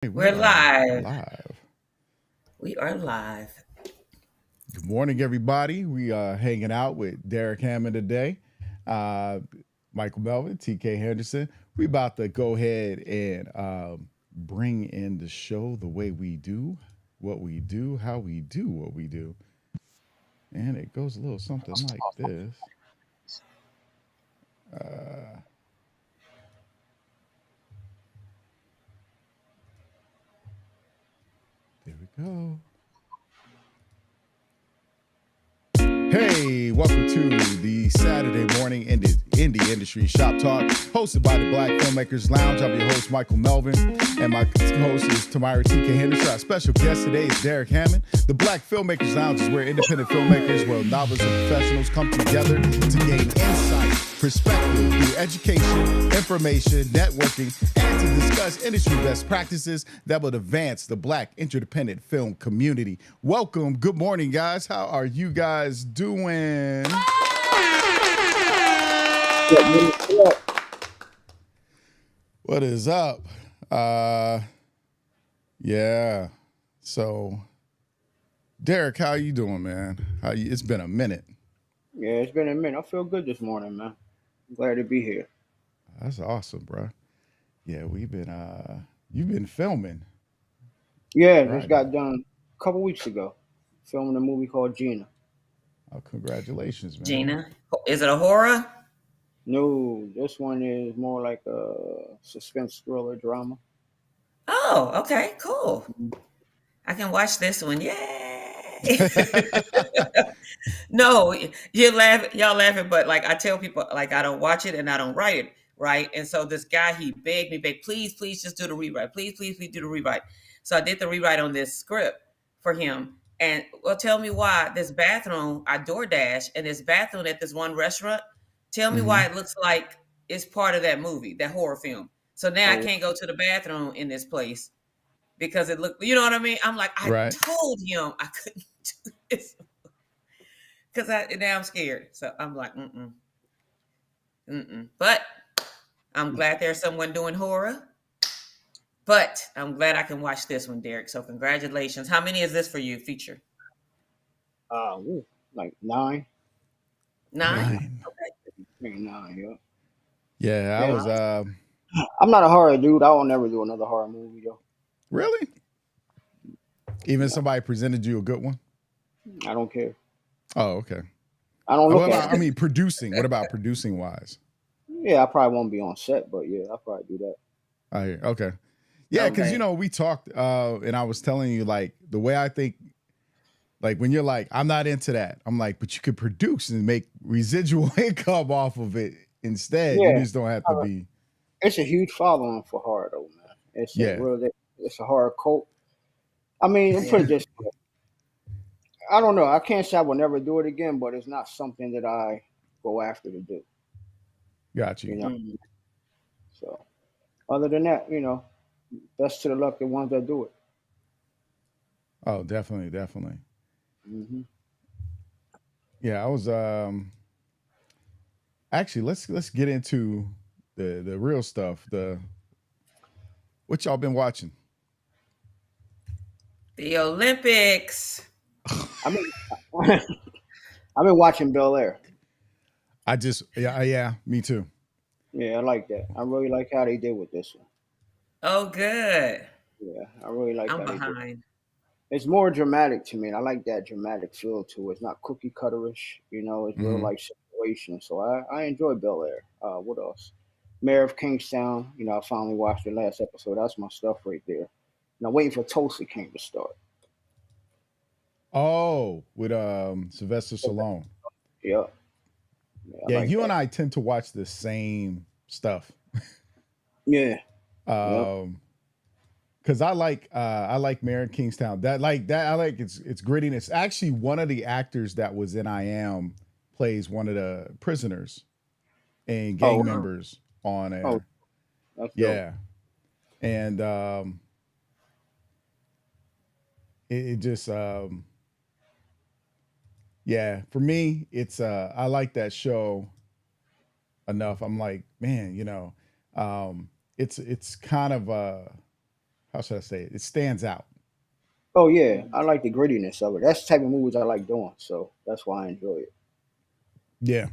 Hey, we We're are live. live. We are live. Good morning, everybody. We are hanging out with Derrick Hammond today. Uh, Michael Melvin, TK Henderson. We about to go ahead and bring in the show the way we do, what we do, how we do what we do. And it goes a little something like this. Uh, there we go. Hey, welcome to the Saturday morning indie industry shop talk, hosted by the Black Filmmakers Lounge. I'm your host, Michael Melvin, and my co-host is Tamara TK Henderson. Our special guest today is Derrick Hammond. The Black Filmmakers Lounge is where independent filmmakers, well, novelists and professionals come together to gain insight, perspective through education, information, networking, and to discuss industry best practices that would advance the Black interdependent film community. Welcome. Good morning, guys. How are you guys doing? What is up? Uh yeah. So Derrick, how you doing, man? It's been a minute. Yeah, it's been a minute. I feel good this morning, man. I'm glad to be here. That's awesome, bro. Yeah, you've been filming, Yeah, just right? got done a couple weeks ago filming a movie called Gina. Oh, congratulations, man. Gina, is it a horror? No, this one is more like a suspense thriller drama. Oh, okay, cool. I can watch this one. Yay! No, you laugh, y'all laughing, but like I tell people, like I don't watch it and I don't write it, right? And so this guy, he begged, please, please, just do the rewrite, please, please, please do the rewrite. So I did the rewrite on this script for him, and well, tell me why this bathroom I DoorDash and this bathroom at this one restaurant. Tell me hmm why it looks like it's part of that movie, that horror film. So now I Oh, can't go to the bathroom in this place because it looked, you know what I mean? I'm like, I Right. told him I couldn't do this because now I'm scared. So I'm like, mm. But I'm glad there's someone doing horror. But I'm glad I can watch this one, Derek. So congratulations. How many is this for you? Feature ooh, like nine, 9. Nine. Okay. maybe nine. Yeah, Yeah, I yeah. was I'm not a horror dude. I will never do another horror movie though. really? Even No, somebody presented you a good one? I don't care. Oh, okay. I don't What look at about, I them. mean, producing? What about producing wise? Yeah, I probably won't be on set, but yeah, I'll probably do that. I hear. Okay. Yeah, because Okay. we talked, and I was telling you like the way I think, like when you're like, I'm not into that. I'm like, but you could produce and make residual income off of it instead. You Yeah, just don't have to be. it's a huge following for horror though, man. Yeah. It's a horror cult. I mean, I'll put it Yeah. this way. I don't know. I can't say I will never do it again, but it's not something that I go after to do. Got You you. know. Mm. So other than that, best to the luck the ones that do it. Oh, definitely, definitely. Hmm. Yeah, I was actually let's get into the real stuff. The what y'all been watching? The Olympics. I mean, I've been watching Bel Air. I just yeah, me too. Yeah, I like that. I really like how they did with this one. Oh, good. Yeah, I really like I'm how they did. behind. It's more dramatic to me, and I like that dramatic feel to it. It's not cookie cutterish, it's real hmm life situation. So I enjoy Bel Air. What else? Mayor of Kingstown. I finally watched the last episode. That's my stuff right there. And I'm waiting for Tulsa King to start. Oh, with Sylvester Stallone. Yeah, yeah, I Yeah, like you that. and I tend to watch the same stuff. Yeah, yep. Um, because I like Mayor of Kingstown. That I like it's gritty. And it's actually one of the actors that was in I Am plays one of the prisoners and gang Oh, Oh, members on oh, there. that's dope. Yeah. And it just yeah, for me, it's I like that show enough. I'm like, man, it's kind of how should I say it? It stands out. Oh yeah, I like the grittiness of it. That's the type of movies I like doing, so that's why I enjoy it. Yeah.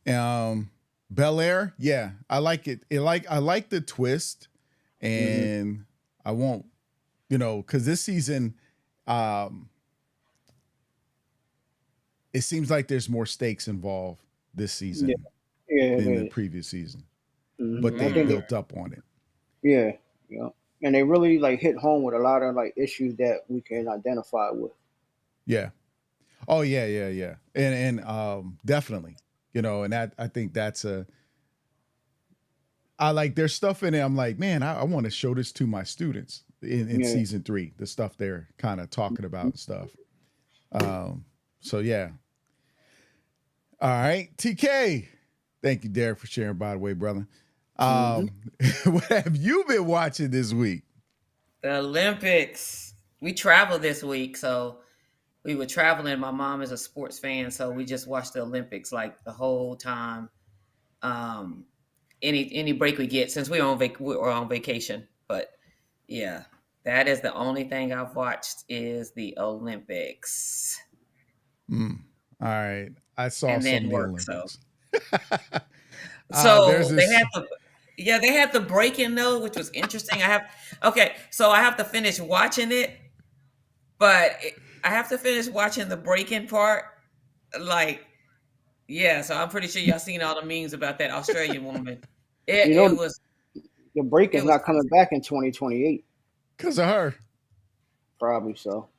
Um, Bel Air, yeah, I like it. I like the twist, Hmm. and I won't, because this season, um, it seems like there's more stakes involved this Yeah, season yeah, it than the is. previous season, but I they think, Mm. built up on it. yeah, yeah, and they really like hit home with a lot of like issues that we can identify with. Yeah. Oh yeah, yeah, yeah, and definitely, and that I think that's a. I like there's stuff in it. I'm like, man, I want to show this to my students in Yeah, season 3. The stuff they're kind of talking about and stuff. Um, so yeah. All right, TK. Thank you, Derek, for sharing. By the way, brother, hmm, what have you been watching this week? The Olympics. We traveled this week, so we were traveling. My mom is a sports fan, so we just watched the Olympics like the whole time. Um, any break we get since we were on vacation. But yeah, that is the only thing I've watched is the Olympics, Mm. All right, I saw and some then of the work. So Olympics. There's so they this. had the yeah they had the break in though, which was interesting. So I have to finish watching it, but I have to finish watching the break-in part. Like, yeah, so I'm pretty sure y'all seen all the memes about that Australian woman. It you know, it was the break is it was not coming back in 2028, Because of her. probably so.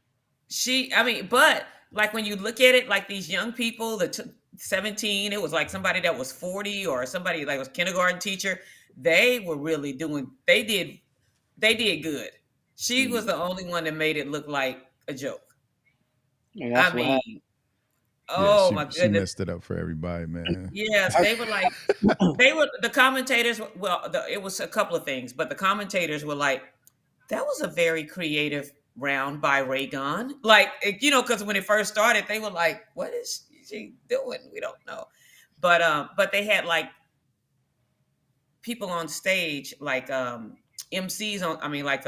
I mean, but like when you look at it, like these young people, 17, it was like somebody that was 40 or somebody like was kindergarten teacher. They were really they did good. She was Mhm. the only one that made it look like a joke. And I that's what happened. mean, Yeah, oh my she goodness. messed it up for everybody, man. Yeah, I, they were like, they were the commentators. Well, it was a couple of things, but the commentators were like, that was a very creative round by Raygon. Like, because when it first started, they were like, what is she doing? We don't know. But they had like people on stage, like MCs on, I mean, like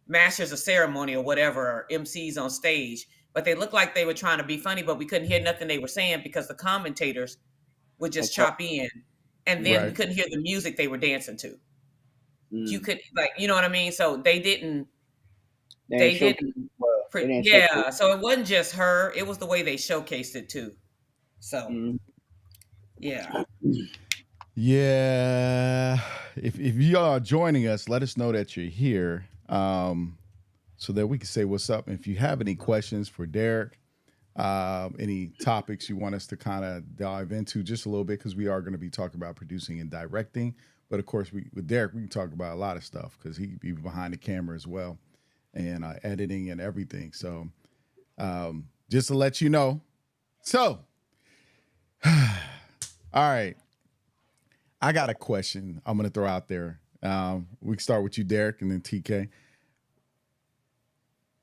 masters of ceremony or whatever, or MCs on stage. But they looked like they were trying to be funny, but we couldn't hear nothing they were saying because the commentators would I just talk, chop in, and then we Right. couldn't hear the music they were dancing to. You mm, could, like, you know what I mean? So they didn't they ain't they showcase. didn't Well, they didn't showcase. yeah, so it wasn't just her, it was the way they showcased it too. So, Mm, yeah. Yeah. If you are joining us, let us know that you're here, so that we can say what's up. And if you have any questions for Derek, any topics you want us to kind of dive into just a little bit, because we are going to be talking about producing and directing. But of course, with Derek, we can talk about a lot of stuff because he be behind the camera as well, and editing and everything. So just to let you know. So, all right. I got a question I'm going to throw out there. We can start with you, Derek, and then TK.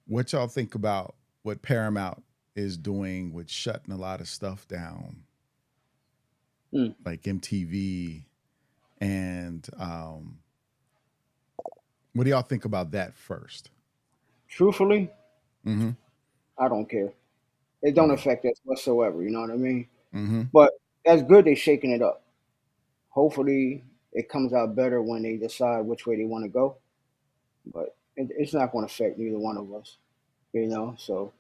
What y'all think about what Paramount is doing with shutting a lot of stuff down, mm. like MTV? And what do y'all think about that first? Truthfully, Mm-hmm. I don't care. It don't Okay. affect us whatsoever. You know what I mean? Mm-hmm. But that's good. They shaking it up. Hopefully, it comes out better when they decide which way they want to go. But it's not going to affect neither one of us. You know, so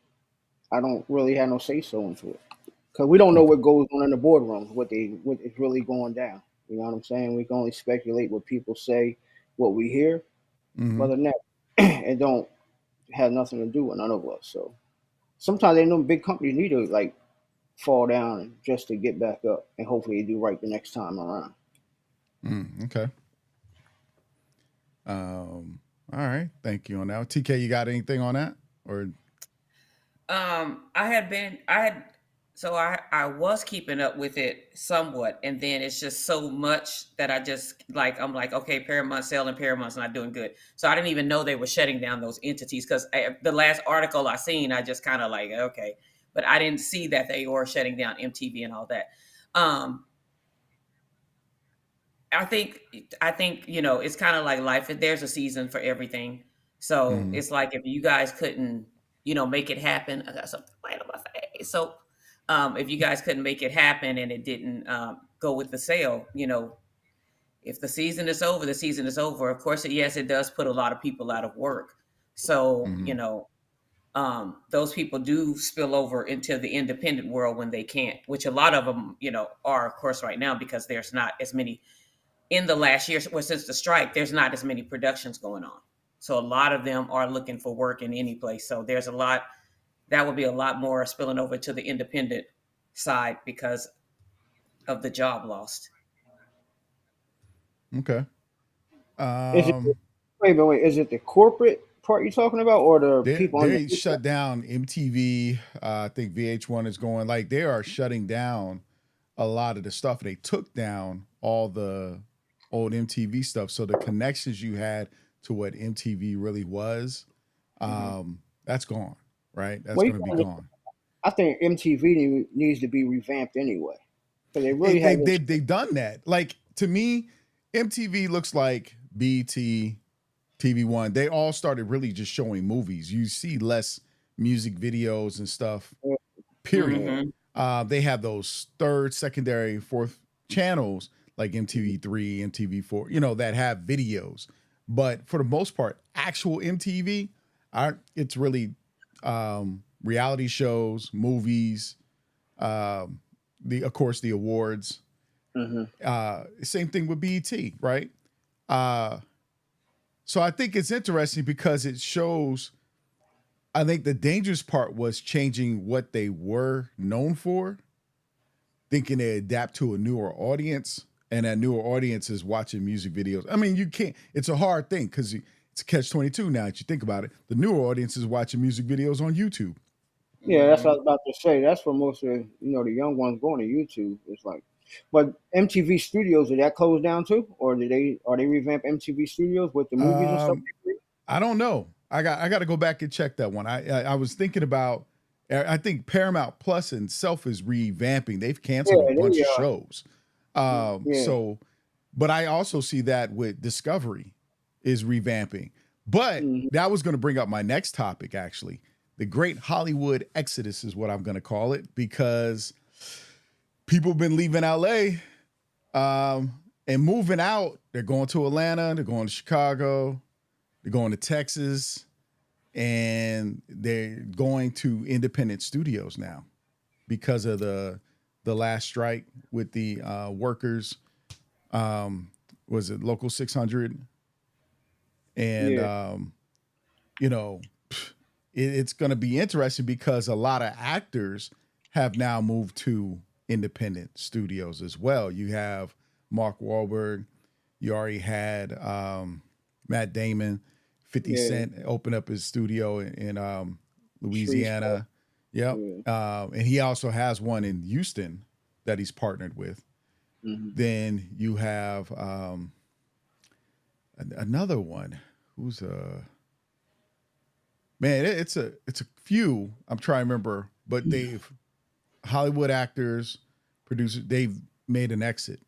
I don't really have no say so into it because we don't know Okay. what goes on in the boardrooms, what is really going down. You know what I'm saying? We can only speculate what people say, what we hear. Mm-hmm. But than that, it don't have nothing to do with none of us. So sometimes they know big companies need to like fall down just to get back up, and hopefully they do right the next time around. Okay. All right. Thank you on that. TK, you got anything on that? Or I had so I was keeping up with it somewhat, and then it's just so much that I'm like, okay, Paramount's selling, Paramount's not doing good. So I didn't even know they were shutting down those entities, because the last article I seen, I just kind of like, okay, but I didn't see that they were shutting down MTV and all that. Um, I think it's kind of like life. There's a season for everything. So Mm-hmm. it's like if you guys couldn't make it happen. I got something right on my face. So if you guys couldn't make it happen and it didn't go with the sale, if the season is over, the season is over. Of course, yes, it does put a lot of people out of work. So Mm-hmm. those people do spill over into the independent world when they can't, which a lot of them are, of course, right now, because there's not as many in the last year, well, since the strike, there's not as many productions going on. So a lot of them are looking for work in any place. So there's a lot that would be a lot more spilling over to the independent side because of the job lost. Okay. Is it Um, wait? Is it the corporate part you're talking about, or the people they underneath that? shut down MTV. I think VH1 is going, like, they are shutting down a lot of the stuff. They took down all the old MTV stuff. So the connections you had to what MTV really was, Hmm. that's gone, right? That's Well, going to be gone. I think MTV needs to be revamped anyway, because they really It, they, haven't. they've done that. Like, to me, MTV looks like BT, TV1. They all started really just showing movies. You see less music videos and stuff, period. Yeah, Hmm. They have those third, secondary, fourth channels like MTV3, MTV4, that have videos. But for the most part, actual MTV, it's really reality shows, movies, of course the awards. hmm Same thing with BET, right? Uh, so I think it's interesting because it shows. I think the dangerous part was changing what they were known for, thinking they adapt to a newer audience, and that newer audience is watching music videos. I mean, you can't. It's a hard thing because it's a catch-22 now that you think about it. The newer audience is watching music videos on YouTube. yeah. That's what I Hmm. was about to say. That's where most of the young ones going to YouTube. It's like, but MTV Studios, did that close down too, or did they are they revamp MTV Studios with the movies and stuff? Um, I don't know. I got to go back and check that one. I was thinking about. I think Paramount Plus itself is revamping. They've Yeah, canceled a bunch they of shows. yeah. So, but I also see that with Discovery is revamping. But hmm that was going to bring up my next topic, actually. The Great Hollywood Exodus is what I'm going to call it, because people have been leaving LA and moving out. They're going to Atlanta, they're going to Chicago, they're going to Texas, and they're going to independent studios now because of the last strike with the workers. Was it Local 600? And Yeah. you know, it's going to be interesting because a lot of actors have now moved to independent studios as well. You have Mark Wahlberg. You already had Matt Damon. 50 Yeah. Cent opened up his studio in Street stuff. Louisiana. Yep. Yeah. And he also has one in Houston that he's partnered with. hmm Then you have another one who's man, it's a few. I'm trying to remember, but they've Hollywood actors, producers, they've made an exit.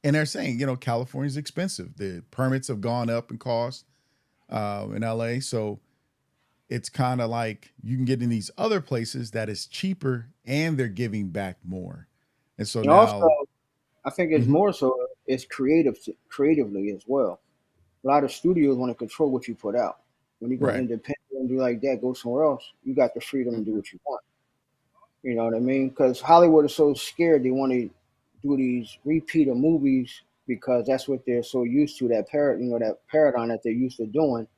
And they're saying, California's expensive. The permits have gone up in cost in LA. So it's kind of like you can get in these other places that is cheaper and they're giving back more. And so And also, now, I think it's mhm, more so it's creatively as well. A lot of studios want to control what you put out. When you go right. independent and do like that, go somewhere else, you got the freedom to do what you want. You know what I mean? Because Hollywood is so scared they want to do these repeat of movies because that's what they're so used to, that paradigm that they're used to doing.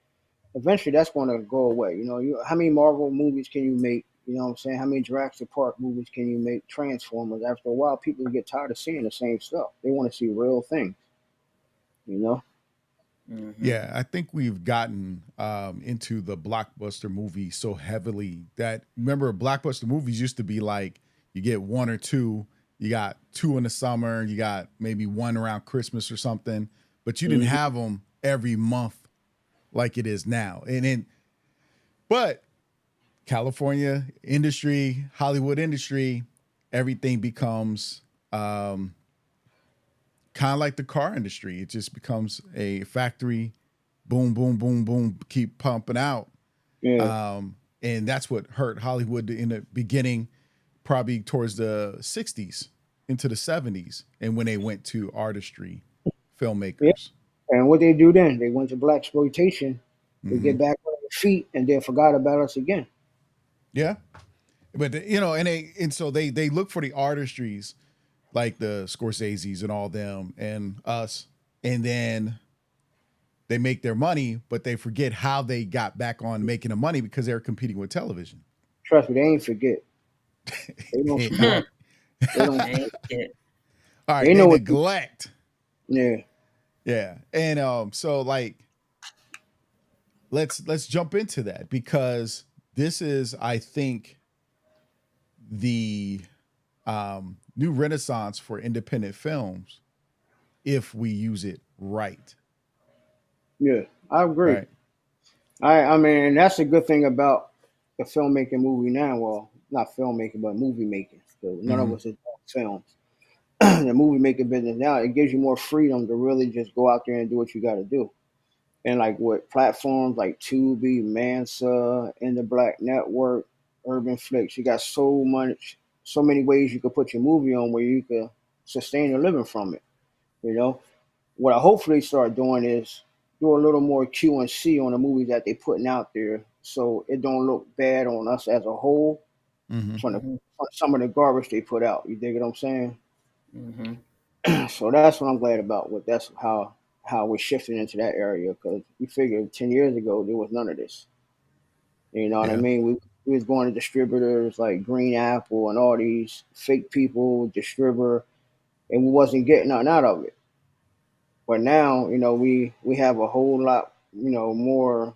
Eventually that's going to go away. How many Marvel movies can you make? You know what I'm saying? How many Jurassic Park movies can you make? Transformers. After a while, people get tired of seeing the same stuff. They want to see real things. You know? Hmm. Yeah, I think we've gotten into the blockbuster movie so heavily that, remember, blockbuster movies used to be like you get one or two, you got two in the summer, you got maybe one around Christmas or something, but you didn't hmm have them every month like it is now. But California industry, Hollywood industry, everything becomes kind of like the car industry. It just becomes a factory, boom, boom, boom, boom, keep pumping out. Yeah, And that's what hurt Hollywood in the beginning, probably towards the 60s into the 70s. And when they went to artistry yeah. filmmakers. And what they do then? They went to black exploitation. They Hmm. get back on their feet and then forgot about us again. Yeah. But, and so they look for the artistries like the Scorseses and all them and us. And then they make their money, but they forget how they got back on making the money because they're competing with television. Trust me, they ain't forget. They don't All forget. They don't. Ain't it? right, They they know what. neglect. Yeah, Yeah. And so like let's jump into that because this is, I think, the new renaissance for independent films if we use it right. yeah. I agree. Right. I mean, that's a good thing about the filmmaking movie now. Well, not filmmaking, but movie making. So none of Hmm. us is doing films. The movie making business now, it gives you more freedom to really just go out there and do what you got to do. And like with platforms like Tubi, Mansa, In the Black Network, Urban Flicks, you got so many ways you could put your movie on where you could sustain your living from it. You know, what I hopefully start doing is do a little more Q and C on the movies that they putting out there, so it don't look bad on us as a whole Hmm. Mm-hmm. from some of the garbage they put out. You dig what I'm saying? Mm-hmm. So that's what I'm glad about. What that's how we're shifting into that area because we figured 10 years ago there was none of this. You know what I Yeah. mean? We was going to distributors like Green Apple and all these fake people distributor, and we wasn't getting nothing out of it. But now, we have a whole lot, more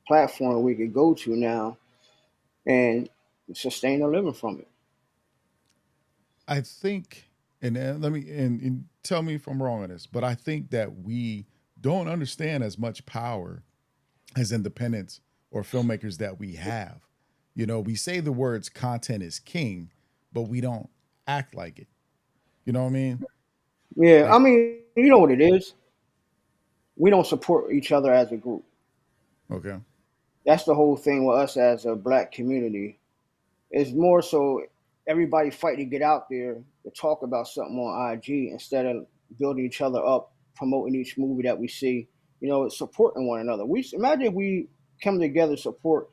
platform we could go to now and sustain a living from it. I think, and let me and tell me if I'm wrong on this, but I think that we don't understand as much power as independents or filmmakers that we have. We say the words content is king, but we don't act like it. You know what I mean? Yeah, I Like, mean, you know what it is. We don't support each other as a group. okay. That's the whole thing with us as a black community. It's more so everybody fight to get out there to talk about something on IG instead of building each other up, promoting each movie that we see. Supporting one another. We imagine if we come together, support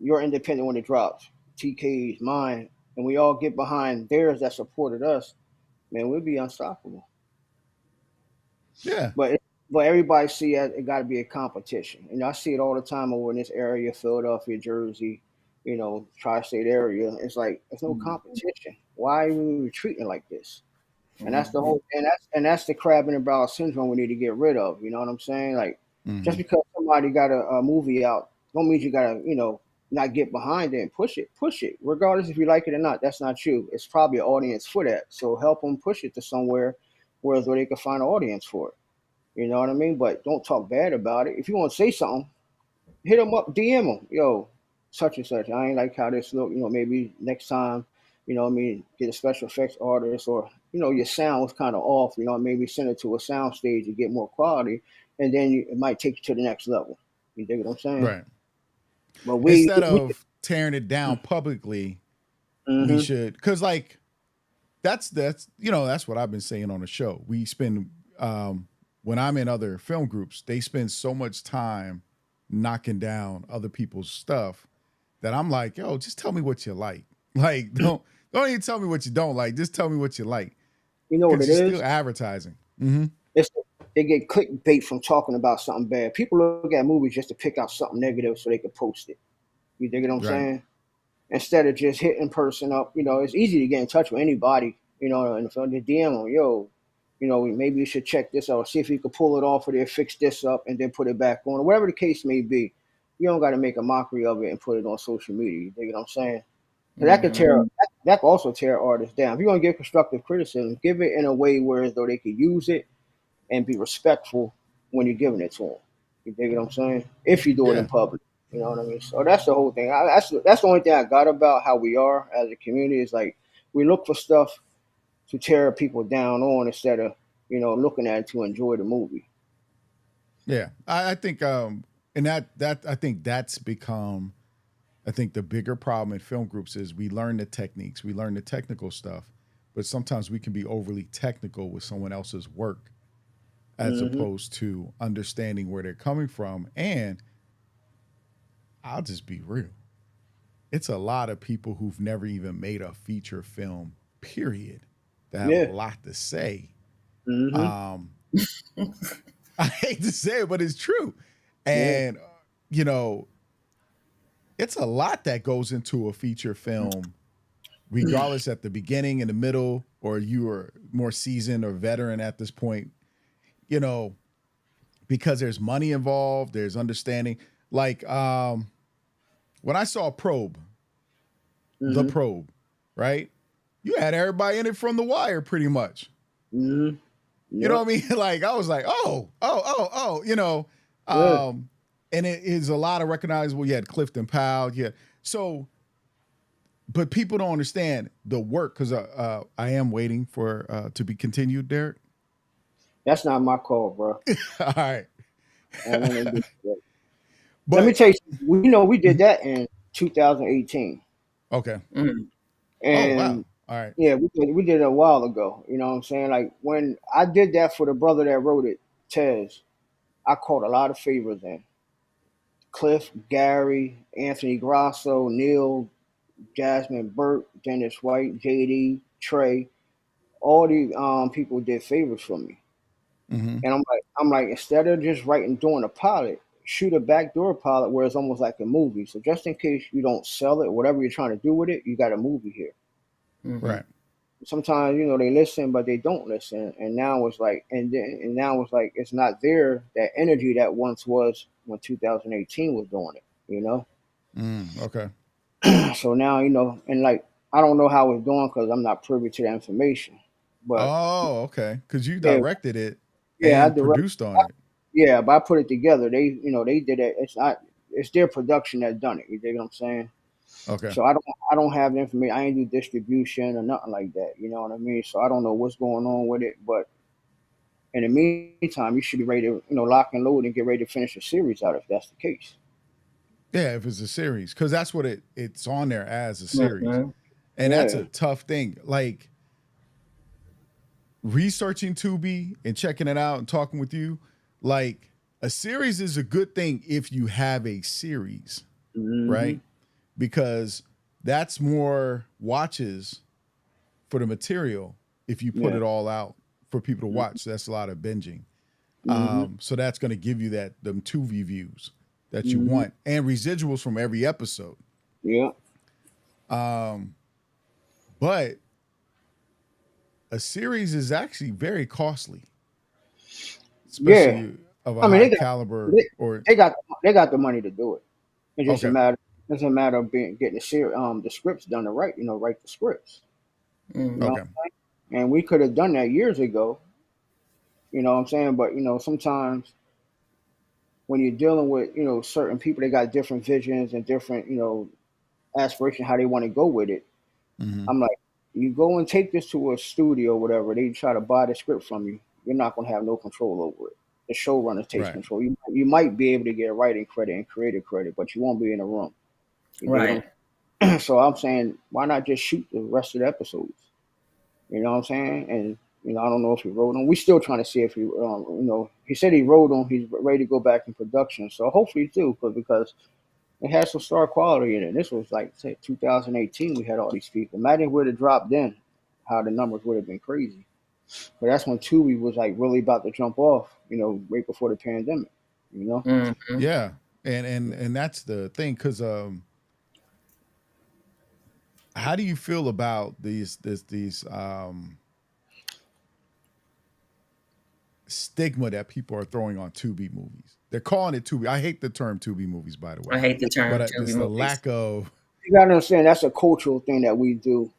your independent when it drops, TK's, mine, and we all get behind theirs that supported us. Man, we'd be unstoppable. Yeah. But everybody see it got to be a competition. I see it all the time over in this area, Philadelphia, Jersey, tri-state area. It's like there's no competition. Why are we retreating like this? And that's the Mm-hmm. whole, and that's the crab in the barrel syndrome we need to get rid of. You know what I'm saying? Like, just Hmm. because somebody got a movie out, don't mean you gotta, not get behind it and push it. Push it, regardless if you like it or not. That's not you. It's probably an audience for that. So help them push it to somewhere where they can find an audience for it. You know what I mean? But don't talk bad about it. If you want to say something, hit them up, DM them. Yo, such and such. I ain't like how this look. Maybe next time, what I mean, get a special effects artist or, your sound was kind of off. Maybe send it to a sound stage to get more quality. And then it might take you to the next level. You dig what I'm saying? Right. But Instead of tearing it down publicly, we mm-hmm, should, because like that's what I've been saying on the show. We spend when I'm in other film groups, they spend so much time knocking down other people's stuff that I'm like, yo, just tell me what you like. Like, don't even tell me what you don't like. Just tell me what you like. you know what Because it it's still is? advertising. Hmm. It's, they get clickbait from talking about something bad. People look at movies just to pick out something negative so they can post it. You dig what I'm Right. saying? Instead of just hitting person up. It's easy to get in touch with anybody, and if they DM them, yo, maybe you should check this out, see if you could pull it off or there, fix this up, and then put it back on, or whatever the case may be. You don't got to make a mockery of it and put it on social media. You dig what I'm saying? 'Cause that could Mm-hmm. that could also tear artists down. If you're gonna give constructive criticism, give it in a way where as though they could use it and be respectful when you're giving it to them. You dig what I'm saying? If you do it in Yeah. public, you know what I mean. So that's the whole thing. That's the only thing I got about how we are as a community is like we look for stuff to tear people down on instead of looking at it to enjoy the movie. Yeah, I think, and that I think that's become, I think the bigger problem in film groups is we learn the techniques, we learn the technical stuff, but sometimes we can be overly technical with someone else's work as Hmm. opposed to understanding where they're coming from. And I'll just be real. It's a lot of people who've never even made a feature film, period, that have a Yeah. lot to say. Hmm. Um, I hate to say it, but it's true. Yeah. And, you know, it's a lot that goes into a feature film, regardless at the beginning, in the middle, or you are more seasoned or veteran at this point, you know, because there's money involved, there's understanding. Like when I saw The Hmm. Probe, right? You had everybody in it from The Wire pretty much. Hmm. You know Yep. what I mean? Like I was like, oh, Yeah. and it is a lot of recognizable. You had Clifton Powell, yeah. So, but people don't understand the work because I am waiting for to be continued, Derek. That's not my call, bro. All right, I don't want to do that. Let me but tell you, we did that in 2018, okay. Mm. Oh wow. and All right. yeah, we did it a while ago. You know what I'm saying? Like when I did that for the brother that wrote it, Tez, I caught a lot of favors in. Cliff, Gary, Anthony Grasso, Neil, Jasmine Burke, Dennis White, JD, Trey, all these people did favors for me. Mm-hmm. And I'm like, instead of just doing a pilot, shoot a backdoor pilot where it's almost like a movie. So just in case you don't sell it, whatever you're trying to do with it, you got a movie here. Hmm. Right. Sometimes they listen, but they don't listen. And now it's like it's not there, that energy that once was when 2018 was doing it. Okay. So now and like I don't know how it's doing because I'm not privy to the information. But Oh, okay. Because you yeah, directed it yeah, I and direct. produced on it. Yeah, but I put it together. They did it. It's their production that done it. You dig what I'm saying? Okay. So I don't have the information. I ain't do distribution or nothing like that. You know what I mean? So I don't know what's going on with it. But in the meantime, you should be ready to lock and load and get ready to finish the series out if that's the case. Yeah, if it's a series, because that's what it's on there as a series, Hmm. and that's a Yeah. tough thing. Like researching Tubi and checking it out and talking with you, like a series is a good thing if you have a series, Hmm. right? Because that's more watches for the material if you put Yeah. it all out for people to watch. That's a lot of binging. Hmm. So that's going to give you them Tubi views that you Hmm. want and residuals from every episode. Yeah. Um, but a series is actually very costly, Yeah. especially of a I mean, high caliber. they, Or they got they got the money to do it. It's just a okay, matter. It's a matter of getting the scripts done to write. Write the scripts. You Hmm. know, okay, and we could have done that years ago. You know what I'm saying? But sometimes when you're dealing with certain people, they got different visions and different aspiration how they want to go with it. hmm, I'm like, you go and take this to a studio, or whatever. They try to buy the script from you. You're not going to have no control over it. The showrunner takes right, control. You might be able to get writing credit and creative credit, but you won't be in a room. You dig what Right. I'm So I'm saying, why not just shoot the rest of the episodes? You know what I'm saying? And I don't know if he wrote them. We still trying to see if he said he wrote them. He's ready to go back in production. So hopefully too, because it has some star quality in it. This was like say 2018. We had all these people. Imagine where it dropped then, how the numbers would have been crazy. But that's when Tubi was like really about to jump off. Right before the pandemic. You know. Hmm. yeah, and that's the thing. Because how do you feel about these stigma that people are throwing on Tubi movies? They're calling it Tubi. I hate the term Tubi movies, by the I way, hate the term but Tubi just the movies. lack of You gotta understand that's a cultural thing that we do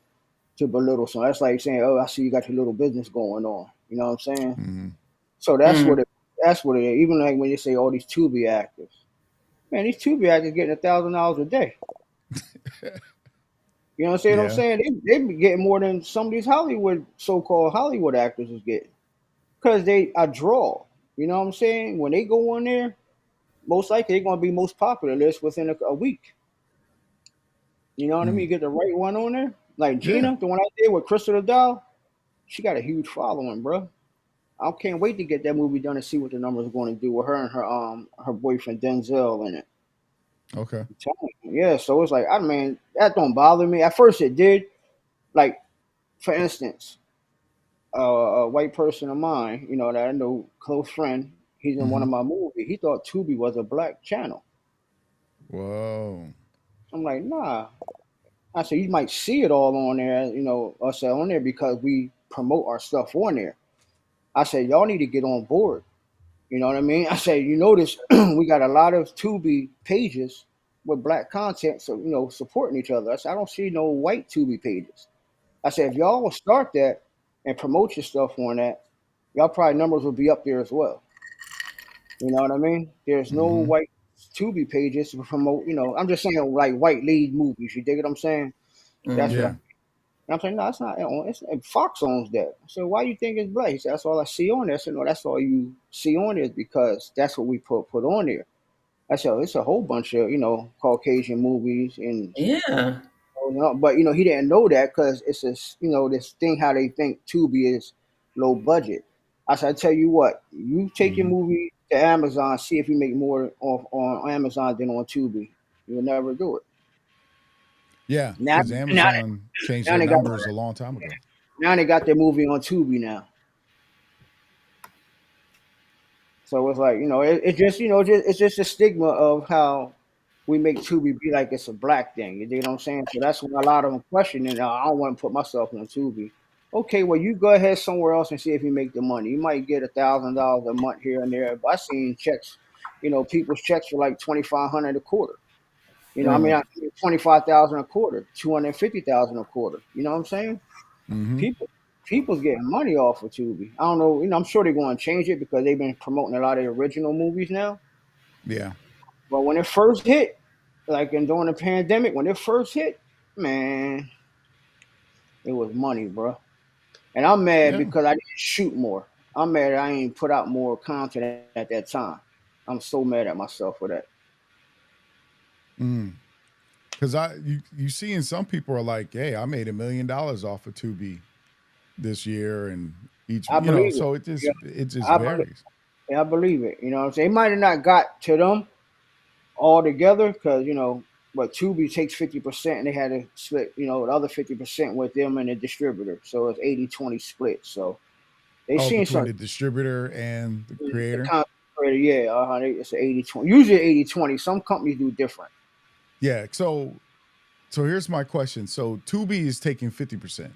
to belittle. So that's like saying, "Oh, I see you got your little business going on." You know what I'm saying? mhm, So that's Mm. what it. That's what it is. Even like when you say all these Tubi actors, man, these Tubi actors getting $1,000 a day. You know what I'm yeah, saying? They be getting more than some of these Hollywood so-called Hollywood actors is getting. because they a draw. You know what I'm saying? When they go on there, most likely they're gonna be most popular list within a week. You know what I mean? Mm. You get the right one on there, like Yeah. Gina, the one I did with Crystal Doll. She got a huge following, bro. I can't wait to get that movie done and see what the numbers are going to do with her and her boyfriend Denzel in it. Okay. I'm telling you. Yeah, so it's like I mean that don't bother me. At first it did. Like for instance, a white person of mine, you know that I know, close friend. He's in one Mm-hmm. of my movies. He thought Tubi was a black channel. Whoa. I'm like, nah. I said you might see it all on there, you know, us on there because we promote our stuff on there. I said y'all need to get on board. You know what I mean? I said, you notice we got a lot of Tubi pages with black content, so you know, supporting each other. I said, I don't see no white Tubi pages. I said, if y'all will start that and promote your stuff on that, y'all probably numbers will be up there as well. You know what I mean? There's no Mm-hmm. white Tubi pages to promote. You know, I'm just saying like white lead movies. You dig what I'm saying? That's what Mm-hmm. I'm. Yeah. And I'm saying, no, it's not. Fox owns that. I said, why you think it's black? He said, that's all I see on there. I said, no, that's all you see on there because that's what we put on there. I said, it's a whole bunch of Caucasian movies and Yeah. but he didn't know that because it's this this thing how they think Tubi is low budget. I said, I tell you what, you take your Mm-hmm. movie to Amazon, see if you make more off on Amazon than on Tubi. You'll never do it. Yeah. Now, Because now, Amazon changed now their they got numbers a long time ago. their movie on Tubi now. So it's like it's just it's just a stigma of how we make Tubi be like it's a black thing. You know what I'm saying? So that's why a lot of them questioning. I don't want to put myself on Tubi. Okay, well you go ahead somewhere else and see if you make the money. You might get $1,000 a month here and there. But I seen checks, people's checks for like 2,500 a quarter. I mean, Mm. 25,000 a quarter, 250,000 a quarter. You know what I'm saying? Mm-hmm. People's getting money off of Tubi. I don't know. I'm sure they're going to change it because they've been promoting a lot of the original movies now. Yeah. But when it first hit, like during the pandemic, when it first hit, man, it was money, bro. And I'm mad Yeah. because I didn't shoot more. I'm mad I ain't put out more content at that time. I'm so mad at myself for that. Mm. Because you seeing some people are like, hey, I made $1 million off of Tubi this year, and each I believe it. so Yeah, it just I believe. varies. Yeah, I believe it. You know what I'm saying? It might have not got to them all together because but Tubi takes 50% and they had to split the other 50% with them and the distributor, so it's 80-20 split. So they Oh, seen between some the distributor and the the creator. content creator, yeah, it's an 80-20. Usually 80-20. Some companies do different. Yeah. So here's my question. So Tubi is taking 50%,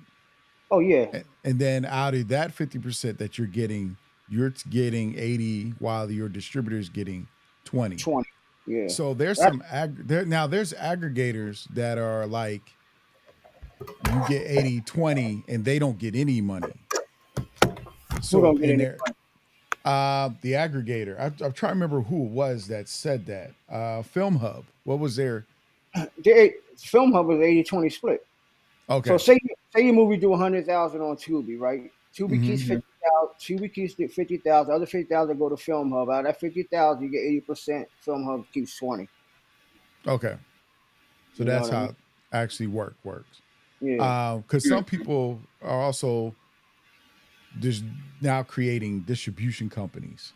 Oh yeah, and then out of that 50% that you're getting 80, while your distributor is getting 20. 20. Yeah, So there's that's there's aggregators that are like you get 80-20 and they don't get any money. who So don't get in any there, money. the aggregator, I'm trying to remember who it was that said that. Film Hub. What was their? Film Hub was 80-20 split. So Okay. say your movie do 100,000 on Tubi, right? Tubi keeps Mm-hmm. 50,000. Tubi keeps the 50,000. Other 50,000 go to Film Hub. Out of that 50,000, you get 80%. Film Hub keeps 20. Okay. So You know that's what I how mean? it actually works. Yeah. Because some people are also just now creating distribution companies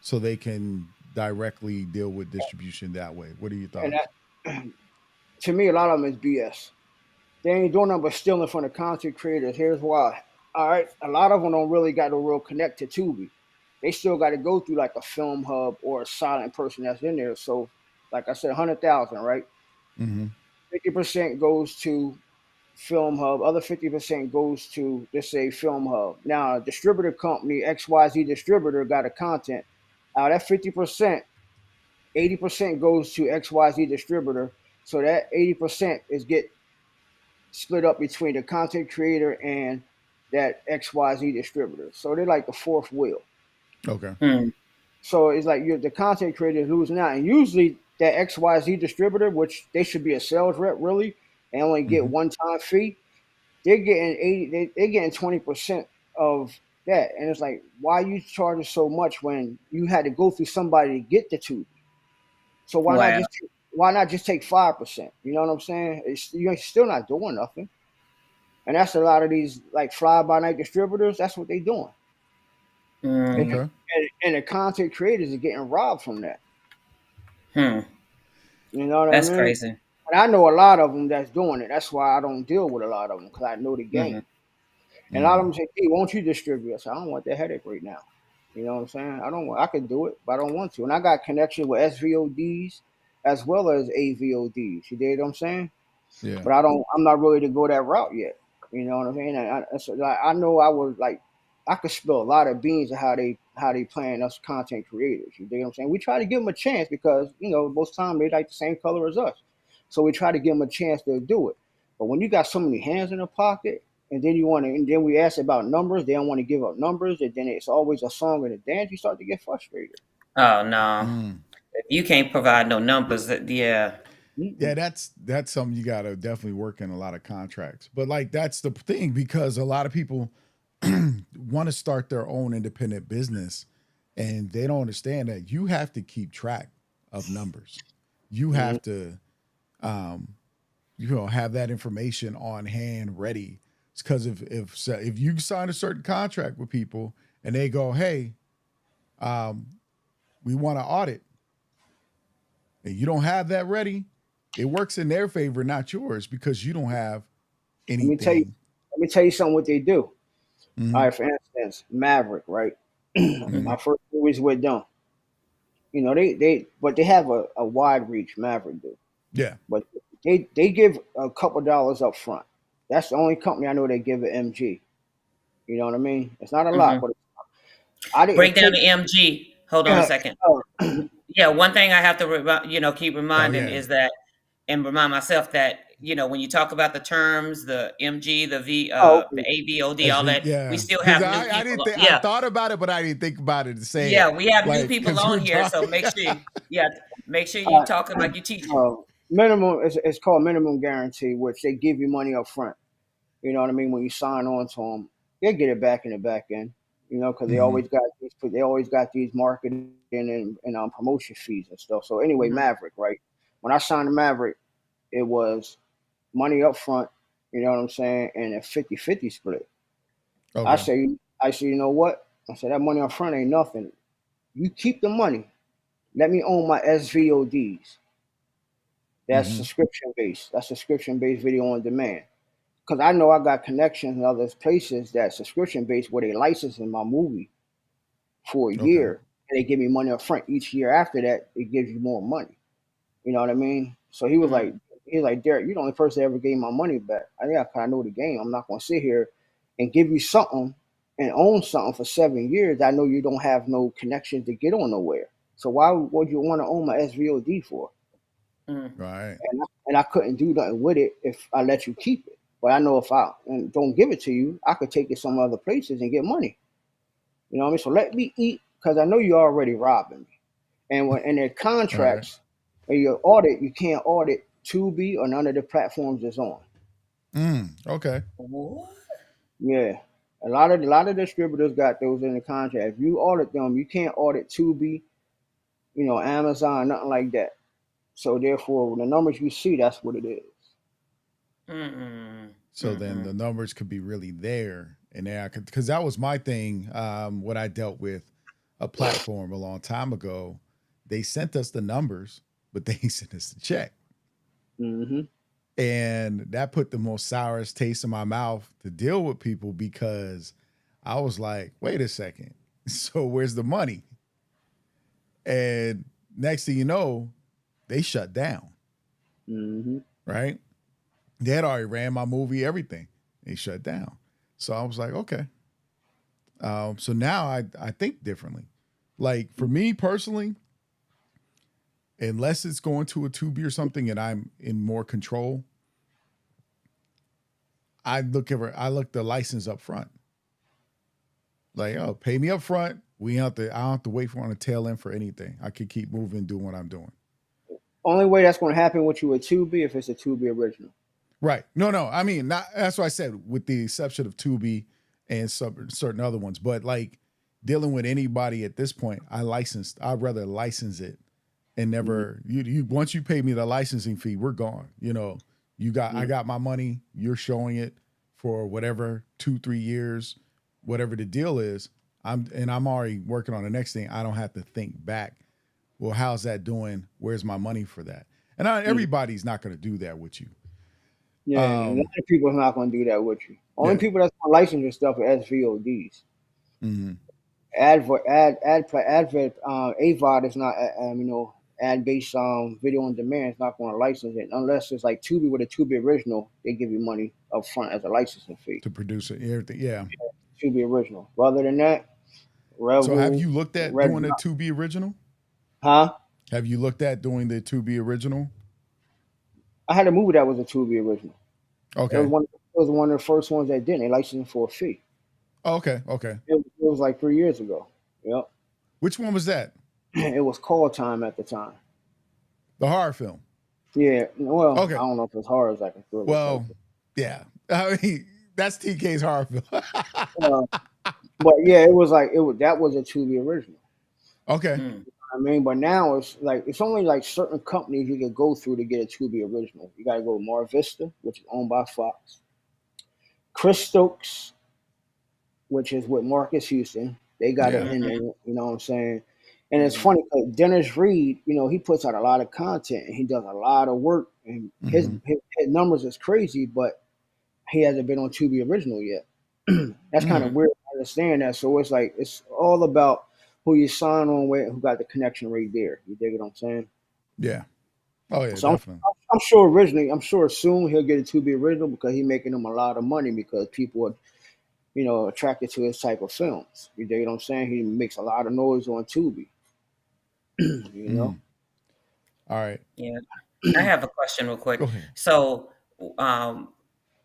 so they can directly deal with distribution that way. What are your And thoughts? to me, a lot of them is BS. They ain't doing nothing but stealing from the content creators. Here's why. All right, a lot of them don't really got a real connect to Tubi. They still got to go through like a Film Hub or a silent person that's in there. So, like I said, 100,000, right? Mm-hmm. 50% goes to Film Hub. Other 50% goes to, let's say, Film Hub. Now, a distributor company, XYZ distributor, got a content. Out of that 50%, 80% goes to XYZ distributor. So that 80% is get split up between the content creator and that XYZ distributor. So they're like the fourth wheel. Okay. Mm. So it's like the content creator is losing out. And usually that XYZ distributor, which they should be a sales rep really, and only get Mm-hmm. one time fee, they're getting 20% of that. And it's like, why you charging so much when you had to go through somebody to get the Tubi? So Wow. why not just take 5%? You know what I'm saying? You're still not doing nothing. And that's a lot of these like fly by night distributors. That's what they doing. And, Mm-hmm. Okay. and the content creators are getting robbed from that. Hmm. You know what I That's mean? crazy. And I know a lot of them that's doing it. That's why I don't deal with a lot of them because I know the Mm-hmm. game. And a lot of them say, "Hey, won't you distribute?" I say, "I don't want that headache right now." You know what I'm saying? I don't want. I could do it, but I don't want to. And I got connection with SVODs as well as AVODs. You dig what I'm saying? Yeah. But I don't. I'm not ready to go that route yet. You know what I mean? And so, like, I know I was like, I could spill a lot of beans of how they playing us content creators. You dig what I'm saying? We try to give them a chance because most time they like the same color as us, so we try to give them a chance to do it. But when you got so many hands in the pocket, and then and then we ask about numbers, they don't want to give up numbers, and then it's always a song and a dance. You start to get frustrated. Oh no. Mm. If you can't provide no numbers, yeah. Yeah, Mm-mm. that's something you gotta definitely work in a lot of contracts. But like that's the thing because a lot of people want to start their own independent business and they don't understand that you have to keep track of numbers. You Mm-mm. have to um, have that information on hand ready. It's because if you sign a certain contract with people and they go, hey, um, we want to audit, and you don't have that ready, it works in their favor, not yours, because you don't have Let me tell you. anything. Let me tell you something. What they do. All Mm-hmm, right, for instance, Maverick, right? mm-hmm, My first movies with them. But they have a wide reach. Maverick do, yeah. but they give a couple dollars up front. That's the only company I know they give it MG. You know what I mean? It's not a lot, Mm-hmm. but I didn't Break down take. the MG. Hold on a second. Yeah, one thing I have to keep Oh reminding yeah. is that, and remind myself that when you talk about the terms, the MG, Oh, the AVOD, all SV, that, we yeah. still Because have new I didn't people. think I Yeah, thought about it, but I didn't think about it to say yeah, it. we have new Like, people because on we're here, so talking. make sure you uh, talking like you teaching. minimum. It's called minimum guarantee, which they give you money up front. You know what I mean? When you sign on to them, they get it back in the back end. Because Hmm. they always got these marketing and promotion fees and stuff. So anyway, Hmm. Maverick, right? When I signed the Maverick, it was money up front. You know what I'm saying? And a 50-50 split. I Okay. say, you know what? I said that money up front ain't nothing. You keep the money. Let me own my SVODs. That's Hmm. subscription based. That's subscription based video on demand. Because I know I got connections in other places that subscription based where they licensing my movie for a Okay. year and they give me money up front each year. After that, it gives you more money. You know what I mean? So Hmm. he was like, Derek, you're the only person that ever gave my money back. Yeah, 'cause I know the game. I'm not gonna sit here and give you something and own something for 7 years. I know you don't have no connections to get on nowhere. So why would you want to own my SVOD for? Hmm. Right. And I couldn't do nothing with it if I let you keep it. But I know if I and don't give it to you, I could take it some other places and get money. You know what I mean? So let me eat because I know you're already robbing me. And when in their Right. contracts, when you audit, you can't audit Tubi or none of the platforms it's on. Okay. What? Yeah. A lot of distributors got those in the contract. If you audit them, you can't audit Tubi, Amazon, nothing like that. So therefore, the numbers you see, that's what it is. Mm-mm. So then the Mm-mm. numbers could be really there, and there I could, because that was my thing. When I dealt with a platform a long time ago, they sent us the numbers, but they sent us the check. Hmm. And that put the most sourest taste in my mouth to deal with people because I was like, wait a second. So where's the money? And next thing you know, they shut down, Hmm. right? They had already ran my movie, everything. They shut down. So I was like, okay. So now I think differently. Like for me personally, unless it's going to a Tubi or something and I'm in more control, I look the license up front. Like, oh, pay me up front. I don't have to wait for on the tail end for anything. I can keep moving, doing what I'm doing. Only way that's going to happen with you a Tubi if it's a Tubi original. Right. No. I mean, not that's what I said, with the exception of Tubi and some certain other ones. But like dealing with anybody at this point, I'd rather license it and Mhm. never you once you pay me the licensing fee, we're gone. You know, I Mhm. got my money, you're showing it for whatever 2-3 years, whatever the deal is. I'm already working on the next thing. I don't have to think back. Well, how's that doing? Where's my money for that? And Yeah, everybody's not going to do that with you. yeah. A lot Um, of people are not going to do that with you. Only yeah. people that's going to license your stuff are SVODs. Hmm. Advert, AVOD is not, ad based video on demand is not going to license it unless it's like Tubi with a Tubi original. They give you money up front as a licensing fee. To produce it, everything. Yeah. Tubi original. Other than that, So have Revel, you looked at Red, doing a to be original? huh? Have you looked at doing the to be original? I had a movie that was a Tubi original. It was Okay. one. It was one of the first ones that didn't. They licensed it for a fee. Oh, okay. Okay. It was like 3 years ago. Yep. Which one was that? It was call time at the time. The horror film. Yeah. Well, I Okay. don't know if it's horror as like a thriller type. Well, yeah. I mean, that's TK's horror film. Uh, but yeah, it was like it was that was a Tubi original. Okay. Mm. I mean, but now it's like it's only like certain companies you can go through to get a Tubi original. You got to go to Mar Vista, which is owned by Fox. Chris Stokes, which is with Marcus Houston. They got it Yeah. in there. Mhm. You know what I'm saying? And it's Mhm. funny because Dennis Reed, he puts out a lot of content and he does a lot of work, and Hmm. his numbers is crazy, but he hasn't been on Tubi original yet. That's kind of Hmm. Mhm. weird. I understand that. So it's like it's all about who you sign on with, who got the connection right there. You dig what I'm saying? Yeah. Oh yeah, So definitely. I'm sure originally, I'm sure soon he'll get it to be original because he's making them a lot of money because people are, attracted to his type of films. You dig what I'm saying? He makes a lot of noise on Tubi. you know. Mm. All right. Yeah. I have a question real Go quick. ahead. So, um,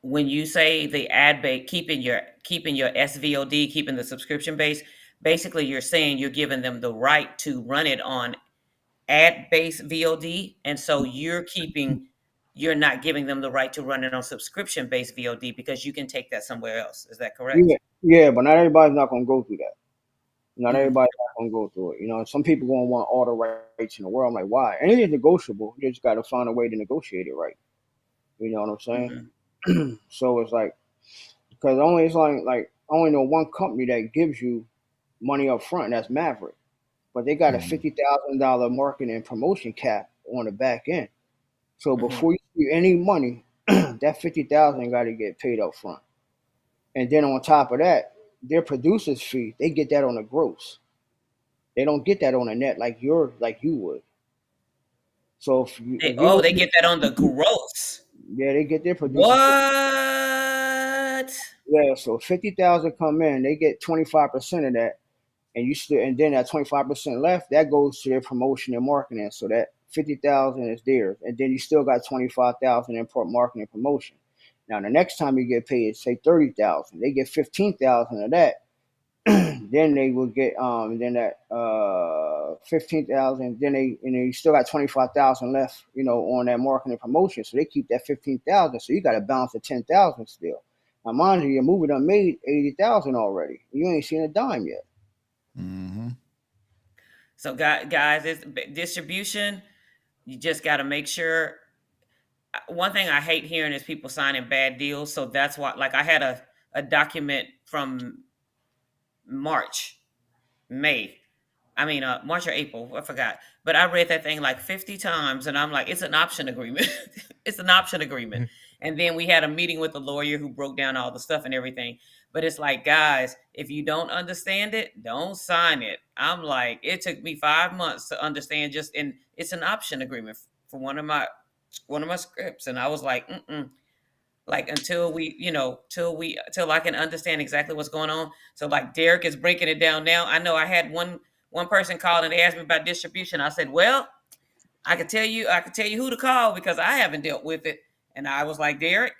when you say the ad base, keeping your SVOD, keeping the subscription base, basically you're saying you're giving them the right to run it on ad based VOD, and so you're not giving them the right to run it on subscription based VOD because you can take that somewhere else. Is that correct? Yeah, yeah, but not everybody's not gonna go through that. Not Mm. everybody's not gonna go through it. Some people gonna want all the rights in the world. I'm like, why? And it is negotiable. You just got to find a way to negotiate it right. You know what I'm Mhm. saying? So it's like because only it's like I only know one company that gives you money up front. And that's Maverick, but they got a Hmm. $50,000 marketing and promotion cap on the back end. So Mhm. before you see any money, that 50,000 got to get paid up front, and then on top of that, their producer's fee they get that on the gross. They don't get that on the net like you would. So if you They get that on the gross. yeah, they get their producer's fee. What? Yeah, so 50,000 come in, they get 25% of that, and then that 25% left that goes to their promotion and marketing. So that 50,000 is theirs, and then you still got 25,000 in marketing and promotion. Now the next time you get paid, say 30,000, they get 15,000 of that. Then they will get then that 15,000. Then you still got 25,000 left, on that marketing and promotion. So they keep that 15,000. So you got to balance the 10,000 still. Now mind you, your movie done made 80,000 already. You ain't seen a dime yet. Hmm. So, guys, it's distribution. You just got to make sure. One thing I hate hearing is people signing bad deals. So that's why, like, I had a document from March, May. I mean, March or April, I forgot. But I read that thing like 50 times, and I'm like, it's an option agreement. It's an option agreement. And then we had a meeting with the lawyer who broke down all the stuff and everything. But it's like, guys, if you don't understand it, don't sign it. I'm like, it took me 5 months to understand and it's an option agreement for one of my scripts, and I was like, mm-mm. Like until till I can understand exactly what's going on. So like Derek is breaking it down now. I know I had one person called and they asked me about distribution. I said, well, I can tell you who to call because I haven't dealt with it. And I was like, Derek,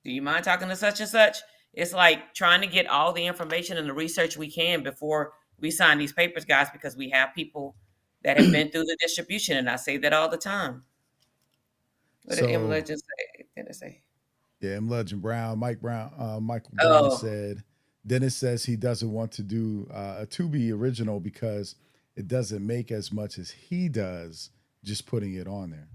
do you mind talking to such and such? It's like trying to get all the information and the research we can before we sign these papers, guys, because we have people that have been through the distribution, and I say that all the time. What did Emma So just say? Did I say? yeah, M. Legend Brown, Michael Brown Oh, said Dennis says he doesn't want to do a Tubi original because it doesn't make as much as he does just putting it on there.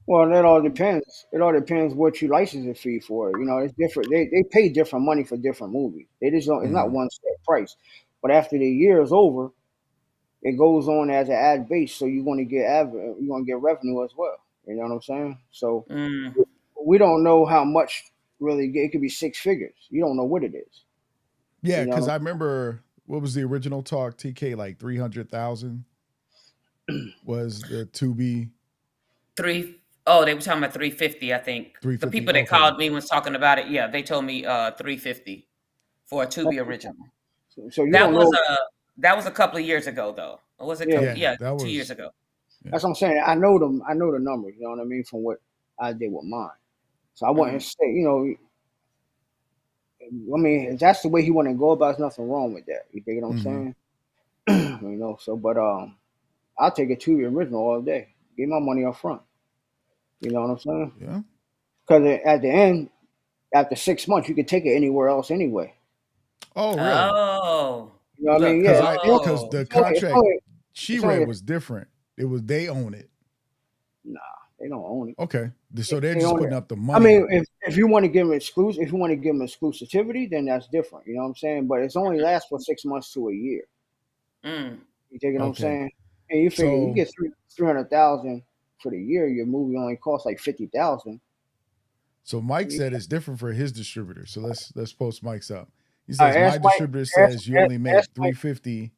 Well, that all depends. It all depends what you license the fee for. You know, it's different. They pay different money for different movies. They just don't. It's not Mhm. one set price. But after the year is over, it goes on as an ad base, so you're going to get you're going to get revenue as well. You know what I'm saying? So Mm. we don't know how much really. It could be six figures. You don't know what it is. Yeah, You because know. I remember what was the original talk? TK like 300,000 was the Tubi Three. Oh, they were talking about 350. I think the 350. people that Okay, called me was talking about it. Yeah, they told me 350 for a Tubi original. So you That don't was know. a couple of years ago though. Or was it a Yeah, couple? yeah, Yeah, that 2 years was ago. yeah. that's what I'm saying. I know them. I know the numbers. You know what I mean from what I did with mine. So I wouldn't Hmm. say. You know, I mean, if that's the way he want to go about, there's nothing wrong with that. You dig what I'm Hmm. saying? You know, so but I'll take a 2 year original all day. Get my money up front. You know what I'm saying? Yeah. Because at the end, after 6 months, you can take it anywhere else anyway. Oh, really? Oh, You know what I mean? look. Yeah, Because Oh, the contract she it's read only was different. It was they own it. nah, they don't own it. Okay, so they're They just own it. putting up the I mean, money. if you want to give them if you want to give them exclusivity, then that's different. You know what I'm saying? But it's only lasts for 6 months to a year. mm. You dig what I'm Okay, saying? And you figure you so get 300,000 for the year. Your movie only costs like 50,000. Mike said it's different for his distributor. So let's post Mike's up. He All says right, my ask Mike. distributor Ask, says you only make ask Mike. 350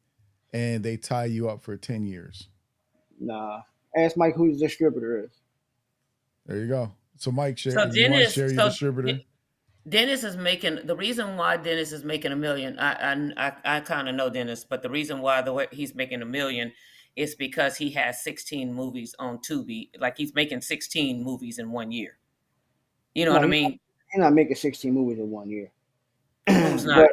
and they tie you up for 10 years. Nah, ask Mike who the distributor is. There you go. So Mike, So share. You want to Dennis, share your so distributor? Dennis is making the reason why Dennis is making a million. I kind of know Dennis, but the reason why the way he's making a million is because he has 16 movies on Tubi. Like he's making 16 movies in 1 year. You know No, what I mean? he's not making 16 movies in 1 year. Who's not? But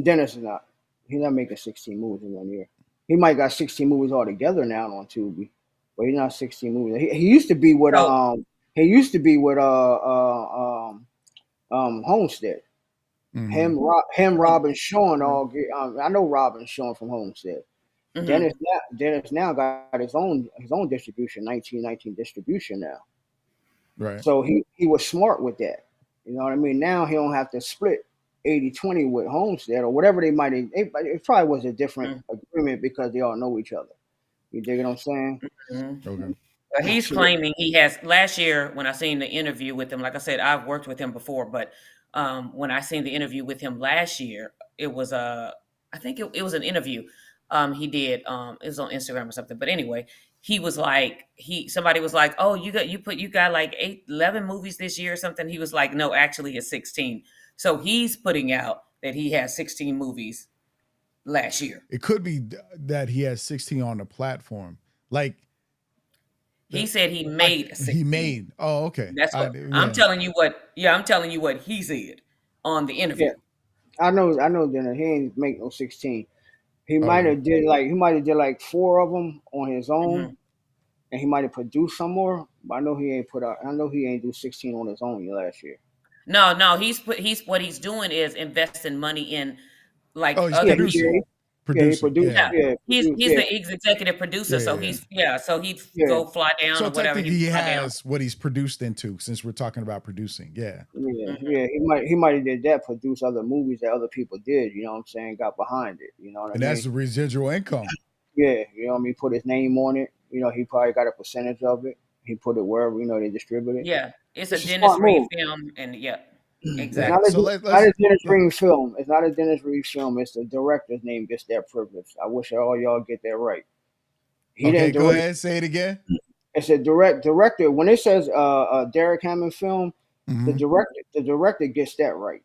Dennis is not. He's not making 16 movies in 1 year. He might got 16 movies altogether now on Tubi, but he's not 16 movies. He used to be with So Homestead. Mm-hmm. Him, oh, Rob, and Sean all get. I know Rob and Sean from Homestead. mhm. Dennis now got his own distribution, 1919 distribution now. Right. So he was smart with that. You know what I mean? Now he don't have to split 80-20 with Homestead or whatever they might. It probably was a different Mhm. agreement because they all know each other. You dig what I'm saying? Mhm. Okay. But he's So, claiming he has last year when I seen the interview with him, like I said, I've worked with him before, but when I seen the interview with him last year, it was I think it was an interview he did. It was on Instagram or something. But anyway, he was like, somebody was like, oh, you got like 11 movies this year or something. He was like, no, actually it's 16. So he's putting out that he has 16 movies last year. It could be that he has 16 on the platform. Like He said he like made he 16. made. Oh, okay. That's I what I'm yeah. telling you. I'm telling you what he said on the yeah, interview. I know Dennis. He ain't make no 16. Okay. He might have did like four of them on his own, Hmm. and he might have produced some more. But I know he ain't put out. I know he ain't do 16 on his own last year. No, he's what he's doing is investing money in like Oh, he's other Yeah, producing. people. he Producing. produced. Yeah, Yeah. Yeah, produced. he's Yeah, the executive producer, Yeah, so yeah. so he'd yeah. go fly down So or whatever. technically He'd he fly down. has what he's produced into since we're talking about producing. Yeah. Yeah, Mhm. yeah, he might have did that, produce other movies that other people did, you know what I'm saying, got behind it, you know what I And that's mean? the residual income. Yeah, you know what I mean, put his name on it, he probably got a percentage of it. He put it wherever, they distribute it. Yeah, it's a It's a Dennis smart Reed move. film, and yeah, It's Yeah. not exactly. a So not a Dennis let Reed film. It's not a Dennis Reed film. It's the director's name gets that privilege. I wish all y'all get that right. He okay, didn't go direct. ahead, say it again. It's a director. When it says Derrick Hammond film, the Mm-hmm. director gets that right.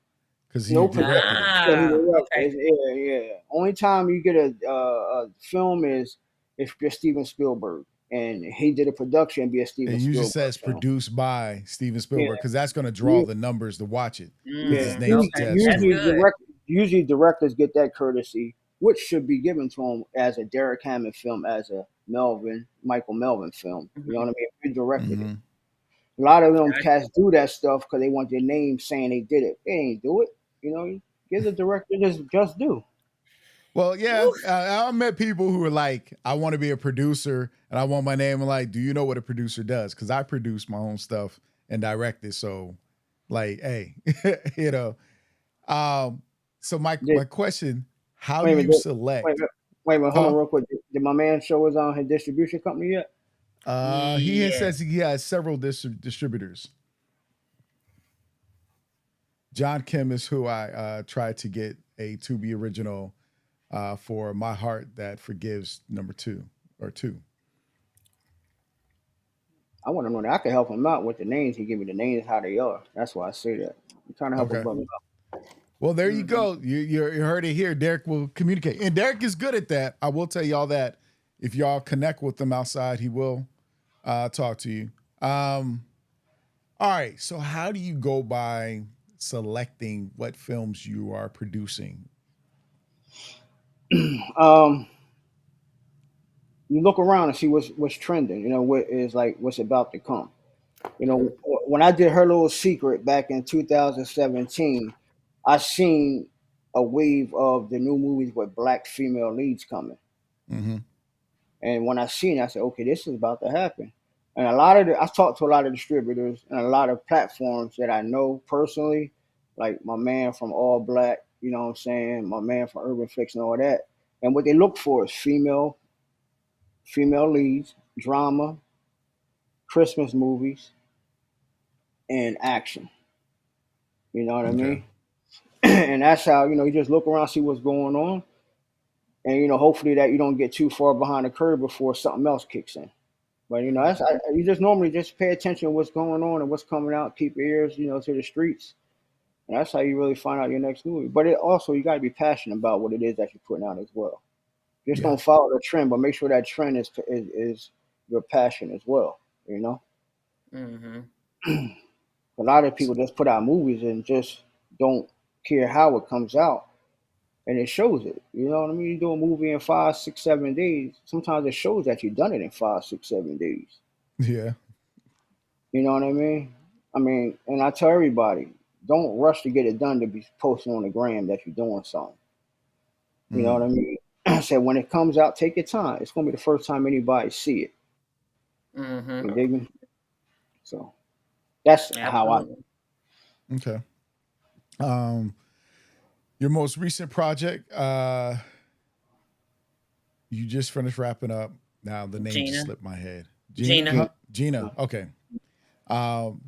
Because he No directed production. it. Yeah, he Ah, directed. okay. Yeah. Only time you get a film is if you're Steven Spielberg, and he did a production, be a It Steven usually Spielberg says film. produced by Steven Yeah, Spielberg because that's going to draw you, the numbers to watch it because his Mm, name's okay, attached that's to it. good. usually directors get that courtesy, which should be given to him as a Derrick Hammond film, as a Michael Melvin film. You know Mhm. what I mean? If you directed it. Mm-hmm. A lot of them Gotcha. cats do that stuff because they want their name saying they did it. They ain't do it. You know. Give the director just due. Well, yeah, I met people who were like, I want to be a producer and I want my name. And like, do you know what a producer does? Because I produce my own stuff and direct it. So, like, hey, you know. So my Did, question: how wait do a you minute. select? Wait a minute. Hold on Huh? real quick. Did my man show his distribution company yet? Says Yes. he has several distributors. John Kim is who I tried to get a to be original for My Heart That Forgives #2 or 2. I want to know that. I can help him out with the names. He give me the names how they are. That's why I say that. I'm trying to help a Okay. brother out. Well, there you Mhm. go. You heard it here. Derrick will communicate, and Derrick is good at that. I will tell y'all that if y'all connect with him outside, he will talk to you. All right. So, how do you go by selecting what films you are producing? Um, you look around and see what's trending. You know what is like what's about to come. You know, when I did Her Little Secret back in 2017, I seen a wave of the new movies with black female leads coming. Mm-hmm. And when I seen it, I said, okay, this is about to happen. And I talked to a lot of distributors and a lot of platforms that I know personally, like my man from All Black, you know what I'm saying, my man from Urban Fix and all that. And what they look for is female leads, drama, Christmas movies, and action. You know what I Okay. mean? And that's how, you just look around, see what's going on. And, hopefully that you don't get too far behind the curve before something else kicks in. But you just normally just pay attention to what's going on and what's coming out. Keep your ears, to the streets, and that's how you really find out your next movie. But it also you got to be passionate about what it is that you're putting out as well. Just Yeah. don't follow the trend, but make sure that trend is your passion as well. You know, Mhm. a lot of people just put out movies and just don't care how it comes out, and it shows it. You know what I mean? You do a movie in 5, 6, 7 days. Sometimes it shows that you've done it in 5, 6, 7 days. Yeah. You know what I mean? And I tell everybody, don't rush to get it done to be posting on the gram that you're doing something. You know what I Mm. mean? I said when it comes out, take your time. It's gonna be the first time anybody see it. Mhm. You dig me? So that's how I. Absolutely. Okay. Um, your most recent project, you just finished wrapping up. Now the name just Gina. slipped my head. Gina, Gina. huh? Gina. Okay.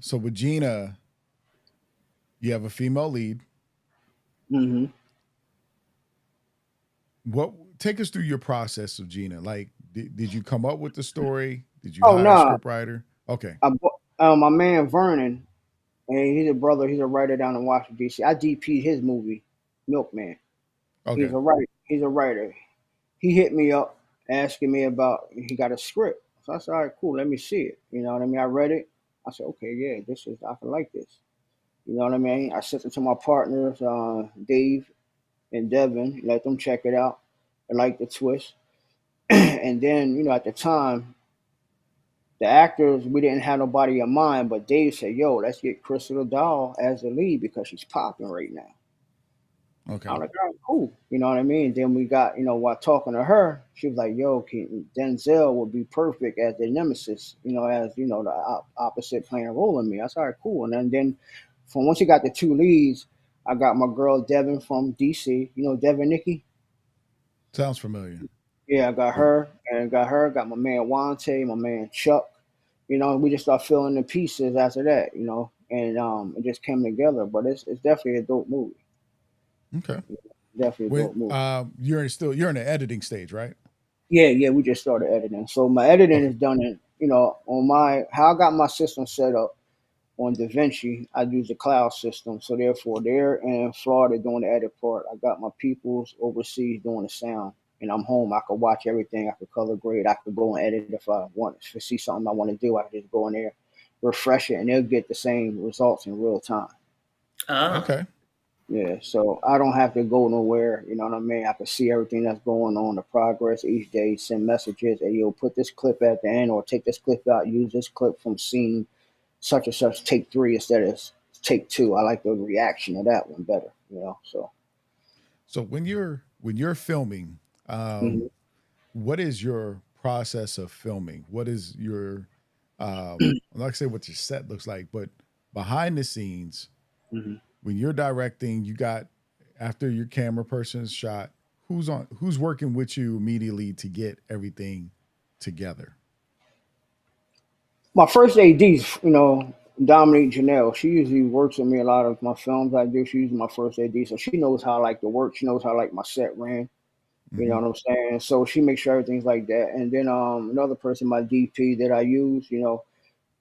So with Gina, you have a female lead. Mm-hmm. What take us through your process of Gina? Like, did you come up with the story? Did you Oh hire a no, script writer? Okay. my man Vernon, and he's a brother. He's a writer down in Washington D.C. I DP'd his movie, Milkman. Okay. He's a writer. He's a writer. He hit me up asking me about he got a script. So I said, all right, cool, let me see it. You know what I mean? I read it. I said, okay, yeah, I can like this. You know what I mean? I sent it to my partners, Dave and Devin, let them check it out. I like the twist. And then, at the time, the actors, we didn't have nobody in mind, but Dave said, yo, let's get Crystal Doll as the lead because she's popping right now. Okay. I'm like, all right, cool. You know what I mean? Then we got, while talking to her, she was like, yo, Denzel would be perfect as the nemesis, as, the opposite playing a role in me. I said, all right, cool. And then from once you got the two leads, I got my girl Devin from DC, Devin Nikki. Sounds familiar. Yeah, I got Yeah. her, and got my man Wante, my man Chuck. We just start filling the pieces after that, and it just came together. But it's definitely a dope movie. Okay. Definitely a When dope movie. you're in the editing stage, right? Yeah, yeah, we just started editing. So my editing Okay. is done in, on how I got my system set up on DaVinci. I use the cloud system. So therefore, they're in Florida doing the edit part. I got my peoples overseas doing the sound, and I'm home. I could watch everything. I could color grade. I could go and edit if I want to see something I want to do. I could just go in there, refresh it, and they'll get the same results in real time. Oh. Okay. Yeah, so I don't have to go nowhere. You know what I mean? I can see everything that's going on, the progress each day. Send messages, and you'll put this clip at the end, or take this clip out. Use this clip from scene such and such, take 3 instead of take 2. I like the reaction of that one better. So So when you're filming, Hmm. what is your process of filming? What is your I'm not gonna say what your set looks like, but behind the scenes, Hmm. when you're directing, you got after your camera person's shot, who's working with you immediately to get everything together? My first AD, Dominique Janelle. She usually works with me a lot of my films I do. She's my first AD, so she knows how I like to work. She knows how I like my set ran. You know Mm-hmm. what I'm saying? So she makes sure everything's like that. And then another person, my DP that I use,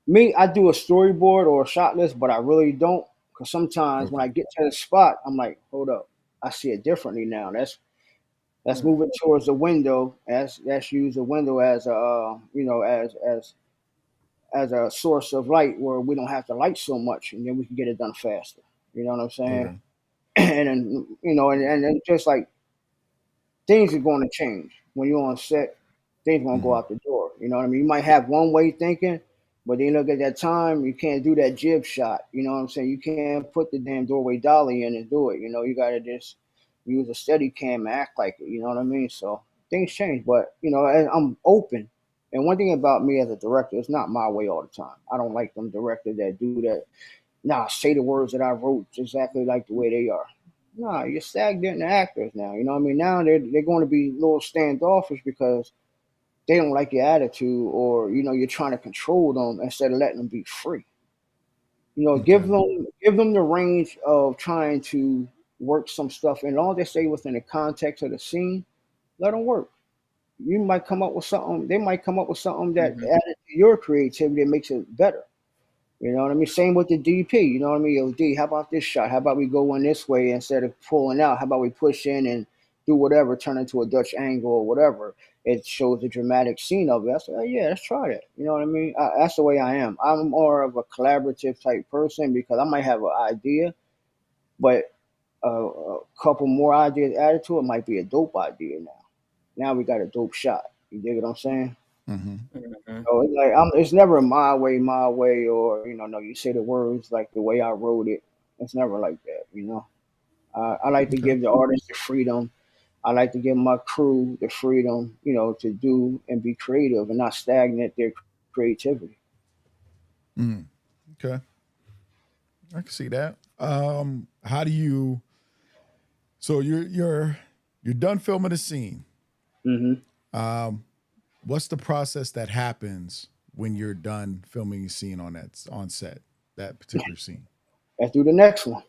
me, I do a storyboard or a shot list, but I really don't, because sometimes when Okay. I get to the spot, I'm like, hold up, I see it differently now. Let's Mm. move it towards the window. Let's use the window as a as a source of light where we don't have to light so much, and then we can get it done faster. You know what I'm saying? Okay. And then and then just like things are going to change when you're on set. Things going to go Mm-hmm. out the door. You know what I mean? You might have one way thinking, but then look at that time. You can't do that jib shot. You know what I'm saying? You can't put the damn doorway dolly in and do it. You got to just use a steady cam and act like it. You know what I mean? So things change, but I'm open. And one thing about me as a director, it's not my way all the time. I don't like them directors that do that. Nah, say the words that I wrote exactly like the way they are. Nah, you're stagnant actors now. You know what I mean? Now they're going to be a little standoffish because they don't like your attitude, or you're trying to control them instead of letting them be free. Give Okay. them the range of trying to work some stuff, and as long as they stay within the context of the scene, let them work. You might come up with something. They might come up with something that Mhm. added to your creativity that makes it better. You know what I mean? Same with the DP. You know what I mean? Yo, D, how about this shot? How about we go in this way instead of pulling out? How about we push in and do whatever, turn into a Dutch angle or whatever? It shows the dramatic scene of it. I said, oh, yeah, let's try that. You know what I mean? That's the way I am. I'm more of a collaborative type person because I might have an idea, but a couple more ideas added to it might be a dope idea now. Now we got a dope shot. You dig what I'm saying? Mm-hmm. Mhm. So it's like it's never my way, or no. You say the words like the way I wrote it. It's never like that. I like to Okay. give the artist the freedom. I like to give my crew the freedom, to do and be creative and not stagnate their creativity. Mm. Okay. I can see that. How do you? So you're done filming a scene. Hmm. Um, what's the process that happens when you're done filming a scene on set, that particular scene? Let's do the next one.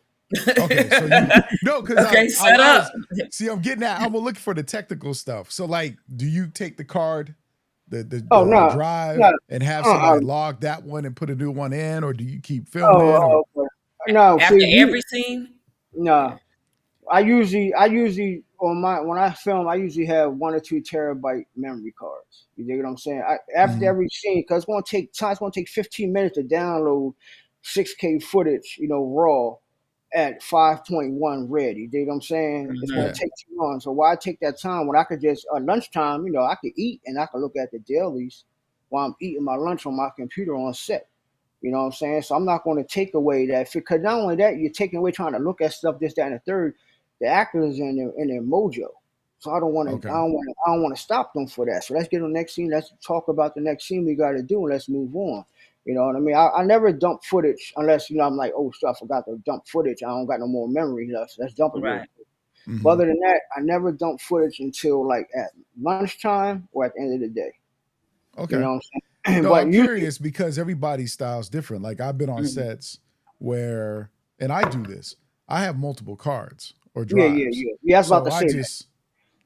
Okay, so you no, because Okay, set I up. was see, I'm looking for the technical stuff. So like, do you take the card, Oh the no, drive, no, and have uh, somebody log that one and put a new one in, or do you keep filming? Or okay. No. After See, every scene? no. Yeah. I usually on my when I film, I usually have 1 or 2 terabyte memory cards. You dig what I'm saying? After Mhm. every scene, because it's gonna take time. It's gonna take 15 minutes to download 6K footage, raw at 5.1 red. You dig what I'm saying? It's gonna Mhm. Yeah. take too long. So why take that time when I could just lunchtime? I could eat and I could look at the dailies while I'm eating my lunch on my computer on set. You know what I'm saying? So I'm not going to take away that because not only that, you're taking away trying to look at stuff, this, that, and the third. The actors in their mojo. So I don't want to. Okay. I don't want to stop them for that. So let's get on the next scene. Let's talk about the next scene we got to do, and let's move on. You know what I mean? I never dump footage unless I'm like, oh, stuff, I forgot to dump footage. I don't got no more memory. Let's dump it real Right. quick. But Hmm. other than that, I never dump footage until like at lunchtime or at the end of the day. You Okay. know what I'm saying? No, But I'm usually, curious because everybody's style's different. Like I've been on Mhm. sets where, and I do this. I have multiple cards or yeah, yeah, drives, yeah. Yeah, I was about so to I say that. just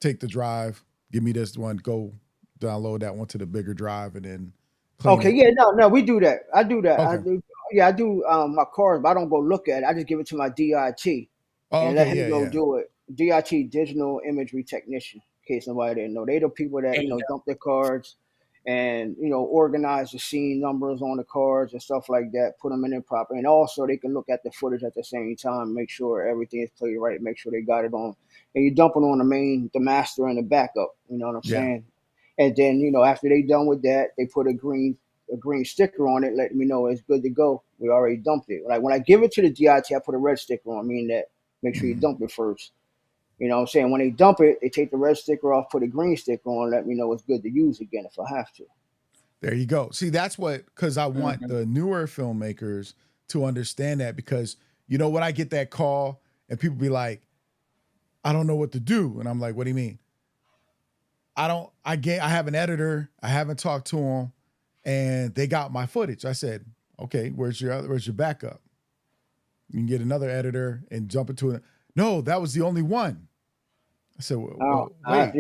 take the drive, give me this one, go download that one to the bigger drive, and then clean Okay, it. yeah, no, no, we do that. I do that. I Okay. do. Yeah, I do. My cards, but I don't go look at it. I just give it to my DIT Oh, and let okay. him Yeah. go Yeah. do it. DIT, digital imagery technician. In case somebody didn't know, they the people that There you dump their cards and organize the scene numbers on the cards and stuff like that. Put them in there proper, and also they can look at the footage at the same time, make sure everything is played right, make sure they got it on, and you dump it on the master, and the backup. You know what I'm Yeah. saying? And then after they done with that, they put a green sticker on it, letting me know it's good to go. We already dumped it. Like when I give it to the DIT, I put a red sticker on, meaning that make sure you Hmm. dump it first. You know what I'm saying? When they dump it, they take the red sticker off, put a green sticker on, let me know it's good to use again if I have to. There you go. See, that's what, because I want Mhm. the newer filmmakers to understand that, because when I get that call and people be like, I don't know what to do. And I'm like, what do you mean? I have an editor. I haven't talked to him and they got my footage. I said, okay, where's your backup? You can get another editor and jump into it. No, that was the only one. I said, well, wait.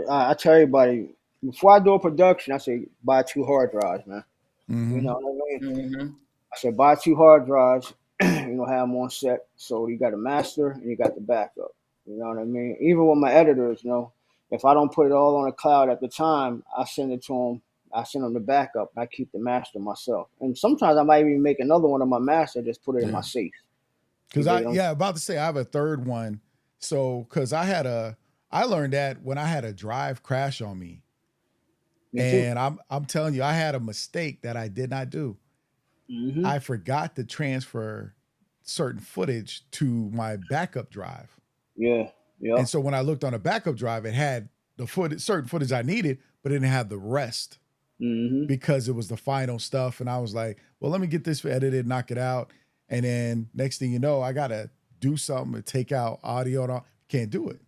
I tell everybody, before I do a production, I say, buy 2 hard drives, man. You Mm-hmm. know what I mean? Mhm. I said, buy 2 hard drives, have them on set. So you got a master and you got the backup. You know what I mean? Even with my editors, if I don't put it all on the cloud at the time, I send it to them. I send them the backup. And I keep the master myself. And sometimes I might even make another one of my master, just put it in my Yeah. safe. You Because dig what I'm about to say I have a third one. So, because I learned that when I had a drive crash on me, Me too. and I'm telling you, I had a mistake that I did not do. Mm-hmm. I forgot to transfer certain footage to my backup drive. Yeah. And Yep. so when I looked on a backup drive, it had certain footage I needed, but it didn't have the rest Mm-hmm. because it was the final stuff. And I was like, well, let me get this edited, knock it out. And then next thing you know, I got to do something to take out audio and all. Can't do it.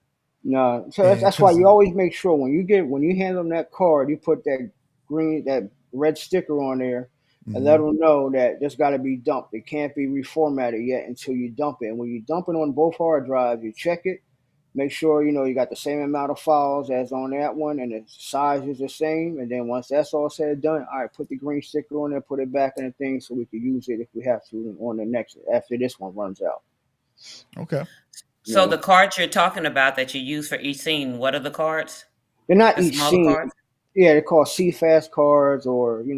No, so And that's why because, you always make sure when you hand them that card, you put that red sticker on there, and let them know that this got to be dumped. It can't be reformatted yet until you dump it. And when you dump it on both hard drives, you check it, make sure you got the same amount of files as on that one, and the size is the same. And then once that's all said and done, all right, put the green sticker on there, put it back in the thing so we can use it if we have to on the next after this one runs out. okay. You So the know, cards you're talking about that you use for each scene, what are the cards? they're not The each smaller scene. cards? Yeah, they're called C-Fast cards, or you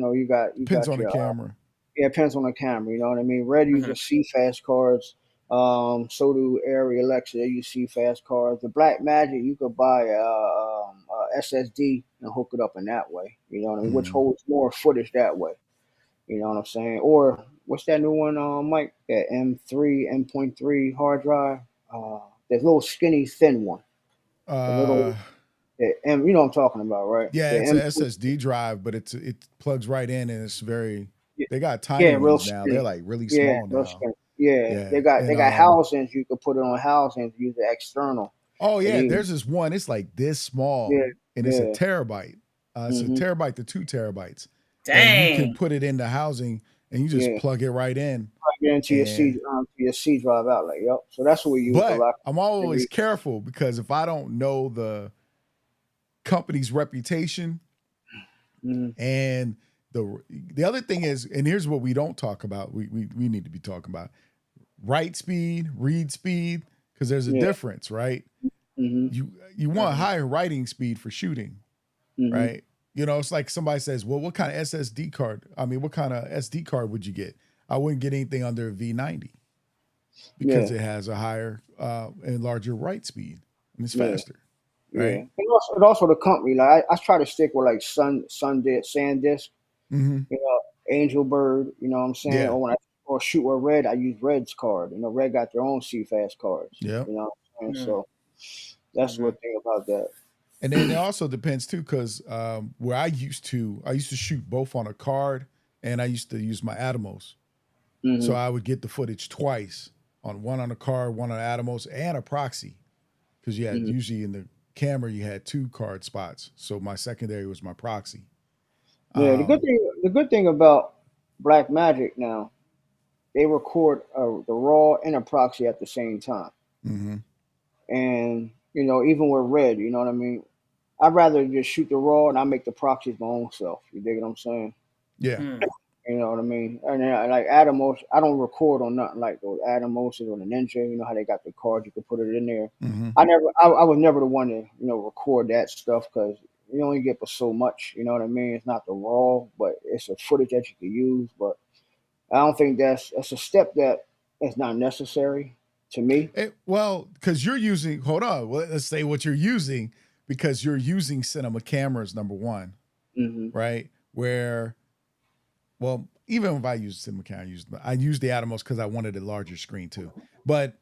Depends got on the your camera. yeah, it depends on the camera. You know what I mean? Red Mhm. uses C-Fast cards. So do Arri, Alexa. They use C-Fast cards. The Black Magic, you could buy a SSD and hook it up in that way. You know what I mean? Which Mm. holds more footage that way. You know what I'm saying? Or what's that new one, Mike? That M3, M.3 hard drive. That little skinny thin one. The little Uh, you know what I'm talking about, right? yeah, The it's a M. SSD drive, but it plugs right in and it's very, they got tiny Yeah, real ones now. They're skinny. like really Yeah, small real now. skinny. Yeah, Yeah. they got And housings. You could put it on housings. Use the external. oh And yeah, you, there's this one. It's like this small, yeah, and it's a yeah. terabyte. It's a Mm-hmm. terabyte to 2 terabytes, and you can Dang. put it into housing, and you just Yeah. plug it right in. Get into And your C drive outlet. Yep. So that's what we use a but lot. I'm always Maybe. careful because if I don't know the company's reputation, Mm, and the other thing is, and here's what we don't talk about. We need to be talking about write speed, read speed, because there's a yeah. difference, right? Mm-hmm. You want Mhm. higher writing speed for shooting, Mm-hmm. right? It's like somebody says, well, what kind of SSD card? I mean, what kind of SD card would you get? I wouldn't get anything under a V90 because Yeah. it has a higher and larger write speed and it's Yeah. faster, Yeah. right? And also the company. Like I try to stick with like SanDisk. Mm-hmm. Angel Bird, you know what I'm saying? Yeah. Or when I shoot with Red, I use Red's card. Red got their own C-Fast cards. Yep. You know what I'm saying? Mhm. So that's Mhm. what thing about that. And then it also depends too, because where I used to shoot both on a card and I used to use my Atomos. So Mm-hmm. I would get the footage twice one on a card, one on Atomos, and a proxy. Because you had Mm-hmm. usually in the camera you had 2 card spots. So my secondary was my proxy. Yeah, Um, the good thing about Black Magic now, they record the raw and a proxy at the same time. mhm. And even with Red, you know what I mean? I'd rather just shoot the raw and I make the proxies my own self. You dig what I'm saying? Yeah. Mhm. You know what I mean? And then, like Atomos, I don't record on nothing like those Atomoses or the Ninja. You know how they got the cards, you can put it in there. Hmm. I was never the one to record that stuff because you only get but so much. You know what I mean? It's not the raw, but it's a footage that you can use. But I don't think that's a step that is not necessary to me. Well, because you're using, hold on, well, let's say what you're using, because you're using cinema cameras, number one, Hmm. right? Where, well, even if I use cinema camera, I use the Atomos because I wanted a larger screen too. But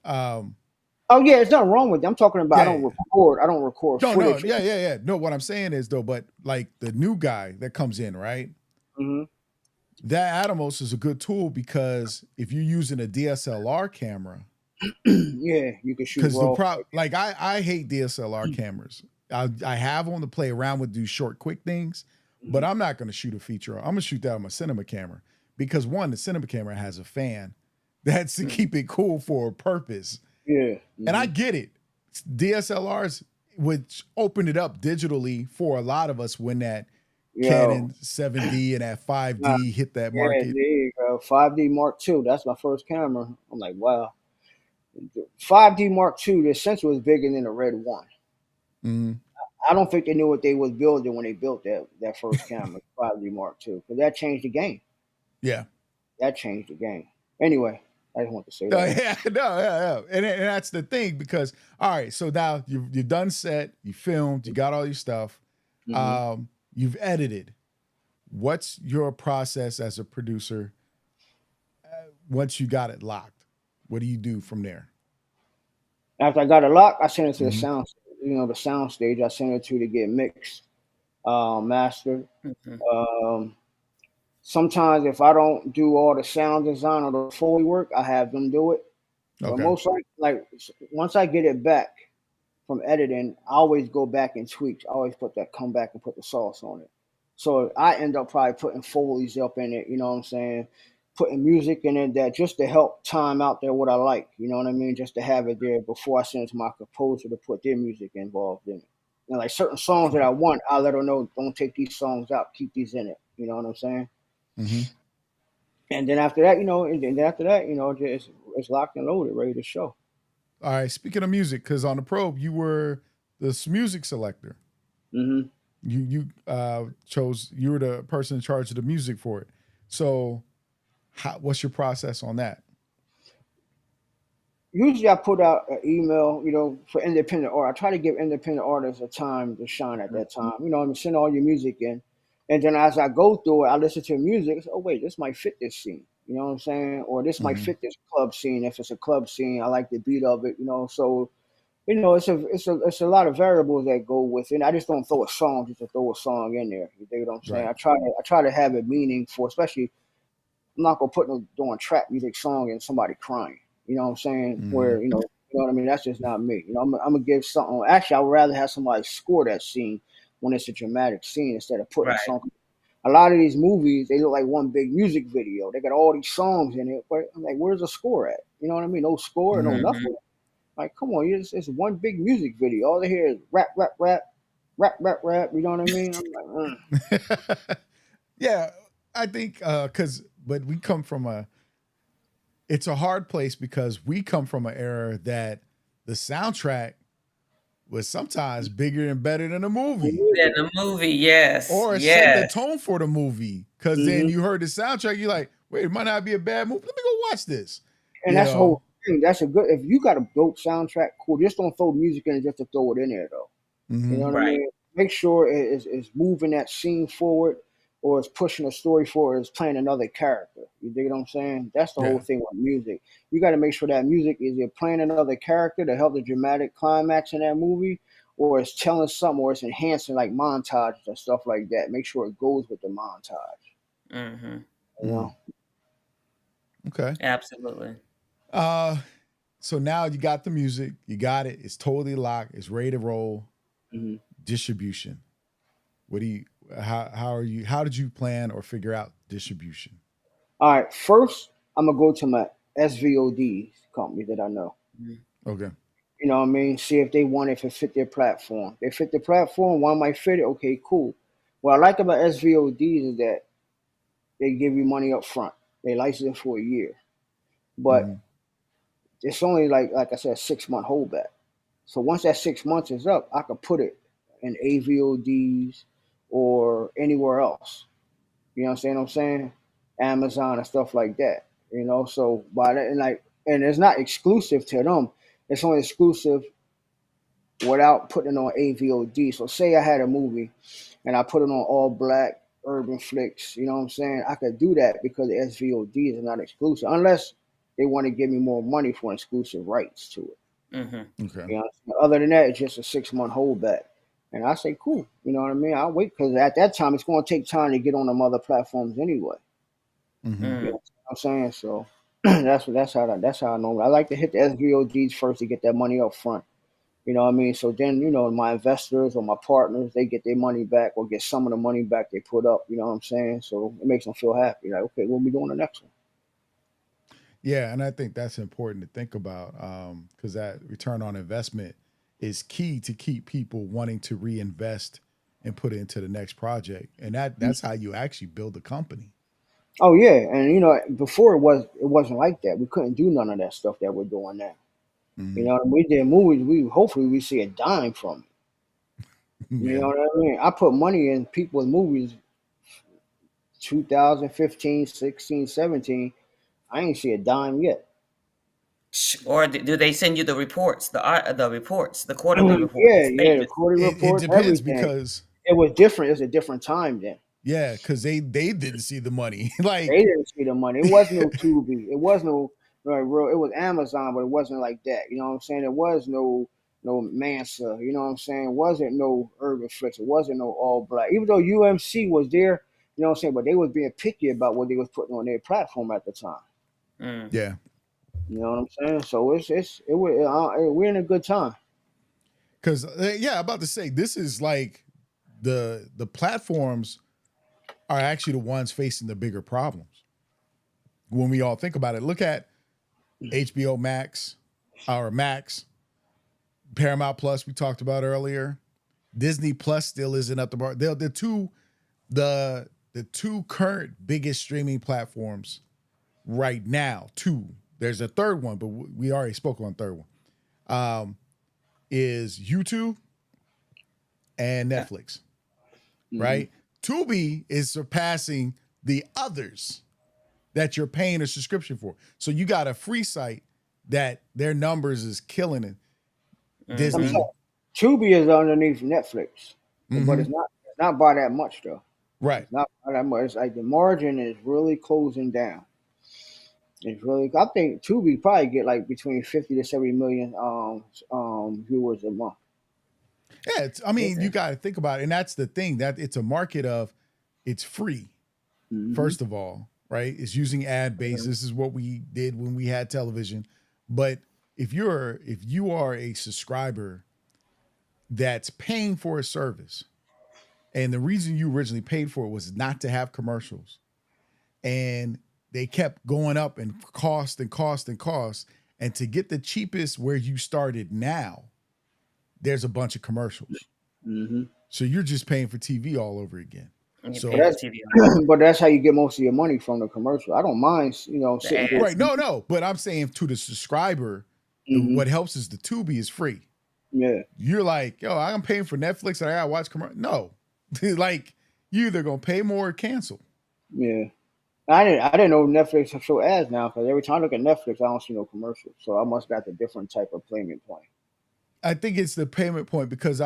Oh yeah, it's nothing wrong with it. I'm talking about Yeah, yeah. I don't record No, footage. yeah, yeah, yeah. No, what I'm saying is though, but like the new guy that comes in, right? Hmm. That Atomos is a good tool because if you're using a DSLR camera, Yeah, you can shoot because the raw. like I hate DSLR cameras. I have them to play around with, do short, quick things, but Mhm. I'm not going to shoot a feature. I'm going to shoot that on my cinema camera because one, the cinema camera has a fan that's to keep it cool for a purpose, Yeah. and I Hmm. get it. DSLRs, which opened it up digitally for a lot of us when that Yo, Canon 7D and that nah, 5D hit that yeah, market. there you go. 5D Mark II. That's my first camera. I'm like, wow. 5D Mark II. The sensor was bigger than the Red One. Mm, I don't think they knew what they was building when they built that first camera, 5D Mark II, because that changed the game. yeah. That changed the game. Anyway, I just want to say No, that. yeah, no, yeah, yeah. And that's the thing because all right, so now you've done set, you filmed, you got all your stuff, Hmm. you've edited. What's your process as a producer once you got it locked? What do you do from there? After I got it locked, I sent it to the Mm-hmm. sound, the sound stage. I sent it to get mixed, mastered. Mhm. Um, Sometimes if I don't do all the sound design or the Foley work, I have them do it. But Okay. most like once I get it back from editing, I always go back and tweak. I always put that come back and put the sauce on it. So I end up probably putting Foley's up in it, you know what I'm saying? Putting music in it that just to help time out there what I like, you know what I mean? Just to have it there before I send it to my composer to put their music involved in it. And like certain songs that I want, I let them know don't take these songs out, keep these in it. You know what I'm saying? Mm-hmm. And then after that, and then after that, just it's locked and loaded, ready to show. All right. Speaking of music, because on the probe you were the music selector. Hmm. You chose, you were the person in charge of the music for it. So what's your process on that? Usually, I put out an email, for independent art. I try to give independent artists a time to shine at that time. Send all your music in, and then as I go through it, I listen to the music. I say, oh wait, this might fit this scene. You know what I'm saying? Or this might Mm-hmm. fit this club scene. If it's a club scene, I like the beat of it. So it's a lot of variables that go with it. I just don't throw a song just to throw a song in there. You dig what I'm saying? Right. I try to have a meaning for, especially I'm not gonna put no doing trap music song and somebody crying. You know what I'm saying? Mm-hmm. Where you know what I mean? That's just not me. I'm gonna give something. Actually, I would rather have somebody score that scene when it's a dramatic scene instead of putting a Right. song. A lot of these movies, they look like one big music video. They got all these songs in it, but I'm like, where's the score at? You know what I mean? No score, no Mm-hmm. Hmm. nothing. Like, come on, it's one big music video. All they hear is rap, rap, rap, rap, rap, rap. You know what I mean? I'm like, Yeah, I think but we come from it's a hard place because we come from an era that the soundtrack was sometimes bigger and better than a movie, In the movie, yes, or it set the yes. tone for the movie. Because then mm-hmm. you heard the soundtrack, you're like, wait, it might not be a bad movie. Let me go watch this. And You that's the know. whole thing. That's a good. If you got a dope soundtrack, cool. Just don't throw music in just to throw it in there, though. You know Mm-hmm. what I Right. mean? Make sure it's moving that scene forward, or it's pushing a story forward, or it's playing another character. You dig what I'm saying? That's the whole Yeah. thing with music. You got to make sure that music is either playing another character to help the dramatic climax in that movie, or it's telling something, or it's enhancing like montages and stuff like that. Make sure it goes with the montage. Hmm. You Mm. know? Okay. Absolutely. Uh, so now you got the music, you got it. It's totally locked. It's ready to roll. Hmm. Distribution. What do you? How are you? How did you plan or figure out distribution? All right, first I'm gonna go to my SVOD company that I know. Mhm. Okay. You know what I mean? See if they want it, if it fit their platform. They fit the platform, one might fit it. Okay, cool. What I like about SVODs is that they give you money up front. They license it for a year, but Mm-hmm. it's only like I said, a 6 month holdback. So once that 6 months is up, I could put it in AVODs or anywhere else. You know what I'm saying? Amazon and stuff like that. So by that and it's not exclusive to them. It's only exclusive without putting it on AVOD. So say I had a movie and I put it on all black urban flicks, you know what I'm saying? I could do that because the SVODs are not exclusive unless they want to give me more money for exclusive rights to it. Mm-hmm. Okay. You know, other than that, it's just a 6 month holdback. And I say, cool. You know what I mean? I'll wait because at that time, it's going to take time to get on them other platforms anyway. Mm-hmm. You know Mm. what I'm saying? So that's how I know. I like to hit the SVODs first to get that money up front. You know what I mean? So then, my investors or my partners, they get their money back or get some of the money back they put up. You know what I'm saying? So it makes them feel happy. Like, okay, we'll be doing the next one. Yeah, and I think that's important to think about because that return on investment is key to keep people wanting to reinvest and put it into the next project, and that's how you actually build a company. Oh yeah, and before it wasn't like that. We couldn't do none of that stuff that we're doing now. Mm-hmm. We did movies. We hopefully we see a dime from it. You Yeah. know what I mean? I put money in people's movies 2015, 16, 17. I ain't see a dime yet. Or do they send you the reports, the reports, the quarterly reports, the Yeah, the statements? quarterly It reports, depends everything. because It was different. It was a different time then. yeah, because they didn't see the money. They Like didn't see the money. It was no Tubi. It was no like real. It was Amazon, but it wasn't like that. You know what I'm saying? It was no Mansa. You know what I'm saying? It wasn't no Urban Flicks. It wasn't no All Black. Even though UMC was there, you know what I'm saying? But they was being picky about what they was putting on their platform at the time. Mm. yeah, You know what I'm saying? So we're in a good time. because yeah, I'm about to say this is like the platforms are actually the ones facing the bigger problems when we all think about it. Look at HBO Max, or Max, Paramount Plus. We talked about earlier. Disney Plus still isn't up to bar. They're the two current biggest streaming platforms right now. Two. There's a third one, but we already spoke on the third one. Is YouTube and Netflix, Hmm. right? Tubi is surpassing the others that you're paying a subscription for. So you got a free site that their numbers is killing it. I'm Mm-hmm. Disney, sorry. Tubi is underneath Netflix, but mm-hmm, it's not by that much though. right? It's not by that much. It's like the margin is really closing down. It's really. I think Tubi probably get like between 50 to 70 million viewers a month. Yeah, I mean, you Okay. got to think about it, and that's the thing that it's a market of it's free. Hmm. First of all, right? It's using ad base. This is what we did when we had television. But if you are a subscriber that's paying for a service, and the reason you originally paid for it was not to have commercials, and they kept going up in cost and cost and cost, and to get the cheapest where you started now, there's a bunch of commercials. Hmm. So you're just paying for TV all over again. And you're But paying So for TV all over. but that's how you get most of your money from the commercial. I don't mind, The sitting through. ads. right, no, but I'm saying to the subscriber, Hmm. what helps is the Tubi is free. Yeah, You're like, yo, I'm paying for Netflix and I gotta watch commercial. No, like you either gonna pay more or cancel. yeah. I didn't know Netflix have show ads now because every time I look at Netflix, I don't see no commercials. So I must got a different type of payment plan. I think it's the payment point because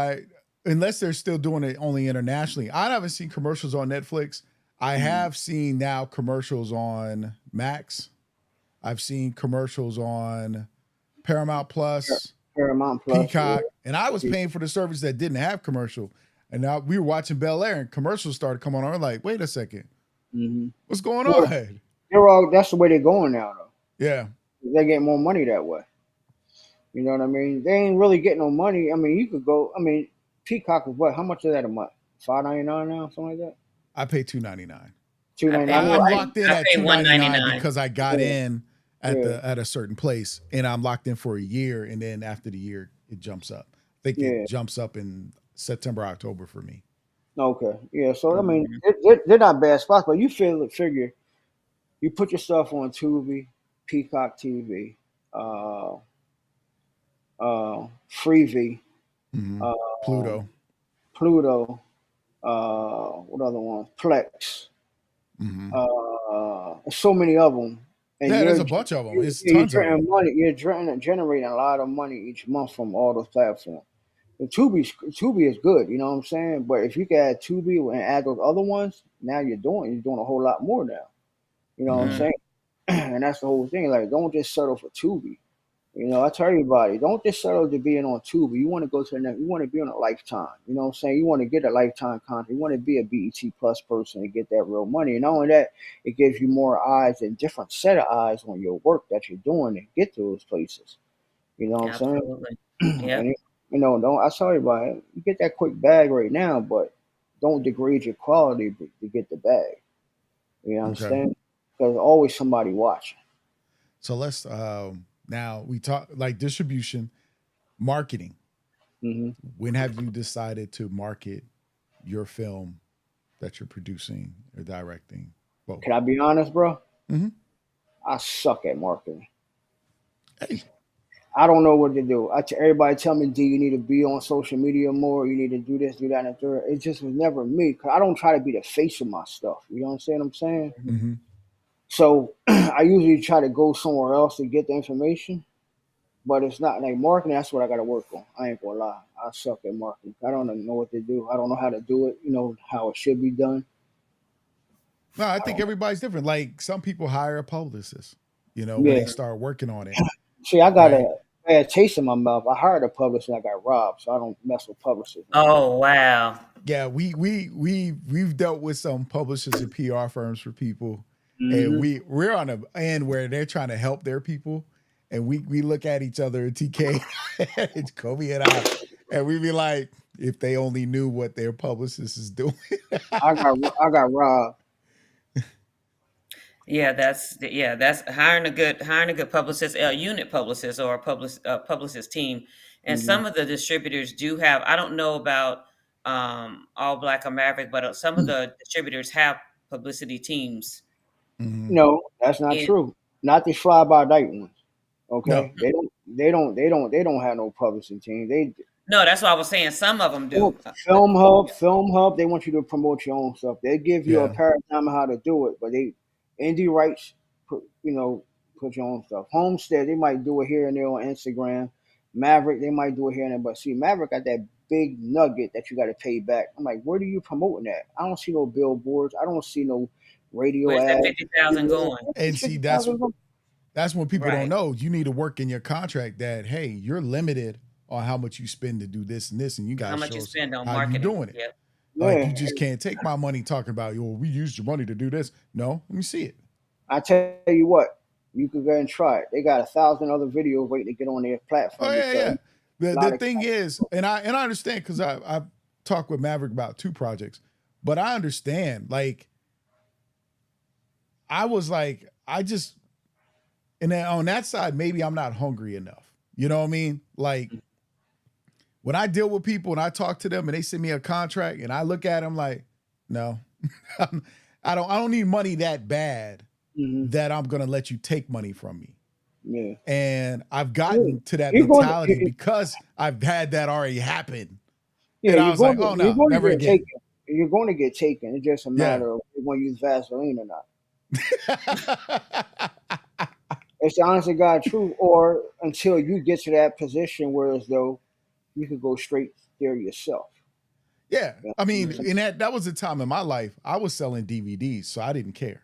unless they're still doing it only internationally, I haven't seen commercials on Netflix. I Mm-hmm. have seen now commercials on Max. I've seen commercials on Paramount Plus, Paramount Plus. Yeah. Peacock, and I was paying for the service that didn't have commercial. And now we were watching Bel Air, and commercials started coming on. We're like, wait a second, Mm-hmm. what's going Well, on? that's the way they're going now, though. Yeah, They're getting more money that way. You know what I mean? They ain't really getting no money. I mean, you could go. I mean, Peacock is what? How much is that a month? $5.99 now, something like that. I pay $2.99. Two I ninety pay nine. one. I'm Right? locked in I at pay $2.99 $1.99. because I got Yeah, in yeah, at a certain place, and I'm locked in for a year, and then after the year, it jumps up. I think it yeah. jumps up in September, October for me. Okay, yeah. So I mean, Mhm. they're not bad spots, but you figure you put your stuff on Tubi, Peacock TV, uh, Freevee, Hmm. um, Pluto. Pluto. What other one? Plex. Hmm. So many of them, and Yeah, there's a bunch of them. It's you're tons of generating them. money. You're generating a lot of money each month from all those platforms. And Tubi is good, you know what I'm saying. But if you can add Tubi and add those other ones, now you're doing a whole lot more now. You know what I'm Hmm. Mm. saying? And that's the whole thing. Like, don't just settle for Tubi. I tell everybody, don't just settle to being on Tubi. You want to go to the next. You want to be on a Lifetime. You know what I'm saying? You want to get a Lifetime contract. You want to be a BET Plus person and get that real money. And not only that, it gives you more eyes and different set of eyes on your work that you're doing to get to those places. You know what I'm saying? Absolutely. And Yep. don't I tell everybody, you get that quick bag right now, but don't degrade your quality to get the bag. You Okay. understand? Because always somebody watching. So let's now we talk like distribution, marketing. Hmm When have you decided to market your film that you're producing or directing? Both. Can I be honest, bro? Mhm. I suck at marketing. Hey, I don't know what to do. Everybody tell me, D, you need to be on social media more. You need to do this, do that, and the third. It just was never me. Cause I don't try to be the face of my stuff. You understand what I'm saying? mm-hmm. So I usually try to go somewhere else to get the information. But it's not like marketing. That's what I got to work on. I ain't gonna lie. I suck at marketing. I don't know what to do. I don't know how to do it. How it should be done. No, I I think don't. everybody's different. Like some people hire a publicist, when Yeah. they start working on it, See, I got right? a bad taste in my mouth. I hired a publisher and I got robbed, so I don't mess with publishers no more. Oh wow. Yeah, we've dealt with some publishers and PR firms for people, and Hmm we're on a end where they're trying to help their people, and we look at each other at TK, it's Kobe and and we be like, if they only knew what their publicist is doing. I got robbed. That's hiring a good publicist, a unit publicist, or a publicist team. And Hmm some of the distributors do have. I don't know about All Black or Maverick, but some of the distributors have publicity teams. Mhm. No, that's not And true. Not the fly by night ones. No, Okay, they don't have no publishing team. They no, that's what I was saying. Some of them do, but Film Hub, they want you to promote your own stuff. They give you a yeah, paradigm of how to do it, but indie rights, put your own stuff. Homestead, they might do it here and there on Instagram. Maverick, they might do it here and there, but see, Maverick got that big nugget that you got to pay back. I'm like, where do you promoting that? I don't see no billboards. I don't see no radio where's that ads. 50,000 going? and see that's when people don't Right. know. You need to work in your contract that hey, you're limited on how much you spend to do this and this, and you got How to much show you us spend on how you marketing? doing it. Yep. Like Yeah, you just can't take my money talking about, we used your money to do this. No, let me see it. I tell you what, you could go and try it. They got 1,000 other videos waiting to get on their Oh platform yeah, because yeah. a The lot of thing is, and I understand because I've talked with Maverick about 2 projects, but I understand. Like I was like, I just and then on that side, maybe I'm not hungry enough. You know what I mean? Like when I deal with people and I talk to them and they send me a contract and I look at them like, no, I don't need money that bad hmm that I'm gonna let you take money from me. yeah. And I've Yeah. gotten to that You're going mentality because I've had that already happen. yeah, And I was like, oh you're no, going to never get again. taken. You're going to get taken. It's just a Yeah. matter of if you want to use Vaseline or not. It's the honest to God truth, or until you get to that position where as though you could go straight there yourself. Yeah. Yeah. I mean, in that was a time in my life I was selling DVDs, so I didn't care.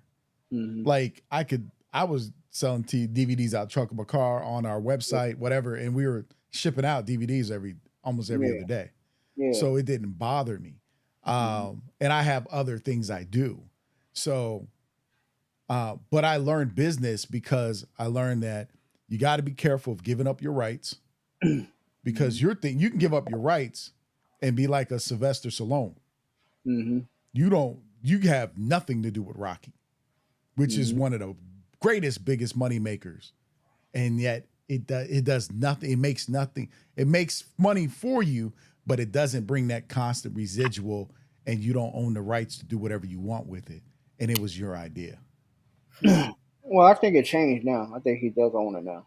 Mm-hmm. Like I was selling DVDs out the trunk of my car on our website, whatever, and we were shipping out DVDs almost every Yeah, other day. yeah. So it didn't bother me. Mm-hmm. And I have other things I do. So but I learned business because I learned that you got to be careful of giving up your rights because you can give up your rights and be like a Sylvester Stallone. Mm-hmm. You have nothing to do with Rocky, which is Mm-hmm. one of the greatest, biggest money makers. And yet it does nothing. It makes nothing. It makes money for you, but it doesn't bring that constant residual and you don't own the rights to do whatever you want with it. And it was your idea. Well, I think it changed now. I think he does own it now.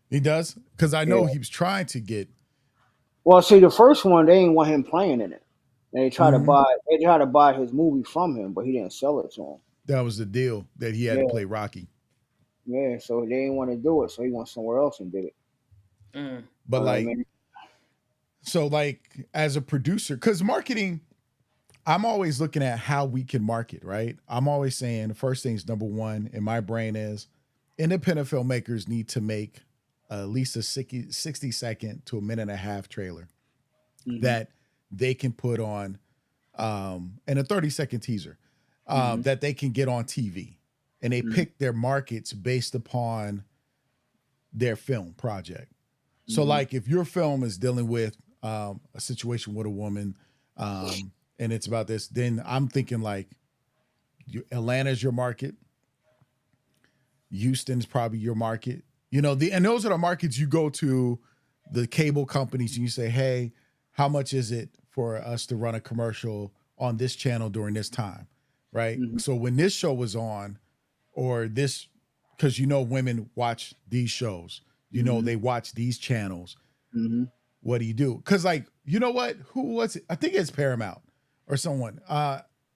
He does? Because I know Yeah. he was trying to get. Well, see, the first one they didn't want him playing in it. They tried to Mhm. buy his movie from him, but he didn't sell it to him. That was the deal that he had to Yeah, play Rocky. yeah. So they didn't want to do it, so he went somewhere else and did it. Mm. But But I like, mean, so like as a producer, because marketing, I'm always looking at how we can market, right? I'm always saying the first thing is number one in my brain is independent filmmakers need to make at least a 60-second to a minute and a half trailer Mhm. that they can put on, and a 30-second teaser that they can get on TV, and they pick their markets based upon their film project. So like if your film is dealing with a situation with a woman, and it's about this, then I'm thinking like Atlanta's your market. Houston's probably your market. You know, and those are the markets you go to the cable companies and you say, hey, how much is it for us to run a commercial on this channel during this time? Right. So when this show was on, or this, because you know women watch these shows, you know they watch these channels. What do you do? Because like, you know what? Who was it? I think it's Paramount or someone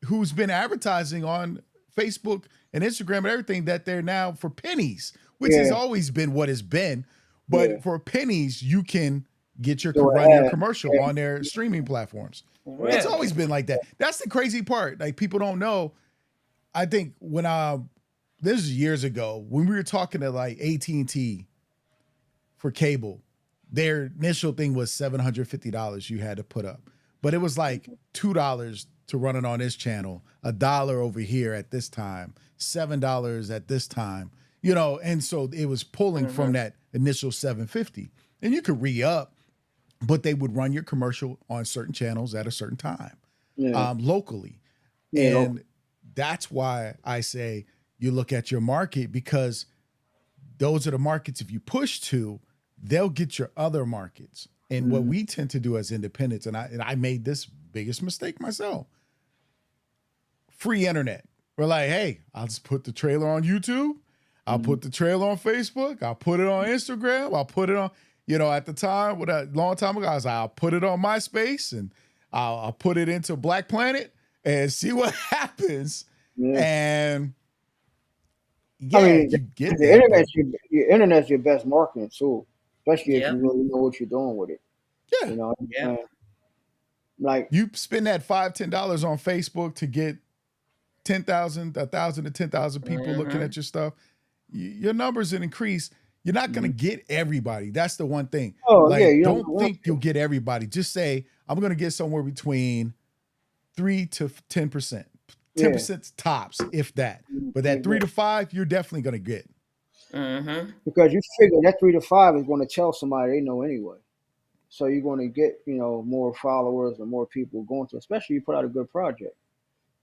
who's been advertising on Facebook and Instagram and everything that they're now for pennies, which has always been what it's been. But for pennies, you can get your run your commercial on their streaming platforms. Really? It's always been like that. That's the crazy part. Like people don't know. I think when this is years ago when we were talking to like AT&T for cable, their initial thing was $750 you had to put up, but it was like $2 to run it on this channel, $1 over here at this time, $7 at this time, you know, and so it was pulling from that initial $750, and you could re-up, but they would run your commercial on certain channels at a certain time, locally, and that's why I say you look at your market, because those are the markets if you push to, they'll get your other markets. And what we tend to do as independents, and I made this biggest mistake myself. Free internet. We're like, hey, I'll just put the trailer on YouTube. I'll put the trailer on Facebook. I'll put it on Instagram. I'll put it on, you know, at the time, a long time ago, I was like, I'll put it on MySpace and I'll put it into Black Planet and see what happens. And I mean, you get the internet's your best marketing tool, especially if Yeah. you really know what you're doing with it. Yeah. You know, Yeah. like You spend that $5-10 on Facebook to get 1,000 to 10,000 people looking at your stuff. Your numbers will increase. You're not going to get everybody. That's the one thing. Oh, like, yeah, you don't don't think you'll get everybody. Just say, I'm going to get somewhere between 3 to 10%. 10% tops, if that. But that 3 to 5, you're definitely going to get. because you figure that 3 to 5 is going to tell somebody they know anyway. So you're going to get, you know, more followers and more people going to, especially you put out a good project.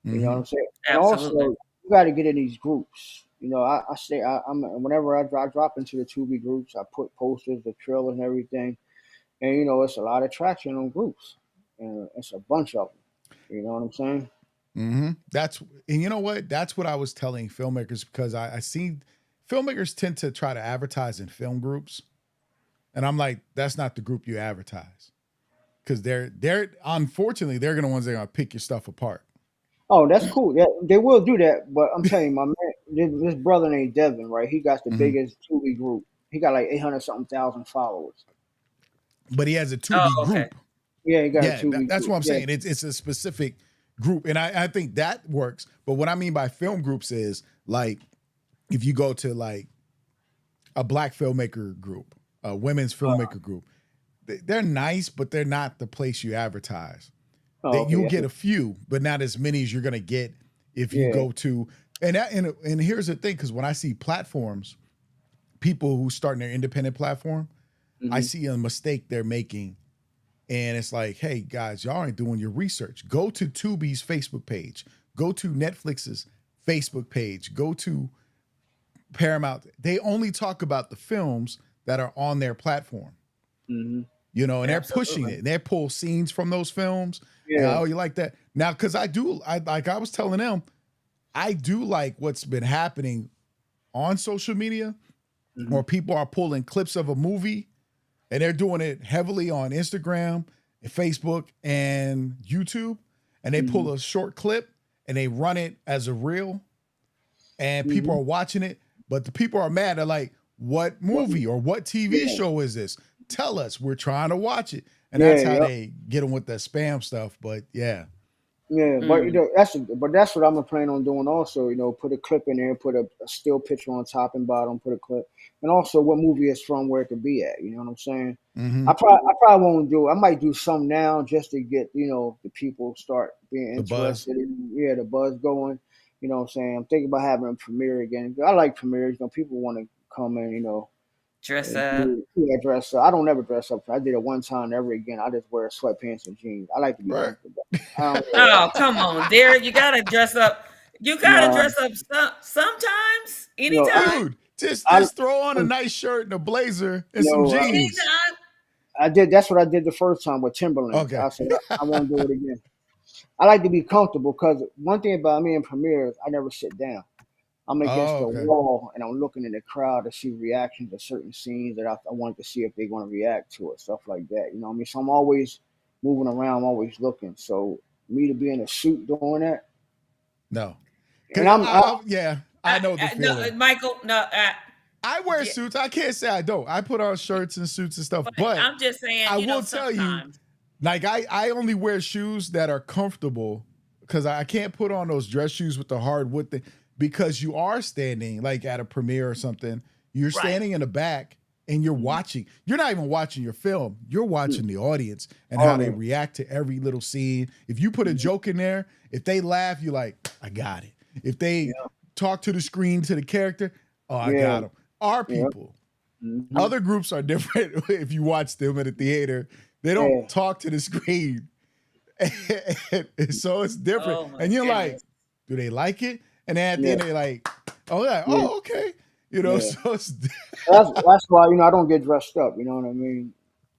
You know what I'm saying? And Absolutely. also, you got to get in these groups. You know, I say I'm whenever I drop into the Tubi groups, I put posters, the trailers, and everything. And you know, it's a lot of traction on groups, and it's a bunch of them. You know what I'm saying? And you know what? That's what I was telling filmmakers, because I see filmmakers tend to try to advertise in film groups. And I'm like, that's not the group you advertise. Because they're unfortunately, they're the ones that are going to pick your stuff apart. Oh, that's cool. Yeah, they will do that. But I'm telling you, my man, this brother named Devin, right? He got the biggest Tubi group. He got like 800-something thousand followers. But he has a Tubi group. Yeah, he got a Tubi that's group. what I'm saying. It's a specific group. And I think that works. But what I mean by film groups is, like, if you go to like a Black filmmaker group, a women's filmmaker group, they're nice, but they're not the place you advertise. You'll get a few, but not as many as you're going to get if you go to, and here's the thing, because when I see platforms, people who starting their independent platform, I see a mistake they're making, and it's like, hey guys, y'all ain't doing your research. Go to Tubi's Facebook page, go to Netflix's Facebook page, go to Paramount. They only talk about the films that are on their platform. You know, and they're pushing it. And they pull scenes from those films. Oh, you like that? Now, because I was telling them, I do like what's been happening on social media, where people are pulling clips of a movie, and they're doing it heavily on Instagram, and Facebook, and YouTube. And they pull a short clip and they run it as a reel, and people are watching it. But the people are mad. They're like, what movie or what TV show is this? Tell us, we're trying to watch it. And that's how they get them with the spam stuff. But yeah. Yeah, but Mm. that's what I'm planning on doing also. Put a clip in there, put a still picture on top and bottom, put a clip, and also what movie it's from, where it could be at. You know what I'm saying? Hmm. I probably won't do. I might do some now just to get the people start being The buzz. interested in, the buzz going. You know what I'm saying? I'm thinking about having a premiere again. I like premieres. People want to come in. Dress up. Dress up. I don't ever dress up. I did it one time, never again. I just wear sweatpants and jeans. I like to be Right. comfortable. I don't wear Oh, come on, Derek. You gotta dress up. You gotta no, dress up sometimes, I, anytime, Dude, just I, just throw on a nice shirt and a blazer and some no, jeans. anytime. I did. That's what I did the first time with Timberlands. Okay. I said I won't do it again. I like to be comfortable because one thing about me in premieres, I never sit down. I'm against Oh, the okay. wall and I'm looking in the crowd to see reactions to certain scenes that I wanted to see if they want to react to it, stuff like that. You know what I mean? So I'm always moving around, I'm always looking. So me to be in a suit doing that, No. and Cause yeah, I know the No, feeling. Michael. No, I wear yeah, suits. I can't say I don't. I put on shirts and suits and stuff, but but I'm just saying, I will tell you, sometimes. like I only wear shoes that are comfortable because I can't put on those dress shoes with the hard wood thing because you are standing like at a premiere or something. You're Right. standing in the back and you're Mhm. watching. You're not even watching your film. You're watching the audience and how they Audience. react to every little scene. If you put a Mhm. joke in there, if they laugh, you're like, I got it. If they Yeah, talk to the screen to the character, oh, I yeah, got them. Our yeah, people. hmm Other groups are different. If you watch them at a theater, they don't yeah, talk to the screen. And so it's different. Oh my And you're like, goodness. do they like it? And then at the yeah, end, they're like, oh, yeah, yeah, oh, okay. yeah. So it's That's why I don't get dressed up. You know what I mean?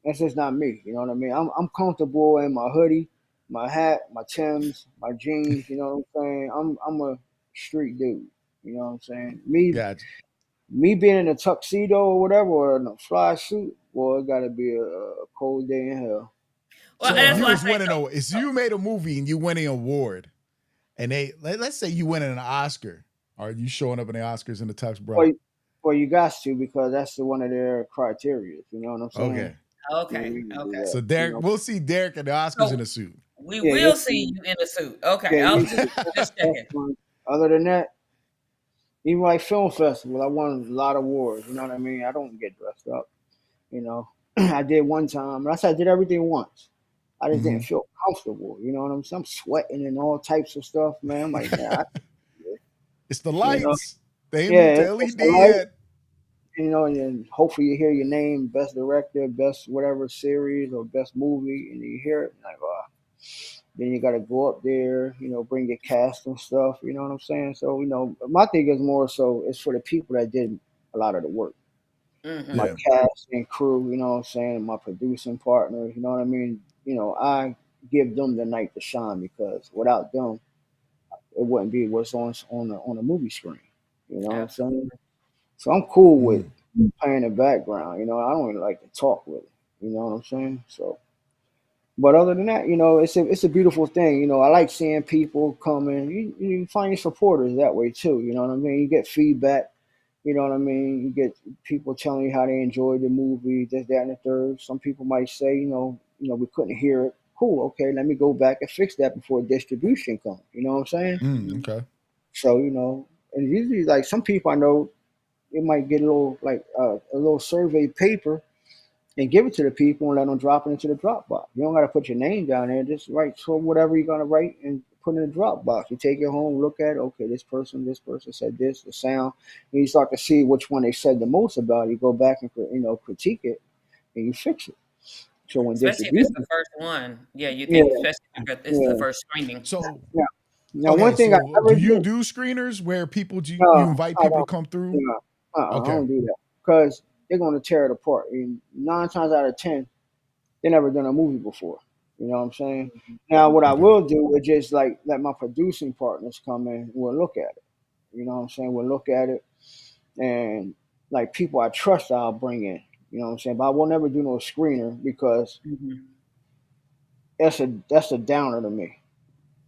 That's just not me. You know what I mean? I'm comfortable in my hoodie, my hat, my Timbs, my jeans. You know what I'm saying? I'm a street dude. You know what I'm saying? gotcha. Me being in a tuxedo or whatever, or in a fly suit, boy, it got to be a cold day in hell. Well, You So if that's know? you why I was say winning so. if you made a movie and you win an award, and let's say you win an Oscar, are you showing up in the Oscars in the tux, bro? Well, well, you got to because that's one of their criteria. You know what I'm saying? Okay. Yeah, Okay. we can do Okay. that. So Derek, we'll see Derek at the Oscars in So a suit. we Yeah, you'll will see see. you in a suit. Okay. Yeah, I you was see. just That's checking. fine. Other than that, even like film festival, I won a lot of awards. You know what I mean? I don't get dressed up. You know, I did one time. I said I did everything once. I just Hmm. didn't feel comfortable. You know what I'm saying? I'm sweating and all types of stuff, man. I'm like, man, It's the you know, lights. They ain't moved yeah, to it's the LED light. yet. And then hopefully you hear your name, best director, best whatever series or best movie, and you hear it, like, oh. Then you got to go up there, bring your cast and stuff. You know what I'm saying? So, my thing is more so it's for the people that did a lot of the work. My Mm-hmm. Yeah. cast and crew, you know what I'm saying, my producing partners, you know what I mean? I give them the night to shine because without them, it wouldn't be what's on the movie screen. You know what I'm saying? Absolutely. So I'm cool with Mhm. playing the background. I don't even like to talk with it. You know what I'm saying? So, but other than that, it's a beautiful thing. I like seeing people coming. You find your supporters that way too. You know what I mean? You get feedback. You know what I mean? You get people telling you how they enjoyed the movie, this, that, and the third. Some people might say, we couldn't hear it. Cool, okay, let me go back and fix that before distribution comes. You know what I'm saying? Mm-hmm. Okay. So, and usually like some people I know, they might get a little like a little survey paper and give it to the people and let them drop it into the Dropbox. You don't got to put your name down there. Just write so whatever you're gonna write and put in the Dropbox. You take it home, look at it. Okay, this person said this, the sound. And you start to see which one they said the most about. You go back and critique it and you fix it. So when Especially if it's the distribution, first one. Yeah, you yeah, think, especially if it's the yeah, first screening. So yeah. Now one okay, thing I so do never you did. do screeners where people you No, invite I people to don't. come through? No, I Okay. don't do that because they're going to tear it apart. And 9 times out of 10, they never done a movie before. You know what I'm saying? Now, what I Okay. will do is just like let my producing partners come in. And we'll look at it. You know what I'm saying? We'll look at it, and like people I trust, I'll bring in. You know what I'm saying? But I will never do no screener because Mm-hmm. that's a downer to me.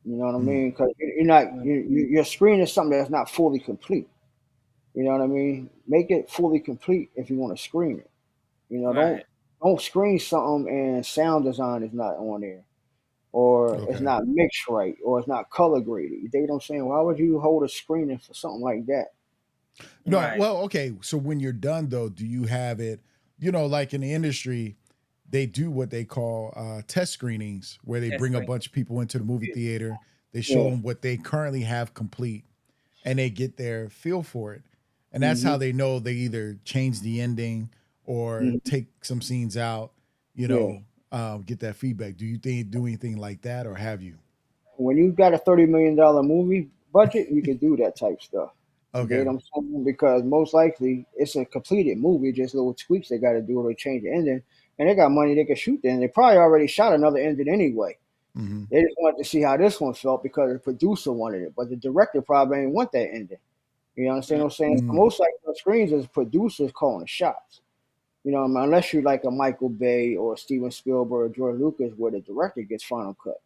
You know what I Mm. mean? Because you're not your screen is something that's not fully complete. You know what I mean? Make it fully complete if you want to screen it. Don't Right. don't screen something and sound design is not on there. or it's Okay. not mixed right, or it's not color graded. You dig what I'm saying? Why would you hold a screening for something like that? No, Right. well, okay. So when you're done though, do you have it, like in the industry, they do what they call test screenings where they Test bring a screen. bunch of people into the movie theater, they show Yeah. them what they currently have complete and they get their feel for it. And that's how Hmm. they know they either change the ending or Hmm. take some scenes out, Yeah. get that feedback. Do you do anything like that or have you? When you got a $30 million movie budget, you can do that type stuff. You Okay. get what I'm saying? Because most likely it's a completed movie, just little tweaks they got to do or change the ending. And they got money they can shoot then. They probably already shot another ending anyway. Mm-hmm. They just wanted to see how this one felt because the producer wanted it. But the director probably ain't want that ending. You understand what I'm saying? So Mm-hmm. most likely on screens is producers calling the shots. Unless you're like a Michael Bay or Steven Spielberg or George Lucas where the director gets final cut.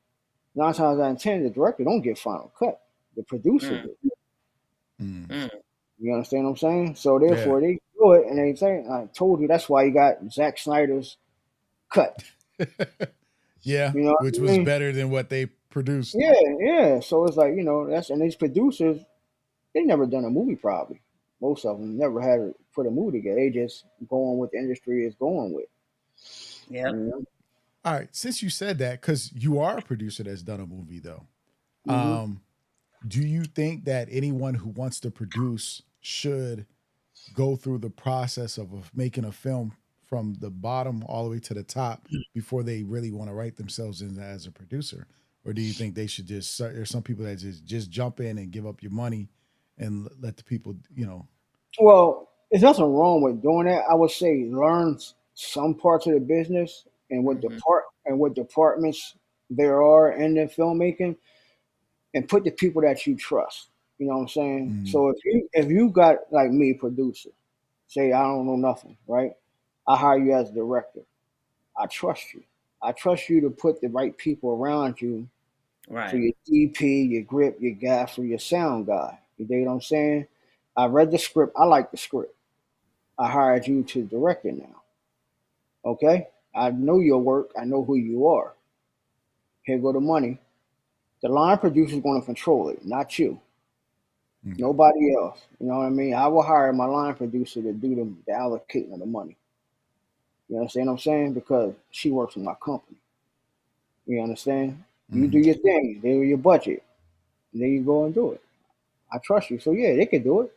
9 times out of 10, the director don't get final cut. The producer Mm, do. Mm-hmm. mm. You understand what I'm saying? So Yeah. therefore they do it and they say, I told you that's why you got Zack Snyder's cut. Yeah, You know which what I was mean? better than what they produced. Yeah, yeah. So it's like, that's and these producers, they never done a movie probably. Most of them never had to put a movie together. They just going with the industry is going with. Yep. You know? All right, since you said that, because you are a producer that's done a movie though, Hmm. um, do you think that anyone who wants to produce should go through the process of making a film from the bottom all the way to the top before they really want to write themselves in as a producer? Or do you think they should there's some people that just jump in and give up your money and let the people. Well, there's nothing wrong with doing that. I would say learn some parts of the business Hmm. and what departments there are in the filmmaking, and put the people that you trust. You know what I'm saying? Mm-hmm. So if you got like me, producer, say I don't know nothing, right? I hire you as a director. I trust you. I trust you to put the right people around you for Right. your DP, your grip, your gaffer, your sound guy. You dig what I'm saying? I read the script. I like the script. I hired you to direct it now. Okay? I know your work. I know who you are. Here go the money. The line producer is going to control it, not you. Okay. Nobody else. You know what I mean? I will hire my line producer to do the allocating of the money. You understand what I'm saying? Because she works in my company. You understand? You do Mm-hmm. your thing. They do your budget. And then you go and do it. I trust you. So yeah, they can do it.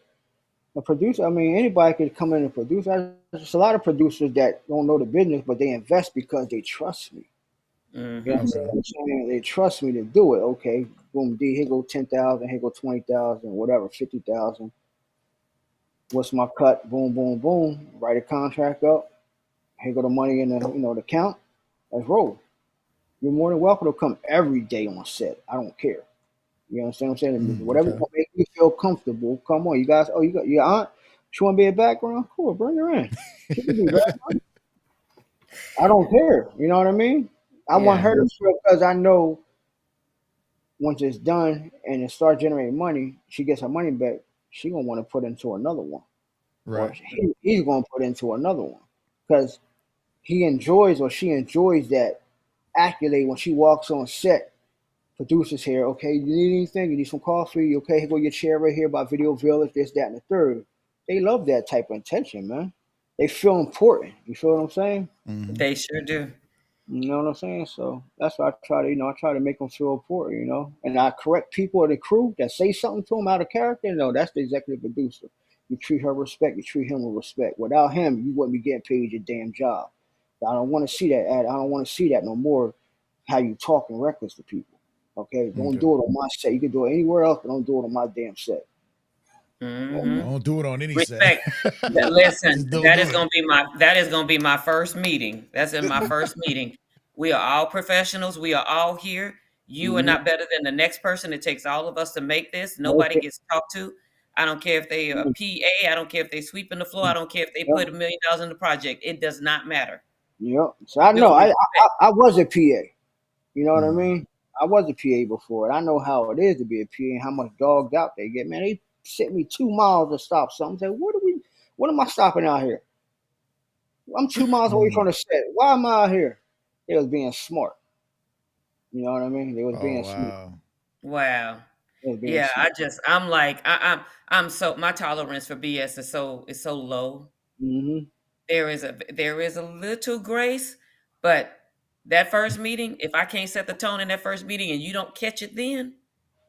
A producer, I mean, anybody could come in and produce. There's a lot of producers that don't know the business, but they invest because they trust me. You Hmm. understand Okay. what I'm saying? They trust me to do it. Okay, boom, D, here go 10,000, here go 20,000, whatever, 50,000. What's my cut? Boom, boom, boom. Write a contract up. Here go the money in the account. Let's roll. You're more than welcome to come every day on set. I don't care. You understand what I'm saying? Whatever's Okay. gonna make you feel comfortable. Come on, you guys. Oh, you got your aunt. She want to be a background? Cool, bring her in. She can do that. I don't care. You know what I mean? I want Yeah. her to feel because I know once it's done and it starts generating money, she gets her money back. She gonna want to put into another one, or Right. he's gonna put into another one because he enjoys or she enjoys that accolade when she walks on set. Producers here, okay, you need anything? You need some coffee? Okay, here go your chair right here by Video Village, this, that, and the third. They love that type of attention, man. They feel important. You feel what I'm saying? Mm-hmm. They sure do. You know what I'm saying? So that's why I try to make them feel important. And I correct people of the crew that say something to them out of character. No, that's the executive producer. You treat her respect, you treat him with respect. Without him, you wouldn't be getting paid your damn job. I don't want to see that. I don't want to see that no more. How you talking reckless to people? Okay, don't Okay. do it on my set. You can do it anywhere else, but don't do it on my damn set. Hmm. Don't do it on any set. Respect. Listen, Just don't do it. that is gonna be my first meeting. That's in my first meeting. We are all professionals. We are all here. You are Mm-hmm. not better than the next person. It takes all of us to make this. Nobody Okay. gets talked to. I don't care if they are PA. I don't care if they sweeping the floor. I don't care if they Yep. put $1 million in the project. It does not matter. Yep. So I know Just respect. I was a PA. You know what I Mm. mean? I was a PA before, and I know how it is to be a PA and how much dogged out they get. Man, they sent me 2 miles to stop something. Say, what am I stopping out here? I'm 2 miles away from Mm. the set. Why am I out here? They was being smart. You know what I mean? They was Oh being sneaky. wow. Wow. They was being Yeah, sneaky. I'm like, I'm so my tolerance for BS is so low. Mm-hmm. There is a little grace, but that first meeting, if I can't set the tone in that first meeting and you don't catch it then,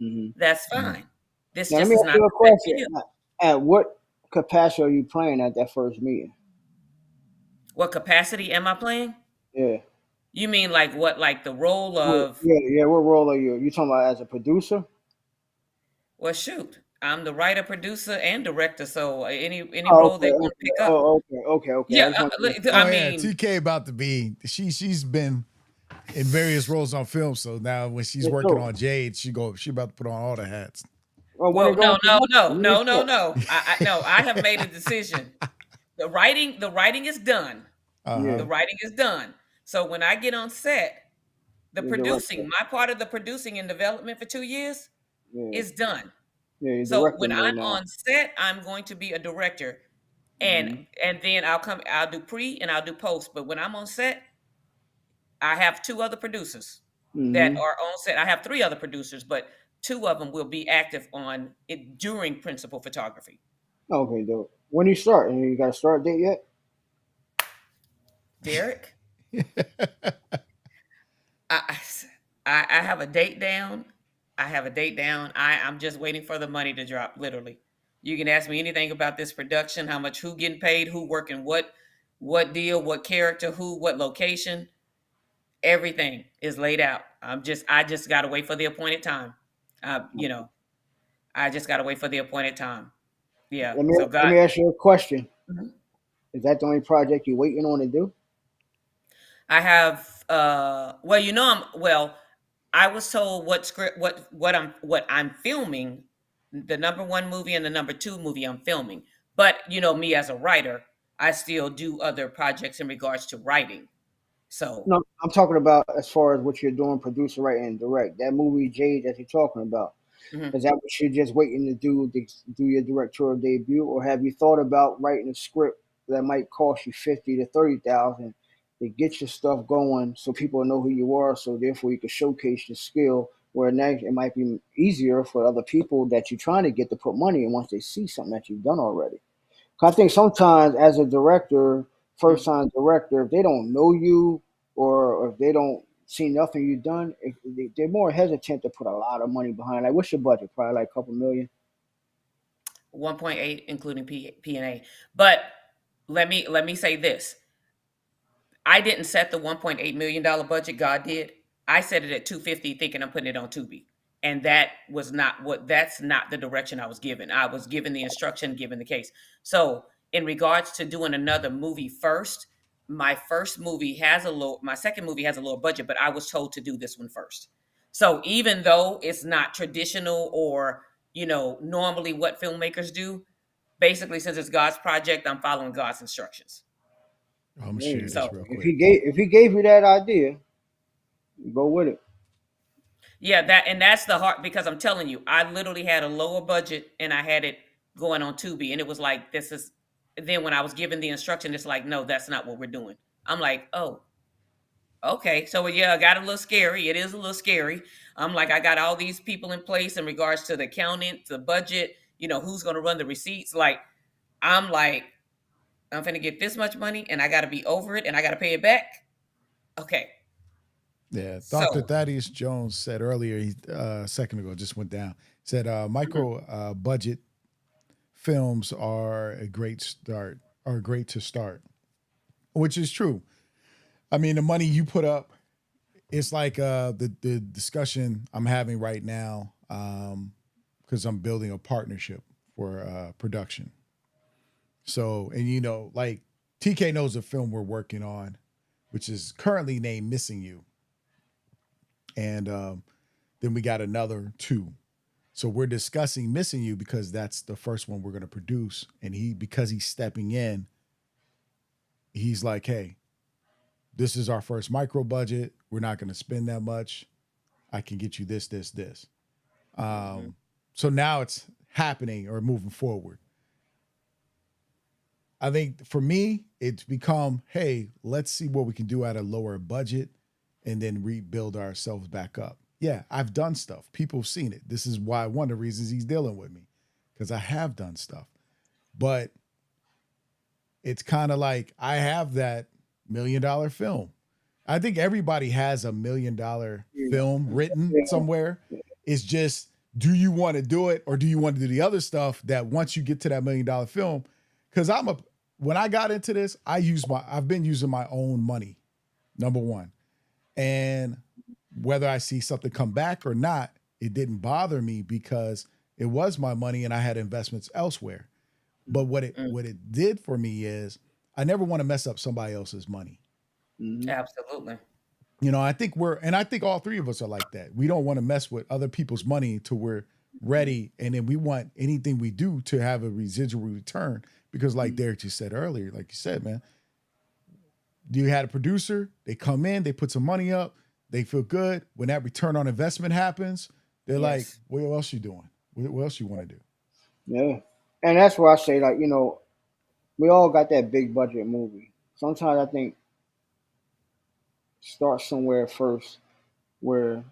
Mm-hmm. that's Mm. fine. This Now let just me is ask not you a the fit for question. you. At what capacity are you playing at that first meeting? What capacity am I playing? Yeah. You mean like what, like the role of, Yeah. What role are you? You talking about as a producer? well, shoot, I'm the writer, producer, and director, so any Oh, role okay, they want to okay. pick up. Oh, okay. Yeah, I just want to. Oh I yeah, mean, TK about to be. She's been in various roles on film. So now when she's It's working dope. on Jade, she about to put on all the hats. Well, when well, it go no, into no, production, no, when you no, no, start. no. No, I have made a decision. The writing is done. Uh-huh. Yeah, The writing is done. So when I get on set, the you director. producing, my part of the producing and development for 2 years Yeah, is done. yeah, you're So when directing mode I'm now. on set, I'm going to be a director, and Mm-hmm. then I'll do pre and I'll do post. But when I'm on set, I have two other producers that Mm-hmm. are on set. I have three other producers, but two of them will be active on it during principal photography. Okay, dope. When you start, and you got a start date yet? Derek, I, I have a date down. I have a date down. I'm just waiting for the money to drop. Literally, you can ask me anything about this production, how much, who getting paid, who working what deal, what character, who, what location. Everything is laid out. I just gotta wait for the appointed time. You know, I just gotta wait for the appointed time. Yeah. So Let God, me ask you a question. Mhm. Is that the only project you're waiting on to do? I have well, I was told what script what I'm filming, the number one movie and the number two movie I'm filming. But me as a writer, I still do other projects in regards to writing. So No, I'm talking about as far as what you're doing, producer, writing, and direct. That movie Jade that you're talking about. mhm. Is that what you're just waiting to do your directorial debut, or have you thought about writing a script that might cost you 50 to 30,000 to get your stuff going, so people know who you are, so therefore you can showcase your skill? Where next it might be easier for other people that you're trying to get to put money in once they see something that you've done already. 'Cause I think sometimes as a director, first Mhm. time director, if they don't know you or if they don't see nothing you've done, they're more hesitant to put a lot of money behind. Like, what's your budget? Probably like a couple million. 1.8 including P&A. But let me say this. I didn't set the $1.8 million budget. God did. I set it at 250, thinking I'm putting it on Tubi, and that's not the direction I was given. I was given the instruction, given the case. So, in regards to doing another movie first, my second movie has a lower budget, but I was told to do this one first. So, even though it's not traditional or normally what filmmakers do, basically, since it's God's project, I'm following God's instructions. I'm gonna share Hey, So this real if quick. he gave you that idea, go with it. yeah, that's the hard, because I'm telling you, I literally had a lower budget and I had it going on Tubi, and it was like, this is. Then when I was given the instruction, it's like, no, that's not what we're doing. I'm like, oh, okay. So yeah, it got a little scary. It is a little scary. I'm like, I got all these people in place in regards to the accountant, the budget. Who's going to run the receipts? Like, I'm like, I'm gonna get this much money, and I got to be over it, and I got to pay it back. Okay, Yeah, Dr. so. Thaddeus Jones said earlier, a second ago, just went down. Said Mhm. micro budget films are great to start, which is true. I mean, the money you put up, it's like the discussion I'm having right now, because I'm building a partnership for production. So, and like TK knows a film we're working on, which is currently named Missing You, and then we got another two. So we're discussing Missing You because that's the first one we're going to produce, and because he's stepping in, he's like, hey, this is our first micro budget. We're not going to spend that much. I can get you this, this, this. Mhm. So now it's happening or moving forward. I think for me, it's become, hey, let's see what we can do at a lower budget and then rebuild ourselves back up. Yeah, I've done stuff. People have seen it. This is why one of the reasons he's dealing with me, because I have done stuff. But it's kind of like I have that $1 million film. I think everybody has a $1 million film written Yeah. somewhere. It's just, do you want to do it or do you want to do the other stuff that once you get to that $1 million film? Because when I got into this, I've been using my own money, number one. And whether I see something come back or not, it didn't bother me because it was my money and I had investments elsewhere. But what it did for me is I never want to mess up somebody else's money. Mm-hmm. Absolutely. I think I think all three of us are like that. We don't want to mess with other people's money till we're ready. And then we want anything we do to have a residual return. Because like Derrick just said earlier, like you said, man, you had a producer, they come in, they put some money up, they feel good. When that return on investment happens, they're like, Yes. what else you doing? What else you want to do? Yeah. And that's why I say, like, we all got that big budget movie. Sometimes I think start somewhere first where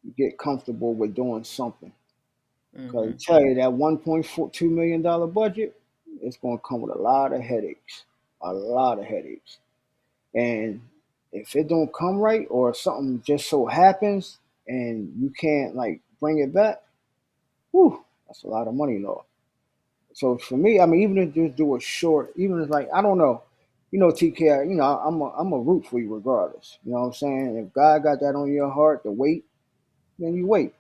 you get comfortable with doing something. Because I Mm-hmm. tell you, that $1.2 million budget, it's going to come with a lot of headaches. A lot of headaches. And if it don't come right or something just so happens and you can't, like, bring it back, whew, that's a lot of money, Lord. So for me, I mean, even if just do a short, even if, like, I don't know, TK, I'm a root for you regardless. You know what I'm saying? If God got that on your heart to wait, then you wait.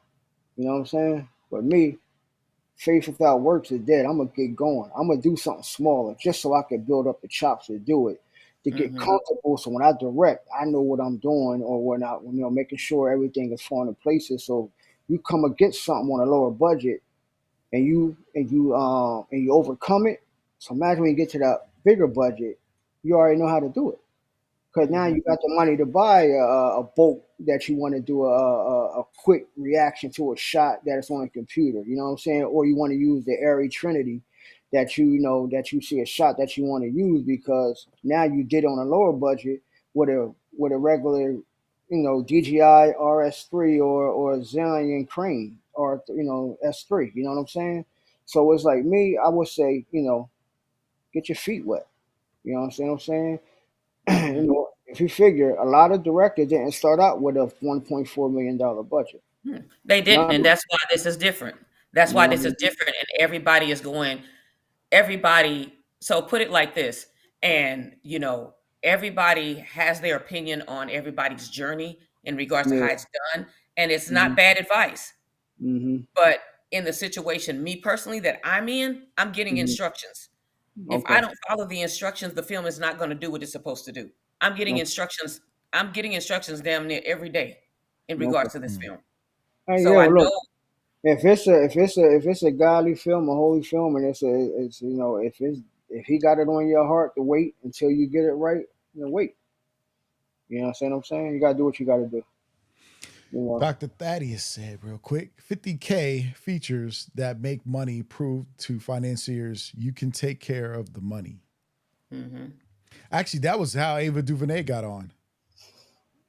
You know what I'm saying? But me, faith without works is dead. I'm gonna get going. I'm gonna do something smaller just so I can build up the chops to do it, to get Mm-hmm. comfortable. So when I direct, I know what I'm doing or what not. Making sure everything is falling in places. So you come against something on a lower budget, and you overcome it. So imagine when you get to that bigger budget, you already know how to do it. Because now Mm-hmm. you got the money to buy a boat that you want to do a quick reaction to a shot that is on a computer. You know what I'm saying? Or you want to use the Airy Trinity that you see a shot that you want to use because now you did it on a lower budget with a regular DJI RS3 or Zillion Crane or S3. You know what I'm saying? So it's like me, I would say get your feet wet. You know what I'm saying? Mm-hmm. If you figure a lot of directors didn't start out with a $1.4 million budget. They didn't, None, and that's why this is different. That's why this is none. different, and everybody is going. Everybody. So put it like this, and everybody has their opinion on everybody's journey in regards to how Yeah. it's done, and it's Mm-hmm. not bad advice. Mm-hmm. But in the situation, me personally, that I'm in, I'm getting Mm-hmm. instructions. If I Okay. don't follow the instructions, the film is not going to do what it's supposed to do. I'm getting No. instructions. I'm getting instructions damn near every day in Okay. regards to this film. Hey, So yeah. I Well, look. know. If it's a godly film, a holy film, and it's if he got it on your heart to wait until you get it right, then wait. You know what I'm saying? You gotta do what you gotta do. You know. Dr. Thaddeus said real quick, 50K features that make money prove to financiers you can take care of the money. Mhm. Actually, that was how Ava DuVernay got on.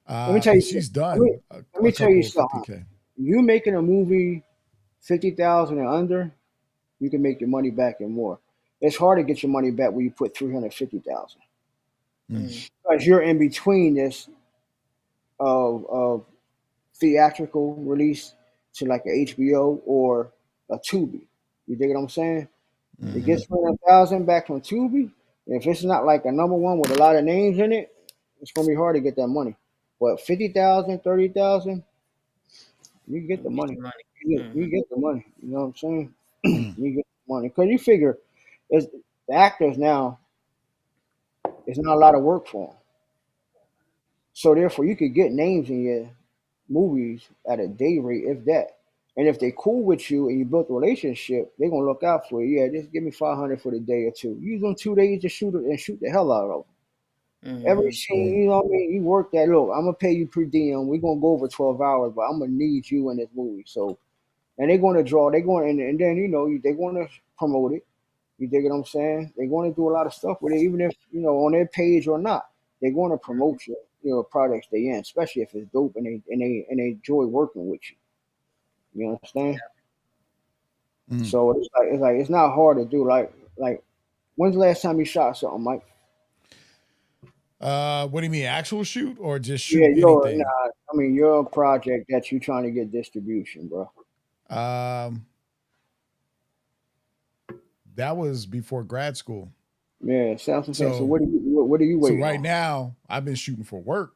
Let me tell you. And she's Let me done let a me tell you couple of something. 50K. You making a movie 50,000 and under, you can make your money back and more. It's hard to get your money back when you put 350,000 Mm. Mm. because you're in between this of theatrical release to like a HBO or a Tubi. You dig what I'm saying? It Hmm. gets 300,000 back from Tubi. If it's not like a number one with a lot of names in it, it's gonna be hard to get that money. But 50,000, 30,000, you get You the get money. your money. You Mhm. get the money. You know what I'm saying? Mm. You get the money because you figure it's, the actors now. It's not a lot of work for them. So therefore, you could get names in your movies at a day rate, if that. And if they cool with you and you built a relationship, they're gonna look out for you. Yeah, just give me 500 for the day or two. Use them 2 days to shoot it and shoot the hell out of them. Every Mhm. scene, you know what I mean? You work that. Look, I'm gonna pay you per diem. We're gonna go over 12 hours, but I'm gonna need you in this movie. So, and they're gonna draw. They're going, and then they're gonna promote it. You dig what I'm saying? They're going to do a lot of stuff with it, even if on their page or not. They're going to promote you. projects they in, especially if it's dope and they enjoy working with you. You understand? Mm. So it's not hard to do. Like when's the last time you shot something, Mike? What do you mean, actual shoot or just Yeah, shoot anything? your project that you trying to get distribution, bro. Um, that was before grad school. Yeah, sounds I'm saying. So So what are you so waiting right on? now I've been shooting for work.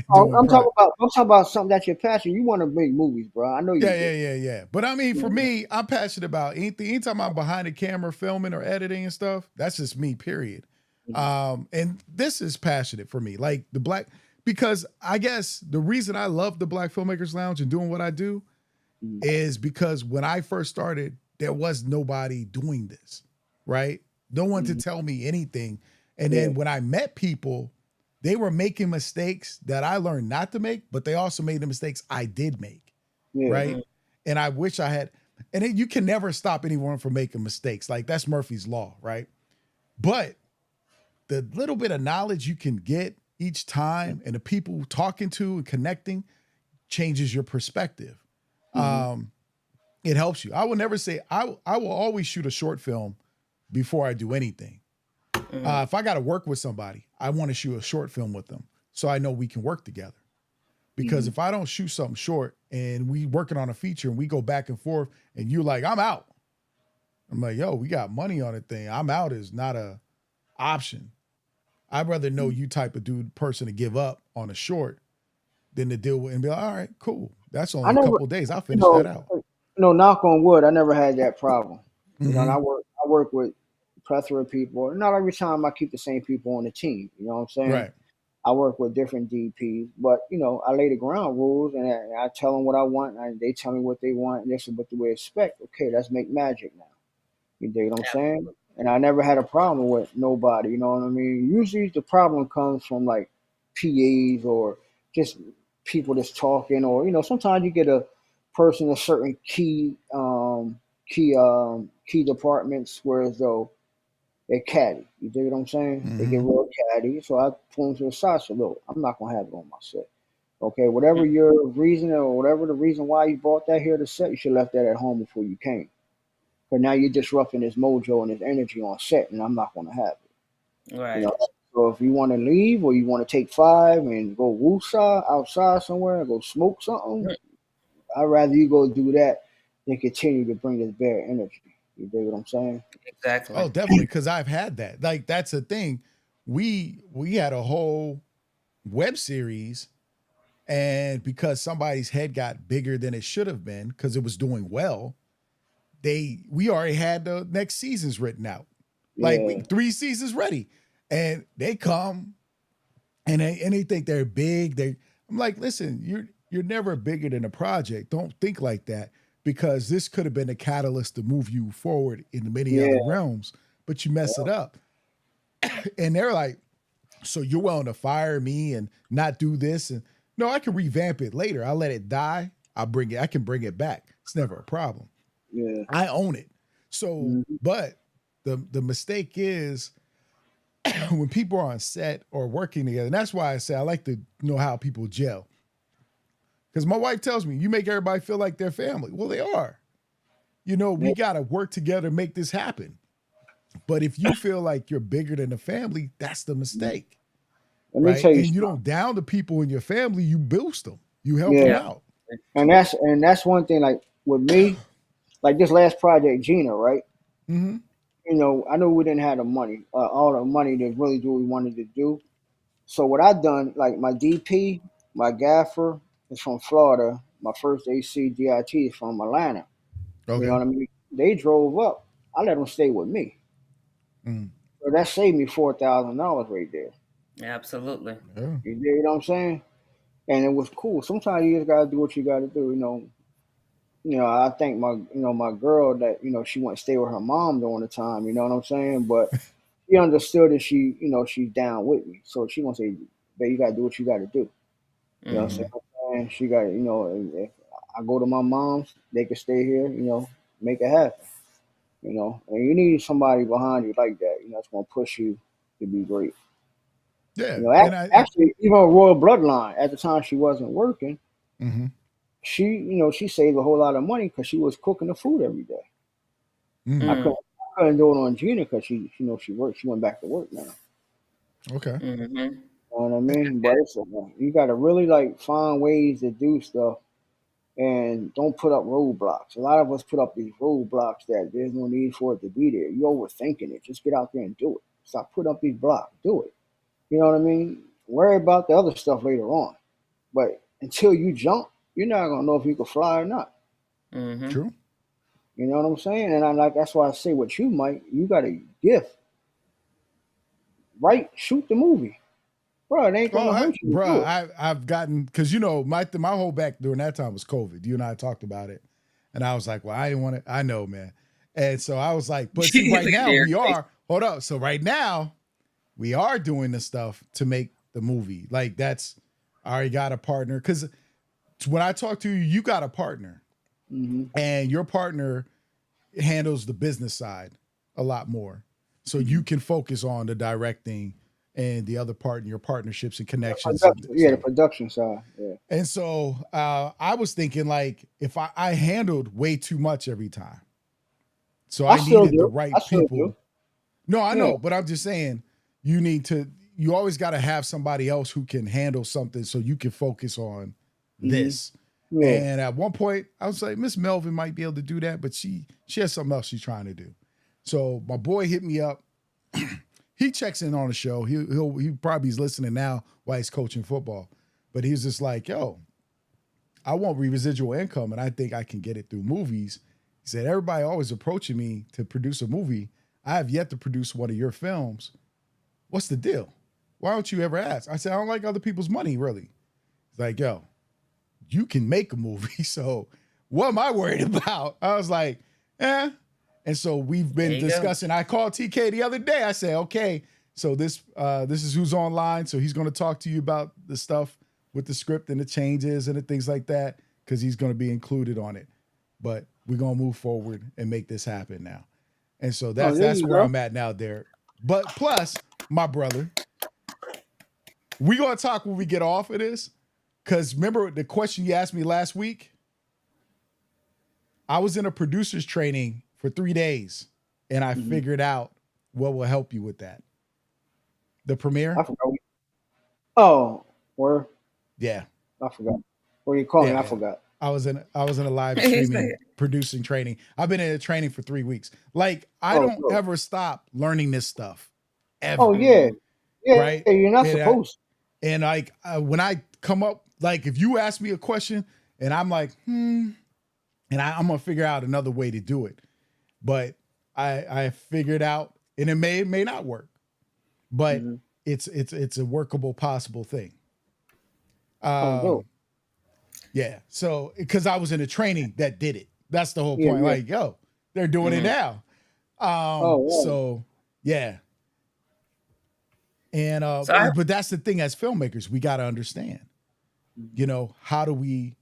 Oh, doing pro I'm talking about something that's your passion. You want to make movies, bro. I know you Yeah, do. yeah, yeah, yeah. But I mean, for Mhm. me, I'm passionate about anything. Anytime I'm behind the camera filming or editing and stuff, that's just me, period. Mhm. And this is passionate for me. Like the black, because I guess the reason I love the Black Filmmakers Lounge and doing what I do Mhm. is because when I first started, there was nobody doing this, right? No one to Mhm. tell me anything. And Yeah, then when I met people, they were making mistakes that I learned not to make, but they also made the mistakes I did make, yeah, right? Mhm. And I wish I had, and you can never stop anyone from making mistakes. Like that's Murphy's Law, right? But the little bit of knowledge you can get each time and the people talking to and connecting changes your perspective. hmm Um, it helps you. I will never say I will always shoot a short film before I do anything. Mhm. If I got to work with somebody, I want to shoot a short film with them so I know we can work together. Because hmm if I don't shoot something short and we working on a feature and we go back and forth and you're like, I'm out. I'm like, yo, we got money on the thing. I'm out is not a option. I'd rather know you type of dude person to give up on a short than to deal with and be like, all right, cool. That's I only a never, couple of days. I'll you finish that know, out. knock on wood, I never had that problem. And Mm-hmm. I work with a plethora of people. Not every time I keep the same people on the team. You know what I'm saying? Right. I work with different DPs, but I lay the ground rules and I tell them what I want, and they tell me what they want, and this is what we expect. Okay, let's make magic now. You dig what I'm saying? And I never had a problem with nobody. You know what I mean? Usually the problem comes from like PAs or just people that's talking, or sometimes you get a person in certain key departments, whereas though they're catty. You dig what I'm saying? They get Mm-hmm. real catty. So I pull them to the side. So look, I'm not gonna have it on my set. Okay, whatever your reason or whatever the reason why you brought that here to set, you should have left that at home before you came. But now you're disrupting his mojo and his energy on set, and I'm not gonna have it. You Right. know. So if you want to leave or you want to take 5 and go woosah outside somewhere and go smoke something, I'd rather you go do that than continue to bring this bad energy. You dig what I'm saying? Exactly. Oh, definitely. Because I've had that. Like that's the thing. We had a whole web series, and because somebody's head got bigger than it should have been, because it was doing well, we already had the next seasons written out. Like Yeah. 3 seasons ready. And they come and they think they're big. I'm like, listen, you're never bigger than a project. Don't think like that because this could have been a catalyst to move you forward in many Yeah. other realms, but you mess it up. And they're like, so you're willing to fire me and not do this? And no, I can revamp it later. I'll let it die. I can bring it back. It's never a problem. Yeah. I own it. So, Mhm. but the mistake is when people are on set or working together, and that's why I say I like to know how people gel. Because my wife tells me, you make everybody feel like they're family. Well, they are. Yeah. We got to work together to make this happen. But if you feel like you're bigger than the family, that's the mistake, Let me right? tell you And you something. don't down the people in your family, you boost them, you help them Yeah. Yeah. out. And that's one thing. Like with me, like this last project, Gina, right? Mm-hmm. I knew we didn't have the money, all the money to really do what we wanted to do. So what I done, like my DP, my gaffer is from Florida. My first AC DIT is from Atlanta. You know Okay. what I mean? They drove up. I let them stay with me. Mm. So that saved me $4,000 right there. Absolutely. Yeah. You dig what I'm saying? And it was cool. Sometimes you just gotta do what you gotta do. I think my girl that she went to stay with her mom during the time. You know what I'm saying? But she understood that she's down with me. So she gonna say, "Babe, you gotta do what you gotta do." You know what Hmm. I'm saying? And she got if I go to my mom's, they can stay here. Make it happen. And you need somebody behind you like that. That's gonna push you to be great. Yeah, You know, and I actually, even Royal Bloodline at the time she wasn't working, mm-hmm, she saved a whole lot of money because she was cooking the food every day. I mm, couldn't, I couldn't do it on Gina because she worked. She went back to work now. okay. Mm-hmm. You know what I mean? But you got to really like find ways to do stuff and don't put up roadblocks. A lot of us put up these roadblocks that there's no need for it to be there. You're overthinking it. Just get out there and do it. Stop putting up these blocks. Do it. You know what I mean? Worry about the other stuff later on. But until you jump, you're not gonna know if you can fly or not. Mm-hmm. True. You know what I'm saying? And I like that's why I say what you might. You got a gift. Right? Shoot the movie, bro. It ain't Oh, gonna hurt you to do bruh, it. I've gotten because my whole back during that time was COVID. You and I talked about it, and I was like, well, I didn't want to. I know, man. And so I was like, but see, right Look at now Derek. we are. Hold up. So right now we are doing the stuff to make the movie. Like that's I already got a partner because when I talk to you, you got a partner, Mm-hmm. and your partner handles the business side a lot more, so you Mm-hmm. can focus on the directing and the other part in your partnerships and connections and Production, yeah, the stuff. production side. Yeah. And so I was thinking like if I handled way too much every time. So I I still needed the do. I right still do. people. No, I Yeah. know, but I'm just saying you always got to have somebody else who can handle something so you can focus on Mm-hmm. this. Yeah. And at one point I was like, Miss Melvin might be able to do that, but she has something else she's trying to do. So my boy hit me up. He checks in on the show. He probably is listening now while he's coaching football. But he's just like, yo, I want residual income and I think I can get it through movies. He said, everybody always approaching me to produce a movie. I have yet to produce one of your films. What's the deal? Why don't you ever ask? I said, I don't like other people's money, really. He's like, yo, you can make a movie. So what am I worried about? I was like, eh. And so we've There been you go. discussing. I called TK the other day. I said, okay, so this is who's online. So he's going to talk to you about the stuff with the script and the changes and the things like that, because he's going to be included on it. But we're going to move forward and make this happen now. And so Oh, there that's you where go. I'm at now, Derek. But plus, my brother, we going to talk when we get off of this. Because remember the question you asked me last week? I was in a producer's training for 3 days, and I Mm-hmm. figured out what will help you with that. The premiere? I forgot. Oh, where? Yeah. I forgot. What do you call me? I Yeah. forgot. I was in a live He streaming said, producing training. I've been in a training for 3 weeks. Like I Oh, don't no. ever stop learning this stuff Oh, ever, yeah. Yeah, right? you're not And supposed. like when I come up, like if you ask me a question and I'm like, and I'm gonna figure out another way to do it. But I figured out, and it may not work, but Mm-hmm. it's a workable possible thing. Oh, no. Yeah. So because I was in a training that did it. That's the whole Yeah, point. yeah. Like, yo, they're doing it Mhm. now. Oh, wow. So yeah. And So I, but that's the thing as filmmakers, we gotta understand, you know, how do we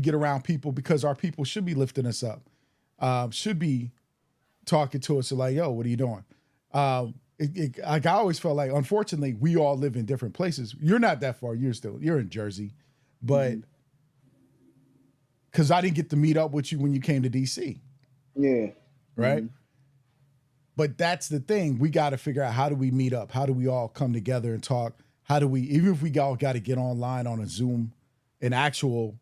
get around people, because our people should be lifting us up, should be talking to us like, yo, what are you doing? Like I always felt like, unfortunately, we all live in different places. You're not that far. You're in Jersey, but because I didn't get to meet up with you when you came to DC, Yeah. right? But that's the thing. We got to figure out, how do we meet up? How do we all come together and talk? How do we, even if we all got to get online on a Zoom, an actual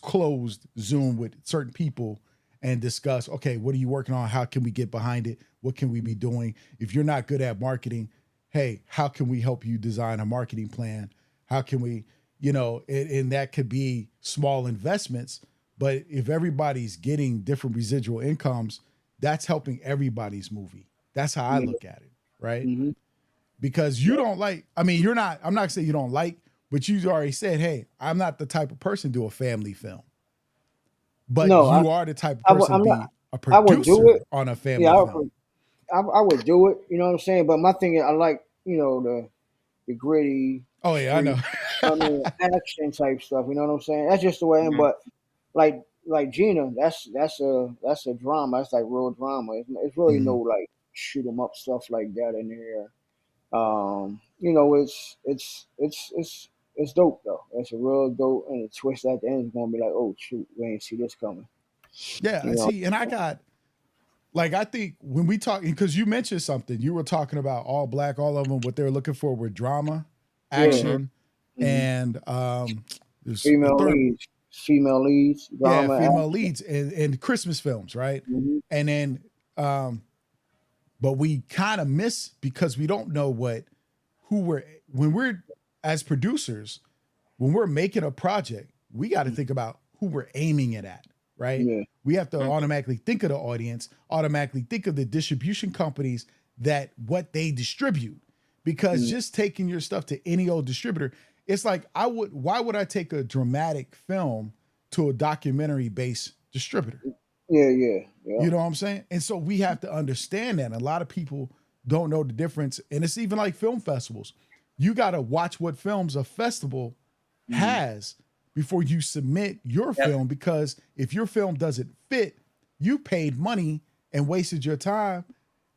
closed Zoom with certain people and discuss, okay, what are you working on? How can we get behind it? What can we be doing? If you're not good at marketing, hey, how can we help you design a marketing plan? How can we, and that could be small investments, but if everybody's getting different residual incomes, that's helping everybody's movie. That's how I Yeah. look at it, right? Mm-hmm. Because you don't like, I'm not saying you don't like, but you already said, hey, I'm not the type of person to do a family film. But No, you are the type of I would, person I'm to not. be a I would do producer it. on a family Yeah, film. I would do it. You know what I'm saying? But my thing is, I like the gritty Oh yeah, I street. know. I mean, action type stuff. You know what I'm saying? That's just the way I am. Mhm. But like Gina, that's a drama. That's like real drama. It's really no like shoot 'em up stuff like that in there. You know, it's dope though. It's a real dope, and the twist at the end is gonna be like, oh shoot, we ain't see this coming. Yeah, You I know, see. And I got like I think when we talk because you mentioned something, you were talking about all black, all of them, what they were looking for were drama, yeah, action, hmm and there's a third one. female leads, Yeah, drama. female leads in Christmas films, right? Mm-hmm. And then but we kind of miss because we don't know what who we're when we're as producers, when we're making a project, we got to think about who we're aiming it at, right? Yeah, We have to automatically think of the audience, automatically think of the distribution companies that what they distribute. Because mm, just taking your stuff to any old distributor, it's like why would I take a dramatic film to a documentary based distributor? yeah. You know what I'm saying? And so we have to understand that. A lot of people don't know the difference. And it's even like film festivals. You got to watch what films a festival Mm-hmm. has before you submit your Yep. film, because if your film doesn't fit, you paid money and wasted your time.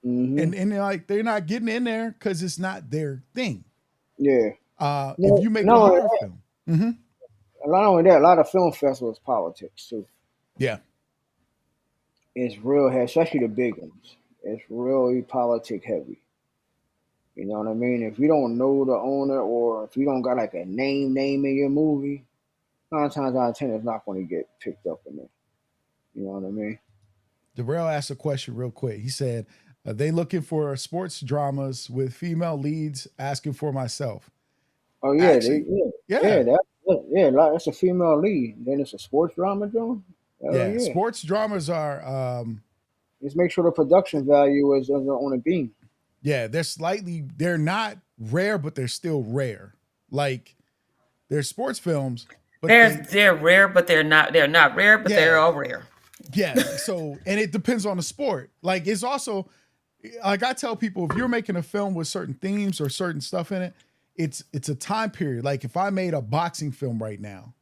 Mm-hmm. And they're like, they're not getting in there because it's not their thing. Yeah. If No, you make a no, horror film, not only that, a lot of film festivals politics too. yeah, It's real heavy, especially the big ones. It's really politic heavy. You know what I mean? If you don't know the owner or if you don't got like a name in your movie, 9 times out of 10 it's not going to get picked up in there. You know what I mean? Darrell asked a question real quick. He said, are they looking for sports dramas with female leads? Asking for myself. Oh yeah, Actually, yeah, yeah. that's a female lead. Then it's a sports drama joint. Oh Yeah. yeah, Sports dramas are just make sure the production value is on a beam. yeah, they're not rare, but they're still rare. Like they're sports films, but They're rare, but they're not rare, but they're yeah, all rare. yeah. So and it depends on the sport. Like it's also like I tell people, if you're making a film with certain themes or certain stuff in it, it's a time period. Like if I made a boxing film right now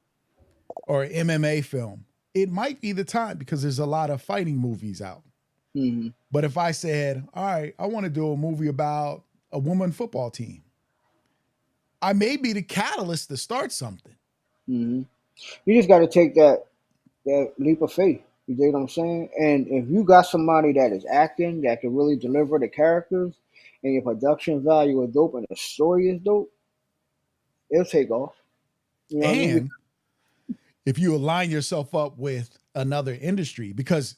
or an MMA film, it might be the time because there's a lot of fighting movies out. Mm-hmm. But if I said, all right, I want to do a movie about a woman football team, I may be the catalyst to start something. Mm-hmm. You just got to take that leap of faith. You dig what I'm saying? And if you got somebody that is acting that can really deliver the characters, and your production value is dope, and the story is dope, it'll take off. You know what I mean? And if you align yourself up with another industry, because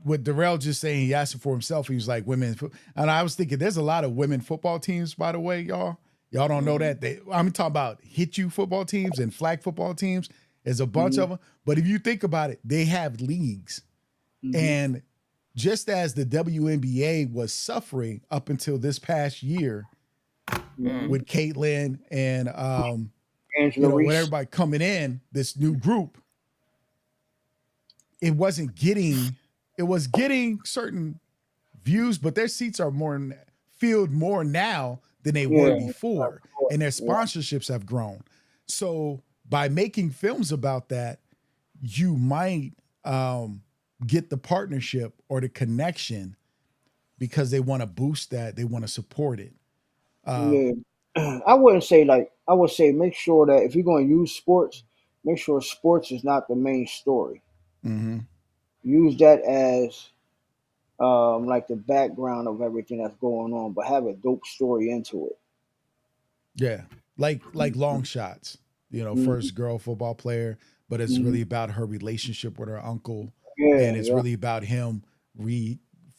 what Darrell just saying, he asked it for himself. He was like, women. And I was thinking, there's a lot of women football teams, by the way, y'all. Y'all don't know that. I'm talking about hit you football teams and flag football teams. There's a bunch Mm-hmm. of them. But if you think about it, they have leagues. Mm-hmm. And just as the WNBA was suffering up until this past year Mm-hmm. with Caitlyn and Angela with Reese. everybody coming in, this new group, it was getting certain views, but their seats are filled more now than they were Yeah. before. And their sponsorships have grown. So by making films about that, you might get the partnership or the connection because they want to boost that, they want to support it. Yeah. I wouldn't say like I would say make sure that if you're going to use sports, make sure sports is not the main story. Mm-hmm. Use that as like the background of everything that's going on, but have a dope story into it. Yeah, like long shots. Mm-hmm. First girl football player, but it's Mm-hmm. really about her relationship with her uncle, Yeah, and it's yeah, really about him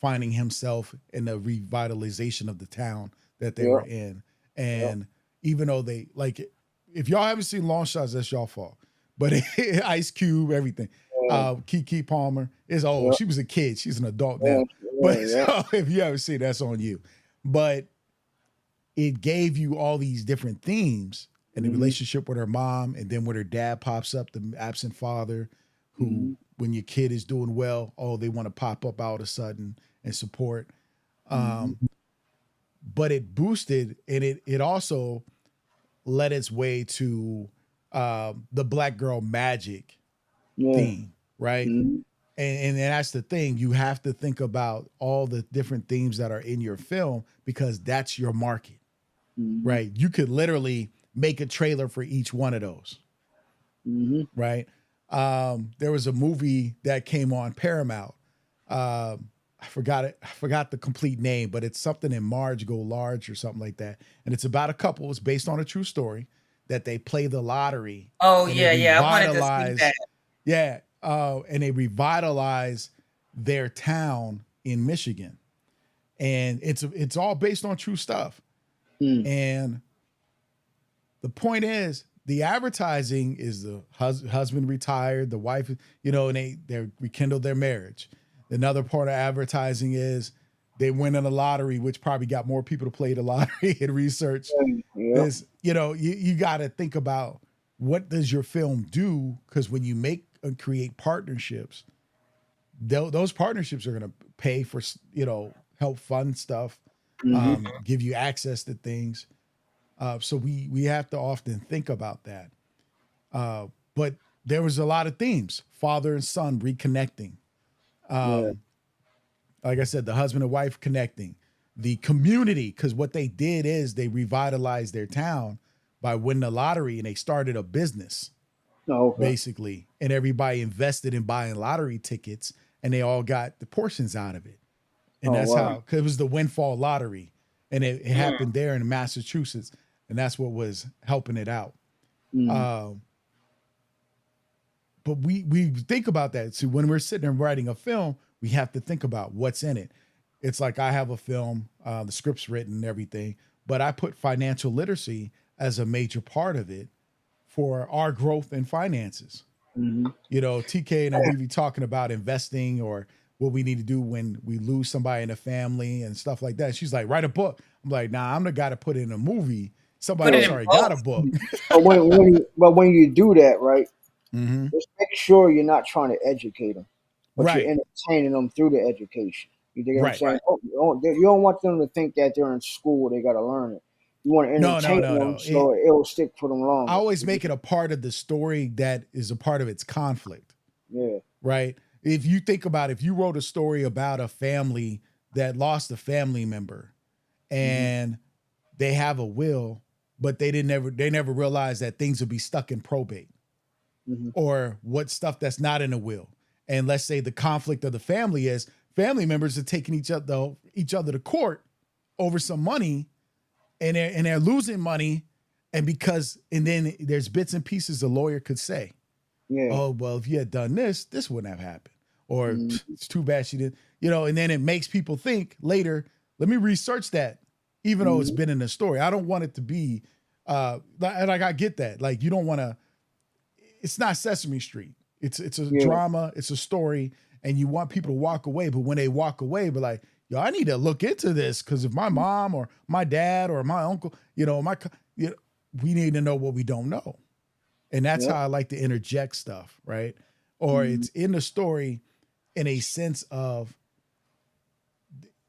finding himself in the revitalization of the town that they yeah, were in. yeah, And even though they like, if y'all haven't seen Long Shots, that's y'all fault. But Ice Cube, everything. yeah, Kiki Palmer is old. yeah, She was a kid. She's an adult yeah, now. But yeah, yeah. so if you haven't seen, that's on you. But it gave you all these different themes and the Mm-hmm. relationship with her mom, and then when her dad pops up, the absent father, who Mm-hmm. when your kid is doing well, they want to pop up all of a sudden and support. Mm-hmm. But it boosted, and it also led its way to the Black Girl Magic Yeah. theme, right? Mm-hmm. And that's the thing. You have to think about all the different themes that are in your film because that's your market. right? You could literally make a trailer for each one of those, right? There was a movie that came on Paramount. I forgot it. I forgot the complete name, but it's something in Marge Go Large or something like that. And it's about a couple. It's based on a true story that they play the lottery. Oh and yeah, I wanted to see that. Yeah, and they revitalize their town in Michigan, and it's all based on true stuff. And the point is, the advertising is the husband retired, the wife, and they rekindled their marriage. Another part of advertising is they win in a lottery, which probably got more people to play the lottery and research. Is you got to think about what does your film do, because when you make and create partnerships, those partnerships are going to pay for help fund stuff, give you access to things. So we have to often think about that. But there was a lot of themes: father and son reconnecting. Like I said, the husband and wife connecting, the community, because what they did is they revitalized their town by winning the lottery, and they started a business, basically, and everybody invested in buying lottery tickets, and they all got the portions out of it. And that's how, because it was the windfall lottery, and it happened there in Massachusetts, and that's what was helping it out. But we think about that. So when we're sitting and writing a film, we have to think about what's in it. It's like I have a film, the script's written and everything, but I put financial literacy as a major part of it for our growth and finances. TK and I, we be talking about investing or what we need to do when we lose somebody in a family and stuff like that. She's like, write a book. I'm like, nah, I'm the guy to put it in a movie. Somebody else already got a book. But when you do that, right, just make sure you're not trying to educate them, but you're entertaining them through the education. You dig what I'm saying? You don't want them to think that they're in school, they got to learn it. You want to entertain them so it'll stick for them longer. I always make it a part of the story that is a part of its conflict. Yeah. Right? If you think about, if you wrote a story about a family that lost a family member and they have a will, but they never realized that things would be stuck in probate or what stuff that's not in a will. And let's say the conflict of the family is family members are taking each other to court over some money, and they're losing money, and then there's bits and pieces the lawyer could say, oh, well, if you had done this wouldn't have happened, or it's too bad she did, and then it makes people think later, let me research that, even though it's been in the story. I don't want it to be like, I get that, like, you don't want to, it's not Sesame Street. It's a drama, it's a story, and you want people to walk away, but when they walk away, but like, yo, I need to look into this, because if my mom or my dad or my uncle, we need to know what we don't know. And that's how I like to interject stuff, right? Or it's in the story in a sense of,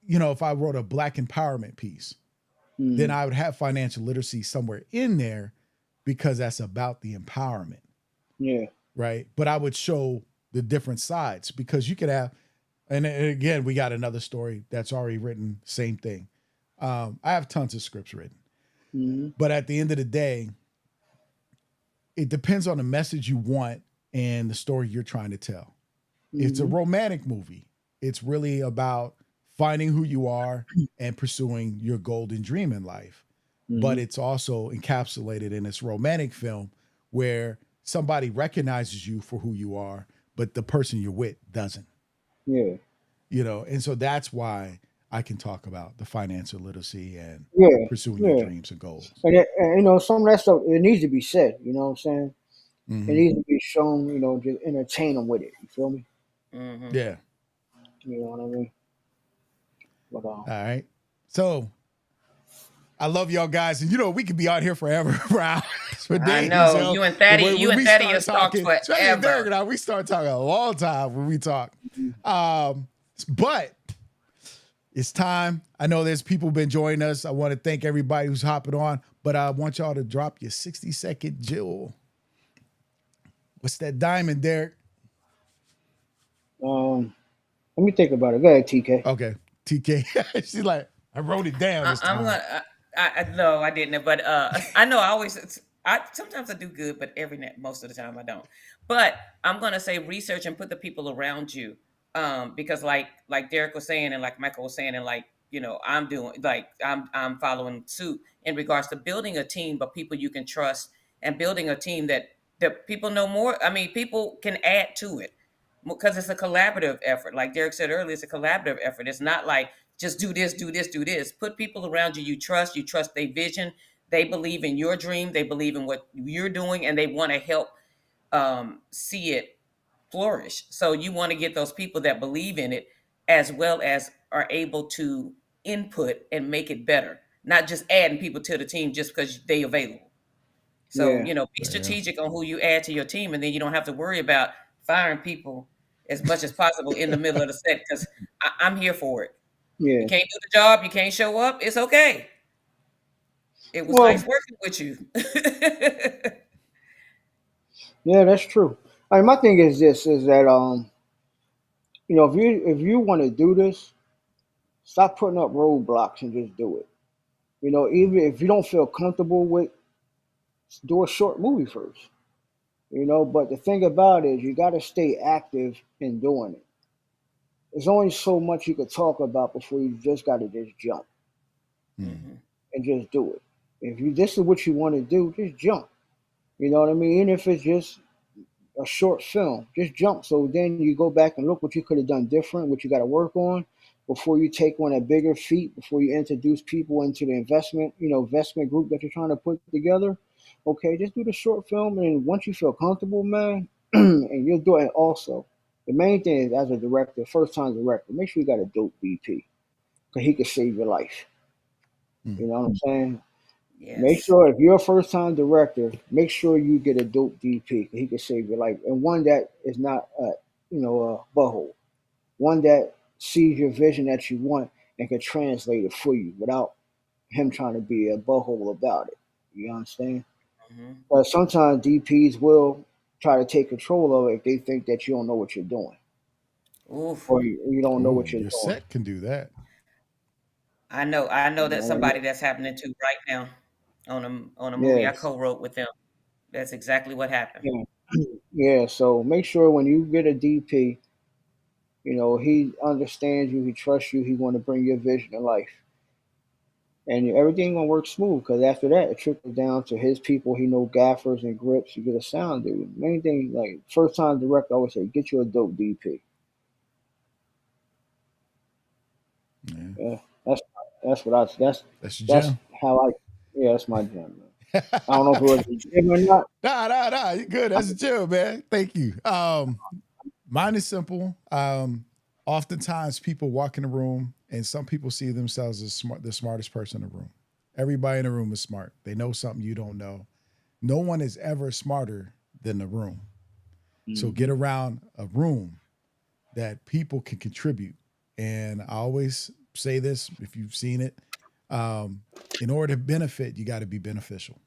if I wrote a Black empowerment piece, then I would have financial literacy somewhere in there, because that's about the empowerment. Yeah. Right. But I would show the different sides, because you could have, and again, we got another story that's already written, same thing. I have tons of scripts written, but at the end of the day, it depends on the message you want and the story you're trying to tell. It's a romantic movie. It's really about finding who you are and pursuing your golden dream in life. But it's also encapsulated in this romantic film where somebody recognizes you for who you are, but the person you're with doesn't. Yeah. And so that's why I can talk about the financial literacy and pursuing your dreams and goals. And some of that stuff, it needs to be said, you know what I'm saying? It needs to be shown, just entertain them with it. You feel me? Yeah. You know what I mean? But, all right. So I love y'all guys. And we could be out here forever, for hours, for days. I know. You and Thaddeus talk forever. Derrick and I, we start talking a long time when we talk. But it's time. I know there's people been joining us. I want to thank everybody who's hopping on, but I want y'all to drop your 60-second jewel. What's that diamond, Derrick? Let me think about it. Go ahead, TK. Okay, TK. She's like, I wrote it down. I No, I didn't. But I know sometimes I do good, but most of the time I don't. But I'm gonna say research and put the people around you, because like Derek was saying, and like Michael was saying, and like I'm doing, like I'm following suit in regards to building a team of people you can trust, and building a team that people know more. I mean, people can add to it because it's a collaborative effort. Like Derek said earlier, it's a collaborative effort. It's not like just do this, do this, do this. Put people around you you trust their vision. They believe in your dream. They believe in what you're doing, and they want to help see it flourish. So you want to get those people that believe in it, as well as are able to input and make it better, not just adding people to the team just because they available. So, Yeah, be strategic on who you add to your team, and then you don't have to worry about firing people as much as possible in the middle of the set, because I'm here for it. You yeah. can't do the job, you can't show up, it's okay. It was nice Well, working with you. yeah, that's true. I mean, my thing is this: is that if you want to do this, stop putting up roadblocks and just do it. Even if you don't feel comfortable with, do a short movie first. But the thing about it is, you got to stay active in doing it. There's only so much you could talk about before you just got to just jump Mhm. and just do it. If you this is what you want to do, just jump. You know what I mean? Even if it's just a short film, just jump. So then you go back and look what you could have done different, what you got to work on before you take on a bigger feat, before you introduce people into the investment group that you're trying to put together. Okay, just do the short film, and once you feel comfortable, man, and you'll do it. Also, the main thing is, as a director, first time director, make sure you got a dope DP because he can save your life. You know what I'm saying? Make Yes. sure if you're a first time director, make sure you get a dope DP. He can save your life, and one that is not a butthole, one that sees your vision that you want and can translate it for you without him trying to be a butthole about it. You understand? Mhm. But sometimes DPs will try to take control of it if they think that you don't know what you're doing Oof. or you don't know Ooh, what you're your doing. set can do that. I know You that know what I mean? somebody that's happening to right now on a movie I Yes. co-wrote with them. That's exactly what happened. Yeah. Yeah. So make sure when you get a DP, he understands you, he trusts you, he want to bring your vision to life. And everything gonna work smooth because after that it trickles down to his people. He know gaffers and grips. You get a sound dude. Main thing, like first time director, I always say, get you a dope DP. Yeah, Yeah, that's what I that's your that's gem. how I yeah, that's my gem, man. I don't know if it was a gym or not. Nah. You good. That's a gem, man. Thank you. Mine is simple. Oftentimes people walk in the room and some people see themselves as the smartest person in the room. Everybody in the room is smart. They know something you don't know. No one is ever smarter than the room. So Mm-hmm. get around a room that people can contribute. And I always say this, if you've seen it, in order to benefit, you got to be beneficial.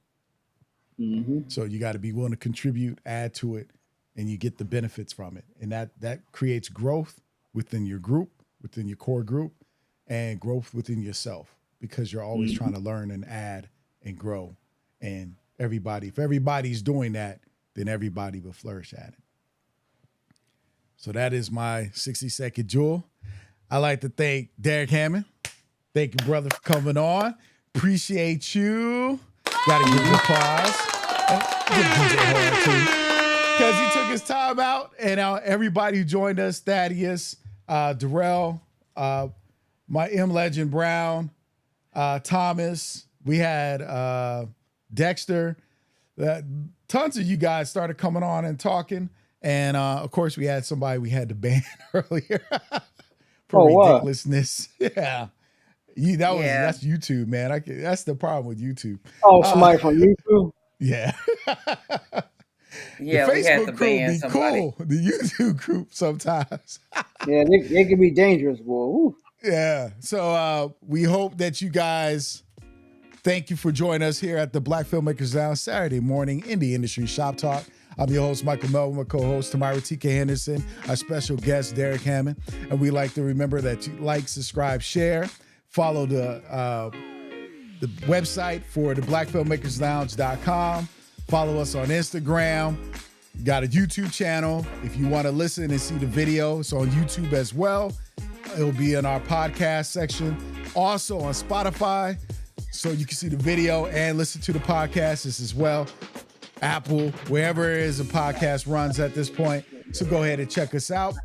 Mm-hmm. So you got to be willing to contribute, add to it, and you get the benefits from it. And that creates growth within your group, within your core group, and growth within yourself because you're always Mm-hmm. trying to learn and add and grow. And if everybody's doing that, then everybody will flourish at it. So that is my 60-second jewel. I like to thank Derrick Hammond. Thank you, brother, for coming on. Appreciate you. Gotta give you applause. Give DJ Horn too. Because he took his time out. And everybody who joined us, Thaddeus, Darrell, my M Legend Brown, Thomas. We had Dexter. Tons of you guys started coming on and talking. And of course, we had somebody we had to ban earlier for Oh wow. ridiculousness. Yeah. Yeah. That's YouTube, man. That's the problem with YouTube. Oh, Uh, somebody from YouTube. yeah. The Yeah, we had to Facebook group ban be somebody. cool. The YouTube group sometimes. Yeah, they can be dangerous, boy. Woo. Yeah. So we hope that you guys thank you for joining us here at the Black Filmmakers Lounge Saturday morning indie industry shop talk. I'm your host, Michael Melvin, my co-host, Tamara T.K. Henderson, our special guest, Derrick Hammond. And we like to remember that you like, subscribe, share, follow the the website for the blackfilmmakerslounge.com. Follow us on Instagram. Got a YouTube channel. If you want to listen and see the video, it's on YouTube as well. It'll be in our podcast section. Also on Spotify, so you can see the video and listen to the podcast as well. Apple, wherever it is a podcast runs at this point. So go ahead and check us out.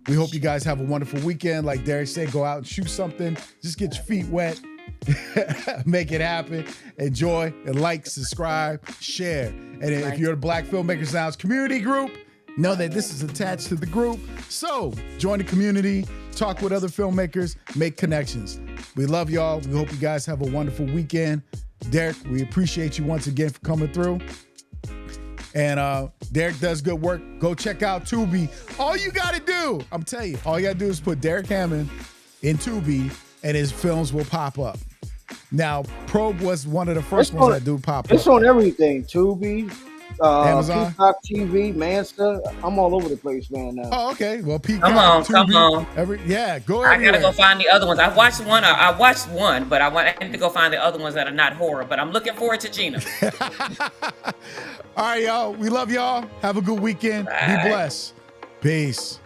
We hope you guys have a wonderful weekend. Like Derrick said, go out and shoot something. Just get your feet wet. Make it happen. Enjoy and like, subscribe, share. And if you're the Black Filmmakers Lounge community group, know that this is attached to the group. So join the community, talk with other filmmakers, make connections. We love y'all. We hope you guys have a wonderful weekend. Derrick, we appreciate you once again for coming through. And Derrick does good work. Go check out Tubi. All you got to do, I'm telling you, all you got to do is put Derrick Hammond in Tubi and his films will pop up. Now, Probe was one of the first ones that do pop up. It's on everything. Tubi, Amazon, Peacock TV, Mansta. I'm all over the place, man. Now. Oh, okay. Well, Peacock, come on. Go everywhere. I gotta go find the other ones. I watched one, but I need to go find the other ones that are not horror. But I'm looking forward to Gina. All right, y'all. We love y'all. Have a good weekend. Bye. Be blessed. Peace.